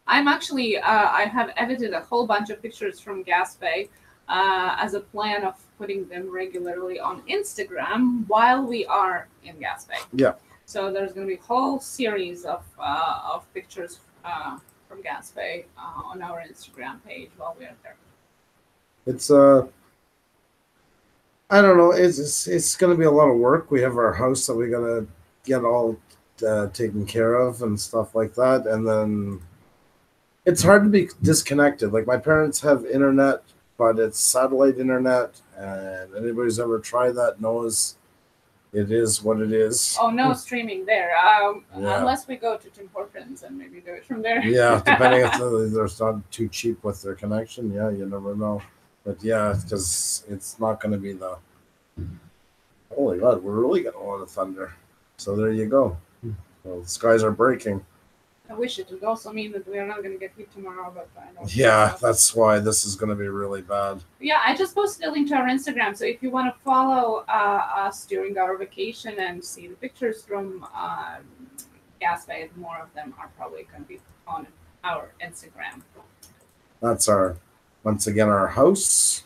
I'm actually, I have edited a whole bunch of pictures from Gas Bay. as a plan of putting them regularly on Instagram while we are in Gaspé. Yeah. So there's going to be a whole series of pictures from Gaspé on our Instagram page while we are there. It's I don't know. It's going to be a lot of work. We have our house that we got to get all taken care of and stuff like that, and then it's hard to be disconnected. Like my parents have internet, but it's satellite internet, and anybody who's ever tried that knows it is what it is. Oh, no streaming there, unless we go to Tim Hortons and maybe do it from there. Yeah, depending if they're not too cheap with their connection. Yeah, you never know. But yeah, because it's not going to be the. Holy God, we're really getting a lot of thunder. So there you go. Well, the skies are breaking. I wish it would also mean that we are not going to get heat tomorrow, but I don't. Yeah, that's why this is going to be really bad. Yeah, I just posted a link to our Instagram, so if you want to follow us during our vacation and see the pictures from Gaspé, more of them are probably going to be on our Instagram. That's once again, our house.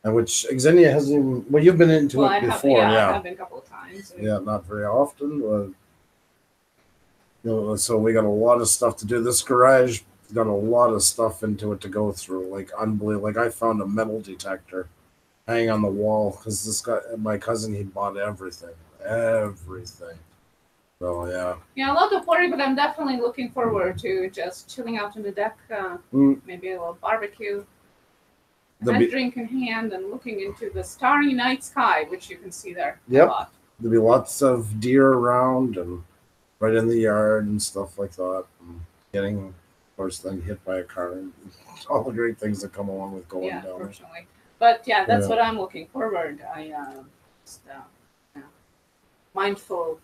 And which Xenia hasn't even, well, you've been into it before, yeah. I have been a couple of times. Yeah, not very often. So we got a lot of stuff to do. This garage got a lot of stuff into it to go through, like unbelievable. Like I found a metal detector hanging on the wall because this guy, my cousin, he bought everything. So yeah. Yeah, a lot of worry, but I'm definitely looking forward to just chilling out on the deck, maybe a little barbecue. And drink in hand and looking into the starry night sky, which you can see there a lot. There'll be lots of deer around and right in the yard and stuff like that. And getting, of course, then hit by a car and all the great things that come along with going down. Fortunately. But yeah, that's what I'm looking forward. Just mindful,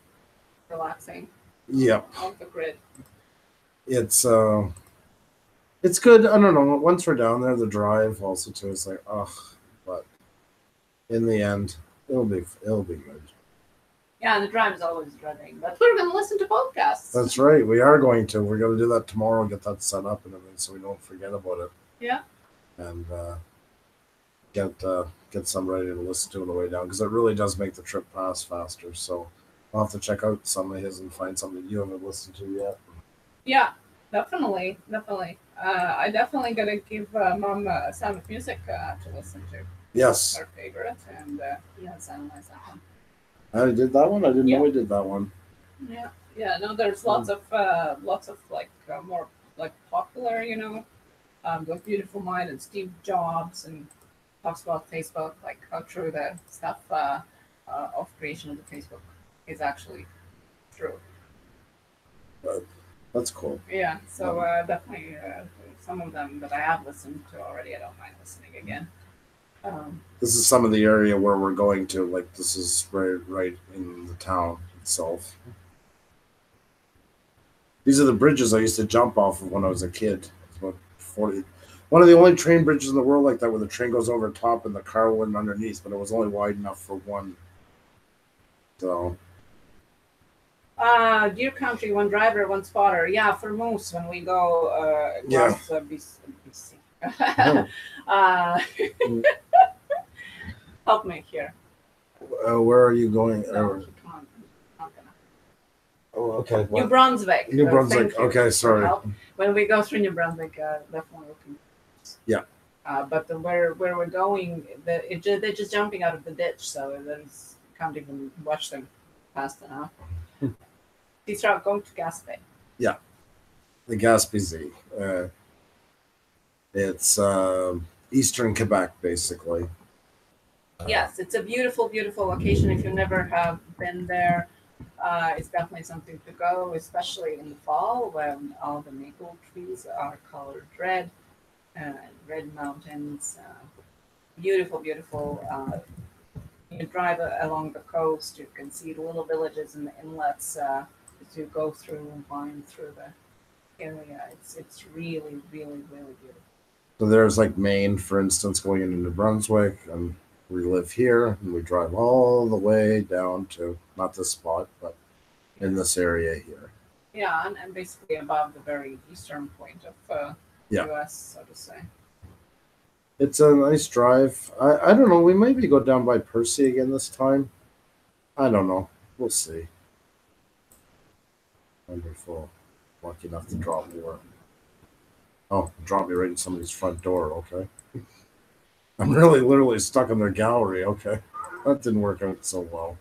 relaxing. Yeah. Off the grid. It's good. I don't know. Once we're down there, the drive also too. It's like, but in the end, it'll be good. Yeah, the drive is always dreading, but we're going to listen to podcasts. That's right. We are going to. We're going to do that tomorrow and get that set up and everything, so we don't forget about it. Yeah. And get some ready to listen to on the way down because it really does make the trip pass faster. So I'll have to check out some of his and find something you haven't listened to yet. Yeah. Definitely. I definitely gonna give Mom Sound of Music to listen to. Yes. It's our favorite, and yes, I analyzed that one. I did that one. I didn't know we did that one. Yeah. No, there's lots of like more like popular, like Beautiful Mind and Steve Jobs, and talks about Facebook, like how true the stuff of creation of the Facebook is actually true. That's cool. Yeah, so definitely some of them that I have listened to already, I don't mind listening again. This is some of the area where we're going to. Like this is right in the town itself. These are the bridges I used to jump off of when I was a kid. It's about 40. One of the only train bridges in the world like that, where the train goes over top and the car went underneath, but it was only wide enough for one. So. Deer country, one driver, one spotter. Yeah, for moose when we go across BC. Help me here. Where are you going? No, oh, okay. New Brunswick. New Brunswick. Okay, sorry. When we go through New Brunswick, definitely looking. Yeah. But where we're going, they're just jumping out of the ditch, so can't even watch them fast enough. These are going to Gaspé. Yeah, the Gaspé Z. It's eastern Quebec, basically. Yes, it's a beautiful, beautiful location. If you never have been there, it's definitely something to go, especially in the fall when all the maple trees are colored red, red mountains. Beautiful, beautiful. You drive along the coast, you can see the little villages and the inlets to go through and wind through the area. It's really, really, really beautiful. So there's like Maine, for instance, going into New Brunswick, and we live here, and we drive all the way down to, not this spot, but in this area here. Yeah, and basically above the very eastern point of U.S., so to say. It's a nice drive. I don't know. We maybe go down by Percy again this time. I don't know. We'll see. Wonderful. Lucky enough to drop me where. Oh, drop me right in somebody's front door. Okay. I'm really literally stuck in their gallery. Okay. That didn't work out so well.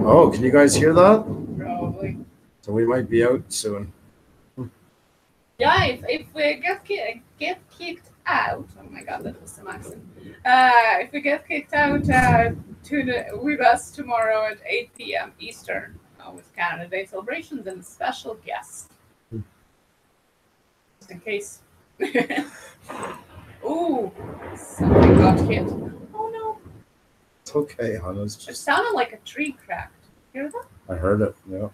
Oh, can you guys hear that? Probably. So we might be out soon. Yeah, if we get kicked out, oh my god, that was some accent. If we get kicked out with us tomorrow at 8 p.m. Eastern with Canada Day celebrations and a special guest. Just in case. Ooh, something got hit. Oh no. It's okay, hon. It's It just. sounded like a tree cracked. Hear that? I heard it. Yeah.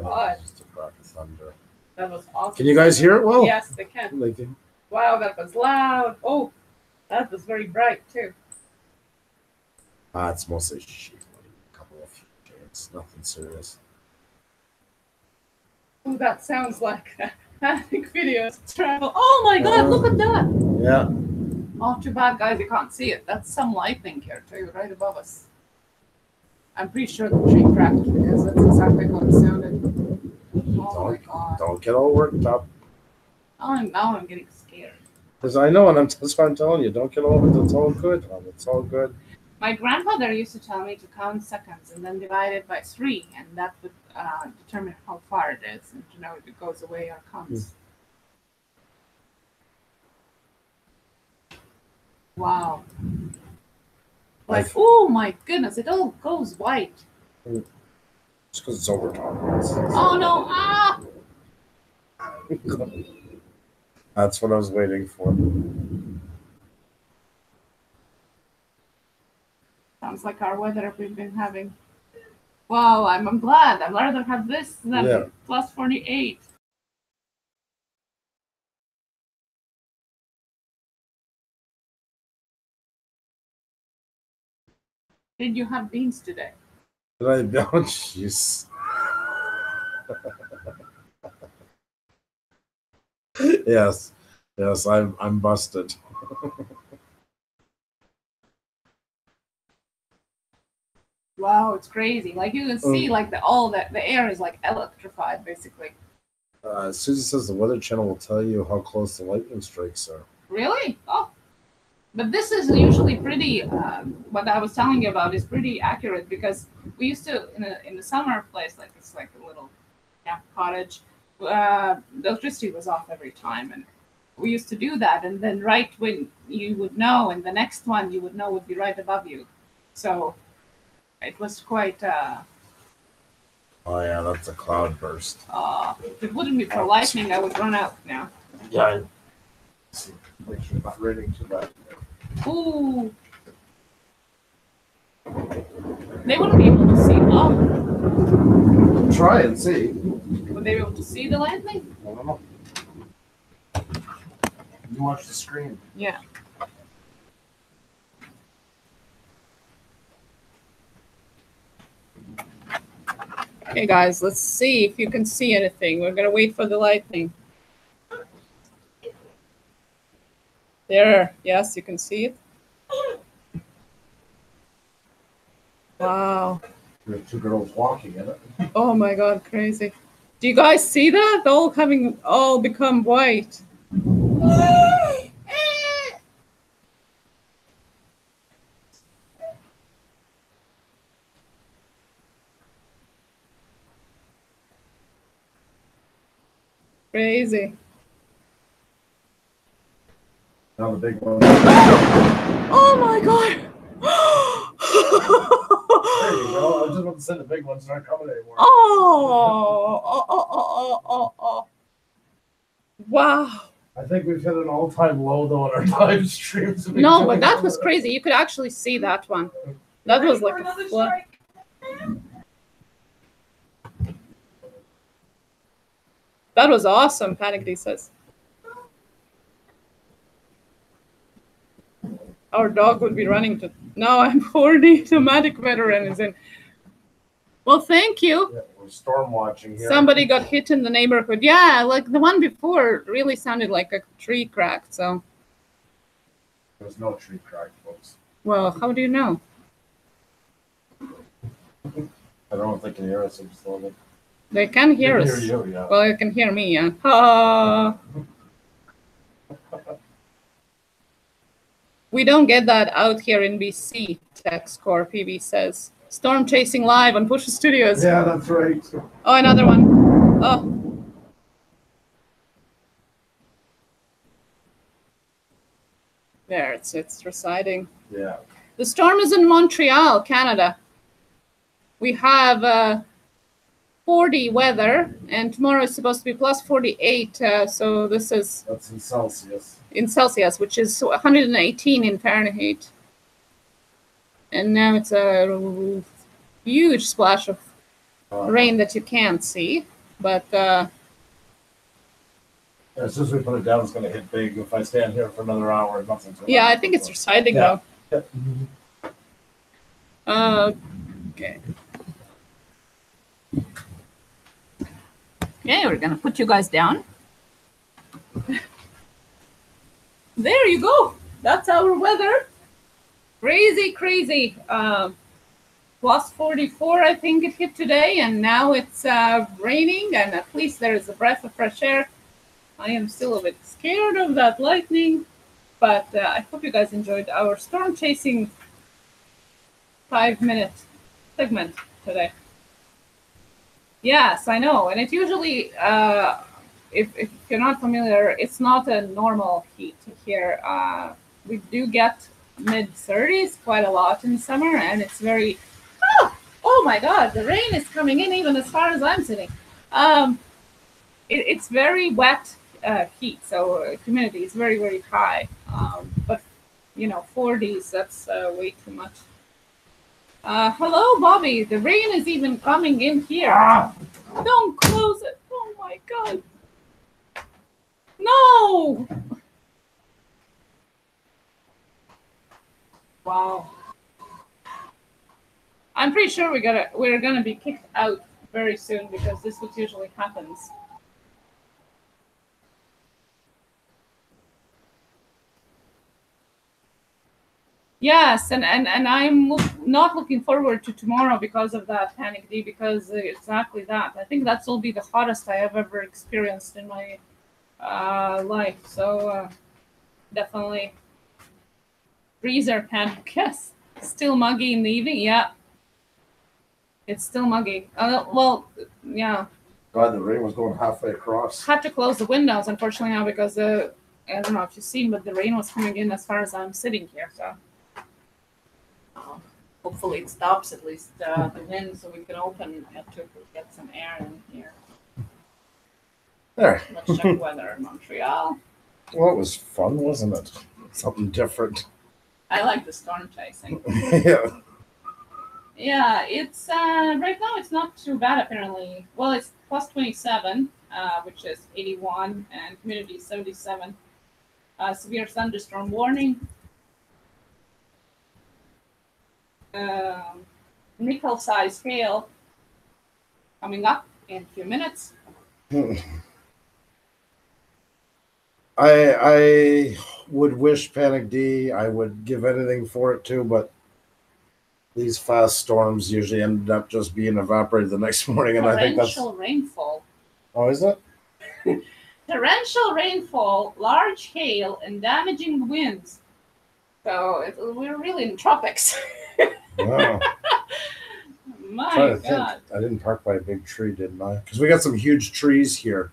God. Just a crack of thunder. That was awesome. Can you guys hear it well? Yes, they can. They can. Wow, that was loud. Oh, that was very bright too. It's mostly sheet light. A couple of shades. Nothing serious. Oh, that sounds like Titanic videos travel. Oh my god, look at that. Yeah. Oh, too bad, guys, you can't see it. That's some lightning here too, right above us. I'm pretty sure the tree cracked because that's exactly how it sounded. Oh my god. Don't get all worked up. Now I'm getting scared. Because I know, and that's why I'm telling you, don't get over it. It's all good, hon. It's all good. My grandfather used to tell me to count seconds and then divide it by 3, and that would determine how far it is and to know if it goes away or comes. Wow. Like, oh my goodness, it all goes white. It's because it's overtime. Oh no, ah! That's what I was waiting for. Sounds like our weather we've been having. Wow, I'm glad. I'd rather have this than plus 48. Did you have beans today? Did I? Oh, jeez. Yes, I'm busted. Wow, it's crazy. Like you can see, like the air is like electrified, basically. Susie says the Weather Channel will tell you how close the lightning strikes are. Really? Oh, but this is usually pretty. What I was telling you about is pretty accurate because we used to in the summer place like it's like a little camp cottage. The electricity was off every time, and we used to do that. And then right when you would know, and the next one you would know would be right above you. So it was quite. Oh yeah, that's a cloud burst. If it wouldn't be for lightning, I would run out now. Yeah. Make sure not raining too bad. Ooh. They wouldn't be able to see. Oh. Try and see. Would they be able to see the lightning? I don't know. You watch the screen. Yeah. Okay, guys, let's see if you can see anything. We're gonna wait for the lightning. There, yes, you can see it. Wow. There are 2 girls walking in it. Oh my God, crazy. Do you guys see that? All become white. Crazy. Now the big one. Oh my God. There you go. I was just about to say the big ones aren't coming anymore. Oh. Wow. I think we've hit an all-time low though on our live streams. No, but that was crazy. You could actually see that one. That was like a flood. That was awesome, Panic D says. Our dog would be running to. Now I'm 40. Nomadic veteran is in. Well, thank you. Yeah, we're storm watching here. Somebody got hit in the neighborhood. Yeah, like the one before really sounded like a tree cracked. So. There's no tree crack, folks. Well, how do you know? I don't know if they can hear us. They can hear us. Hear you, yeah. Well, they can hear me, yeah. Ah. We don't get that out here in BC, TechScore PV says. Storm chasing live on Puša Studios. Yeah, that's right. Oh, another one. Oh. There, it's receding. Yeah. The storm is in Montreal, Canada. We have 40 weather, and tomorrow is supposed to be plus 48. So this is... That's in Celsius. In Celsius, which is 118 in Fahrenheit. And now it's a huge splash of rain that you can't see. But as soon as we put it down, it's going to hit big. If I stand here for another hour, nothing's going to yeah, I think it's receding though. Yeah. Okay. Okay, we're going to put you guys down. There you go. That's our weather. Crazy, crazy. Plus 44, I think it hit today, and now it's raining, and at least there is a breath of fresh air. I am still a bit scared of that lightning, but I hope you guys enjoyed our storm chasing 5-minute segment today. Yes, I know, and it usually, if you're not familiar, it's not a normal heat here. We do get mid-30s quite a lot in summer, and it's very... Oh my God, the rain is coming in even as far as I'm sitting. It's very wet heat, so humidity is very, very high. But, 40s, that's way too much. Hello, Bobby. The rain is even coming in here. Don't close it. Oh my God. No. Wow. I'm pretty sure we're gonna be kicked out very soon because this is what usually happens. Yes, and I'm not looking forward to tomorrow because of that, Panic D, because exactly that. I think that will be the hottest I have ever experienced in my life. So definitely freezer panic. Yes, still muggy in the evening. Yeah, it's still muggy. Well, yeah. God, the rain was going halfway across. Had to close the windows, unfortunately, now because I don't know if you've seen, but the rain was coming in as far as I'm sitting here. So. Hopefully it stops at least the wind so we can open it to get some air in here. There. Let's check weather in Montreal. Well, it was fun, wasn't it? Something different. I like the storm chasing. Yeah. Yeah, it's right now it's not too bad apparently. Well, it's plus 27, which is 81, and humidity 77. Severe thunderstorm warning. Nickel-sized hail coming up in a few minutes. I would wish Panic D. I would give anything for it too, but these fast storms usually end up just being evaporated the next morning, and I think that's torrential rainfall. Oh, is it? Torrential rainfall, large hail, and damaging winds. So we're really in tropics. Wow. My God. I didn't park by a big tree, didn't I? Because we got some huge trees here.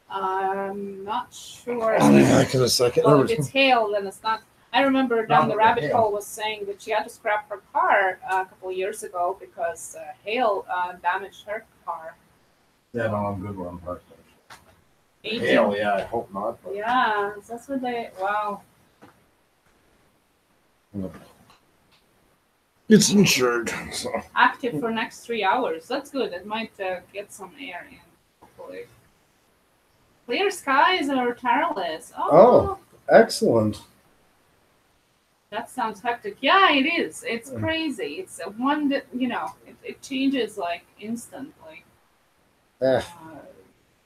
I'm not sure. Back in a second. Well, if it's hail, then it's not. I remember down the rabbit hole was saying that she had to scrap her car a couple of years ago because hail damaged her car. Yeah, no, I'm good where I'm parked. 18. Hail, yeah, I hope not. But... Yeah, that's what they. Wow. It's insured. So. Active for next 3 hours. That's good. It might get some air in, hopefully. Clear skies or tireless. Oh, excellent. That sounds hectic. Yeah, it is. It's crazy. It's one that, it changes like instantly. Eh.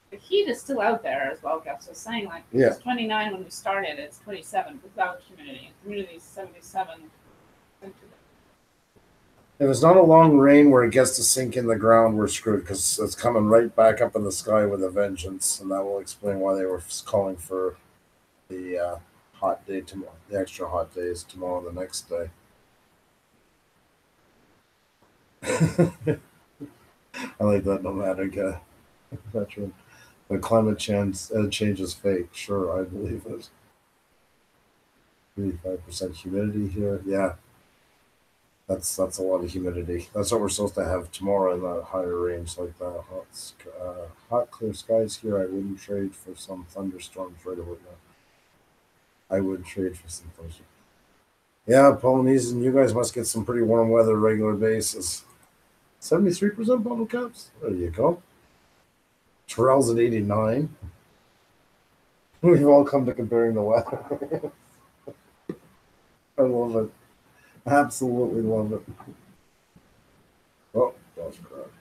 The heat is still out there as well, Gus was saying. Like, Yeah. it's 29 when we started, it's 27 without humidity. Humidity is 77. If it's not a long rain where it gets to sink in the ground, we're screwed because it's coming right back up in the sky with a vengeance, and that will explain why they were calling for the hot day tomorrow, the extra hot days tomorrow, the next day. I like that nomadic veteran. The climate change is fake. Sure, I believe it. 35% humidity here. Yeah, that's a lot of humidity. That's what we're supposed to have tomorrow in that higher range like that. Hot, clear skies here. I wouldn't trade for some thunderstorms right about now. I would trade for some thunderstorms. Yeah, Polynesian, you guys must get some pretty warm weather regular basis. 73% bottle caps. There you go. Terrell's at 89. We've all come to comparing the weather. I love it. Absolutely love it. Oh, that's correct.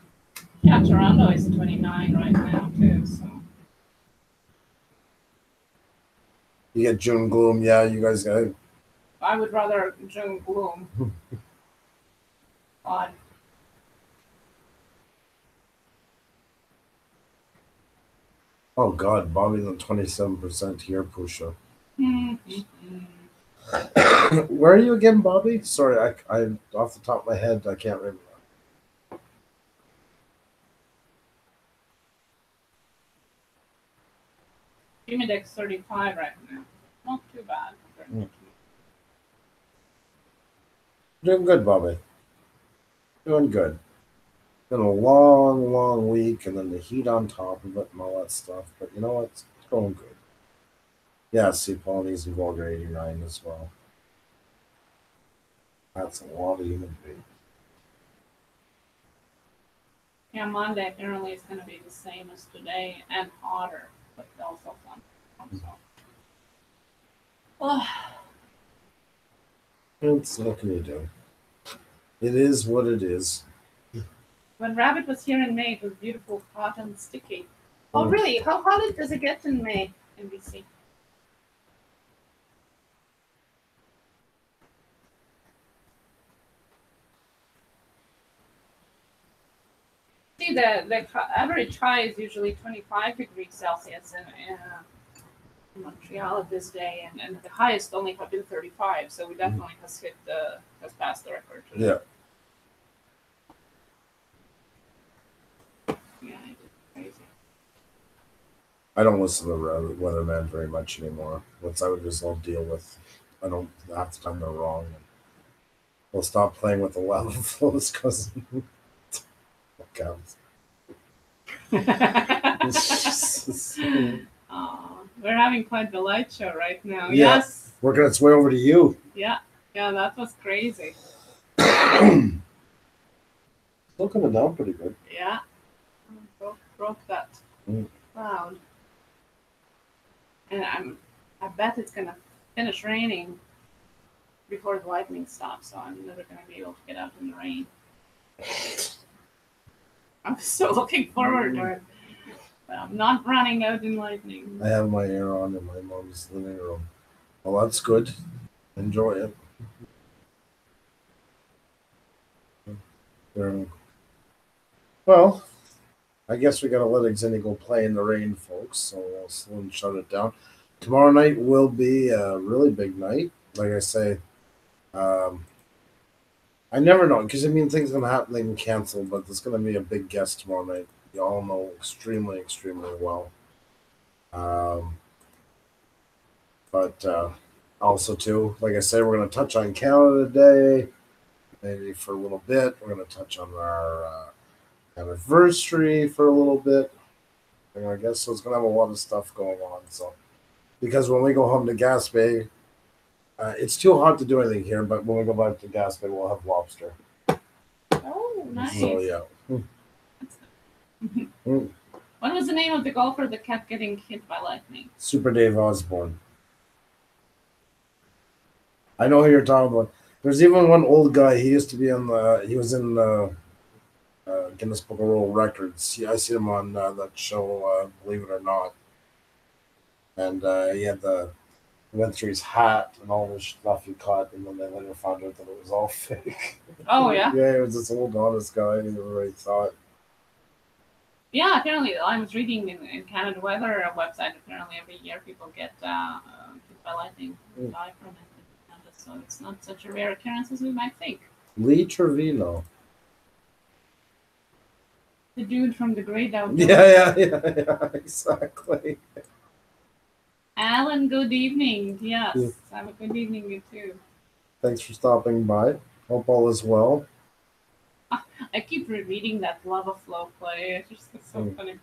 Yeah, Toronto is 29 right now too. So you get June gloom. Yeah, you guys got it. I would rather June gloom. Odd. Oh God, Bobby's on 27% here, Puša. Where are you again, Bobby? Sorry, I off the top of my head, I can't remember. Humidex 35 right now. Not too bad. Doing good, Bobby. Doing good. Been a long, long week, and then the heat on top of it and all that stuff. But you know what? It's going good. Yeah, see, Polynesian Vulgar 89 as well. That's a lot of humidity. Yeah, Monday apparently is going to be the same as today and hotter, but also fun. What can you do? It is what it is. When Rabbit was here in May, it was beautiful, hot, and sticky. Oh, really? How hot does it get in May in BC? See, the average high is usually 25 degrees Celsius in Montreal at this day, and the highest only have been 35. So we definitely has passed the record today. Yeah. Yeah, it's crazy. I don't listen to the weatherman very much anymore. Once I would just all deal with. I don't half the time they're wrong. We'll stop playing with the lava flows because it counts. We're having quite the light show right now. Yeah, yes. Working its way over to you. Yeah, that was crazy. Still coming down pretty good. Yeah. Broke that cloud. And I bet it's gonna finish raining before the lightning stops, so I'm never gonna be able to get out in the rain. I'm so looking forward to it. But I'm not running out in lightning. I have my air on in my mom's living room. Well, that's good. Enjoy it. Well, I guess we gotta let Xini go play in the rain, folks. So we'll soon shut it down. Tomorrow night will be a really big night. Like I say, I never know because things gonna happen. They can cancel, but there's gonna be a big guest tomorrow night. You all know extremely, extremely well. But also too, like I say, we're gonna touch on Canada Day, maybe for a little bit. We're gonna touch on our anniversary for a little bit. And I guess so it's gonna have a lot of stuff going on. So because when we go home to Gaspé, it's too hot to do anything here. But when we go back to Gaspé, we'll have lobster. Oh, nice. So yeah. What was the name of the golfer that kept getting hit by lightning? Super Dave Osborne. I know who you're talking about. There's even one old guy. He used to be on the. He was in Guinness Book of World Records. I see him on that show. Believe it or not, and he had the. He went through his hat and all this stuff he caught, and then they later found out that it was all fake. Oh yeah. Yeah, he was this old honest guy. He already thought. Yeah, apparently I was reading in Canada Weather website. Apparently every year people get hit by lightning, die from it in Canada, so it's not such a rare occurrence as we might think. Lee Trevino. The dude from the Great Outdoors. Yeah, exactly. Alan, good evening. Yes, have a good evening, you too. Thanks for stopping by. Hope all is well. I keep rereading that Lava Flow play. It's just so funny.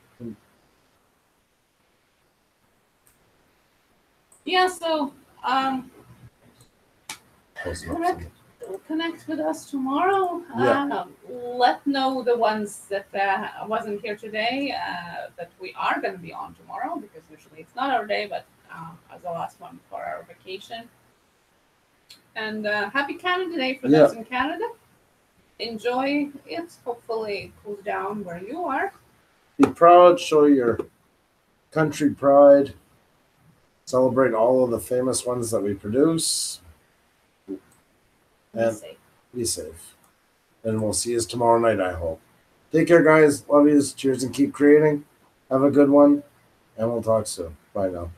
Yeah, so connect with us tomorrow. Let know the ones that wasn't here today that we are going to be on tomorrow, because usually it's not our day, but as the last one for our vacation. And happy Canada Day for those in Canada. Enjoy it. Hopefully it cools down where you are. Be proud. Show your country pride. Celebrate all of the famous ones that we produce. And be safe. And we'll see you tomorrow night, I hope. Take care, guys. Love you. Cheers and keep creating. Have a good one. And we'll talk soon. Bye now.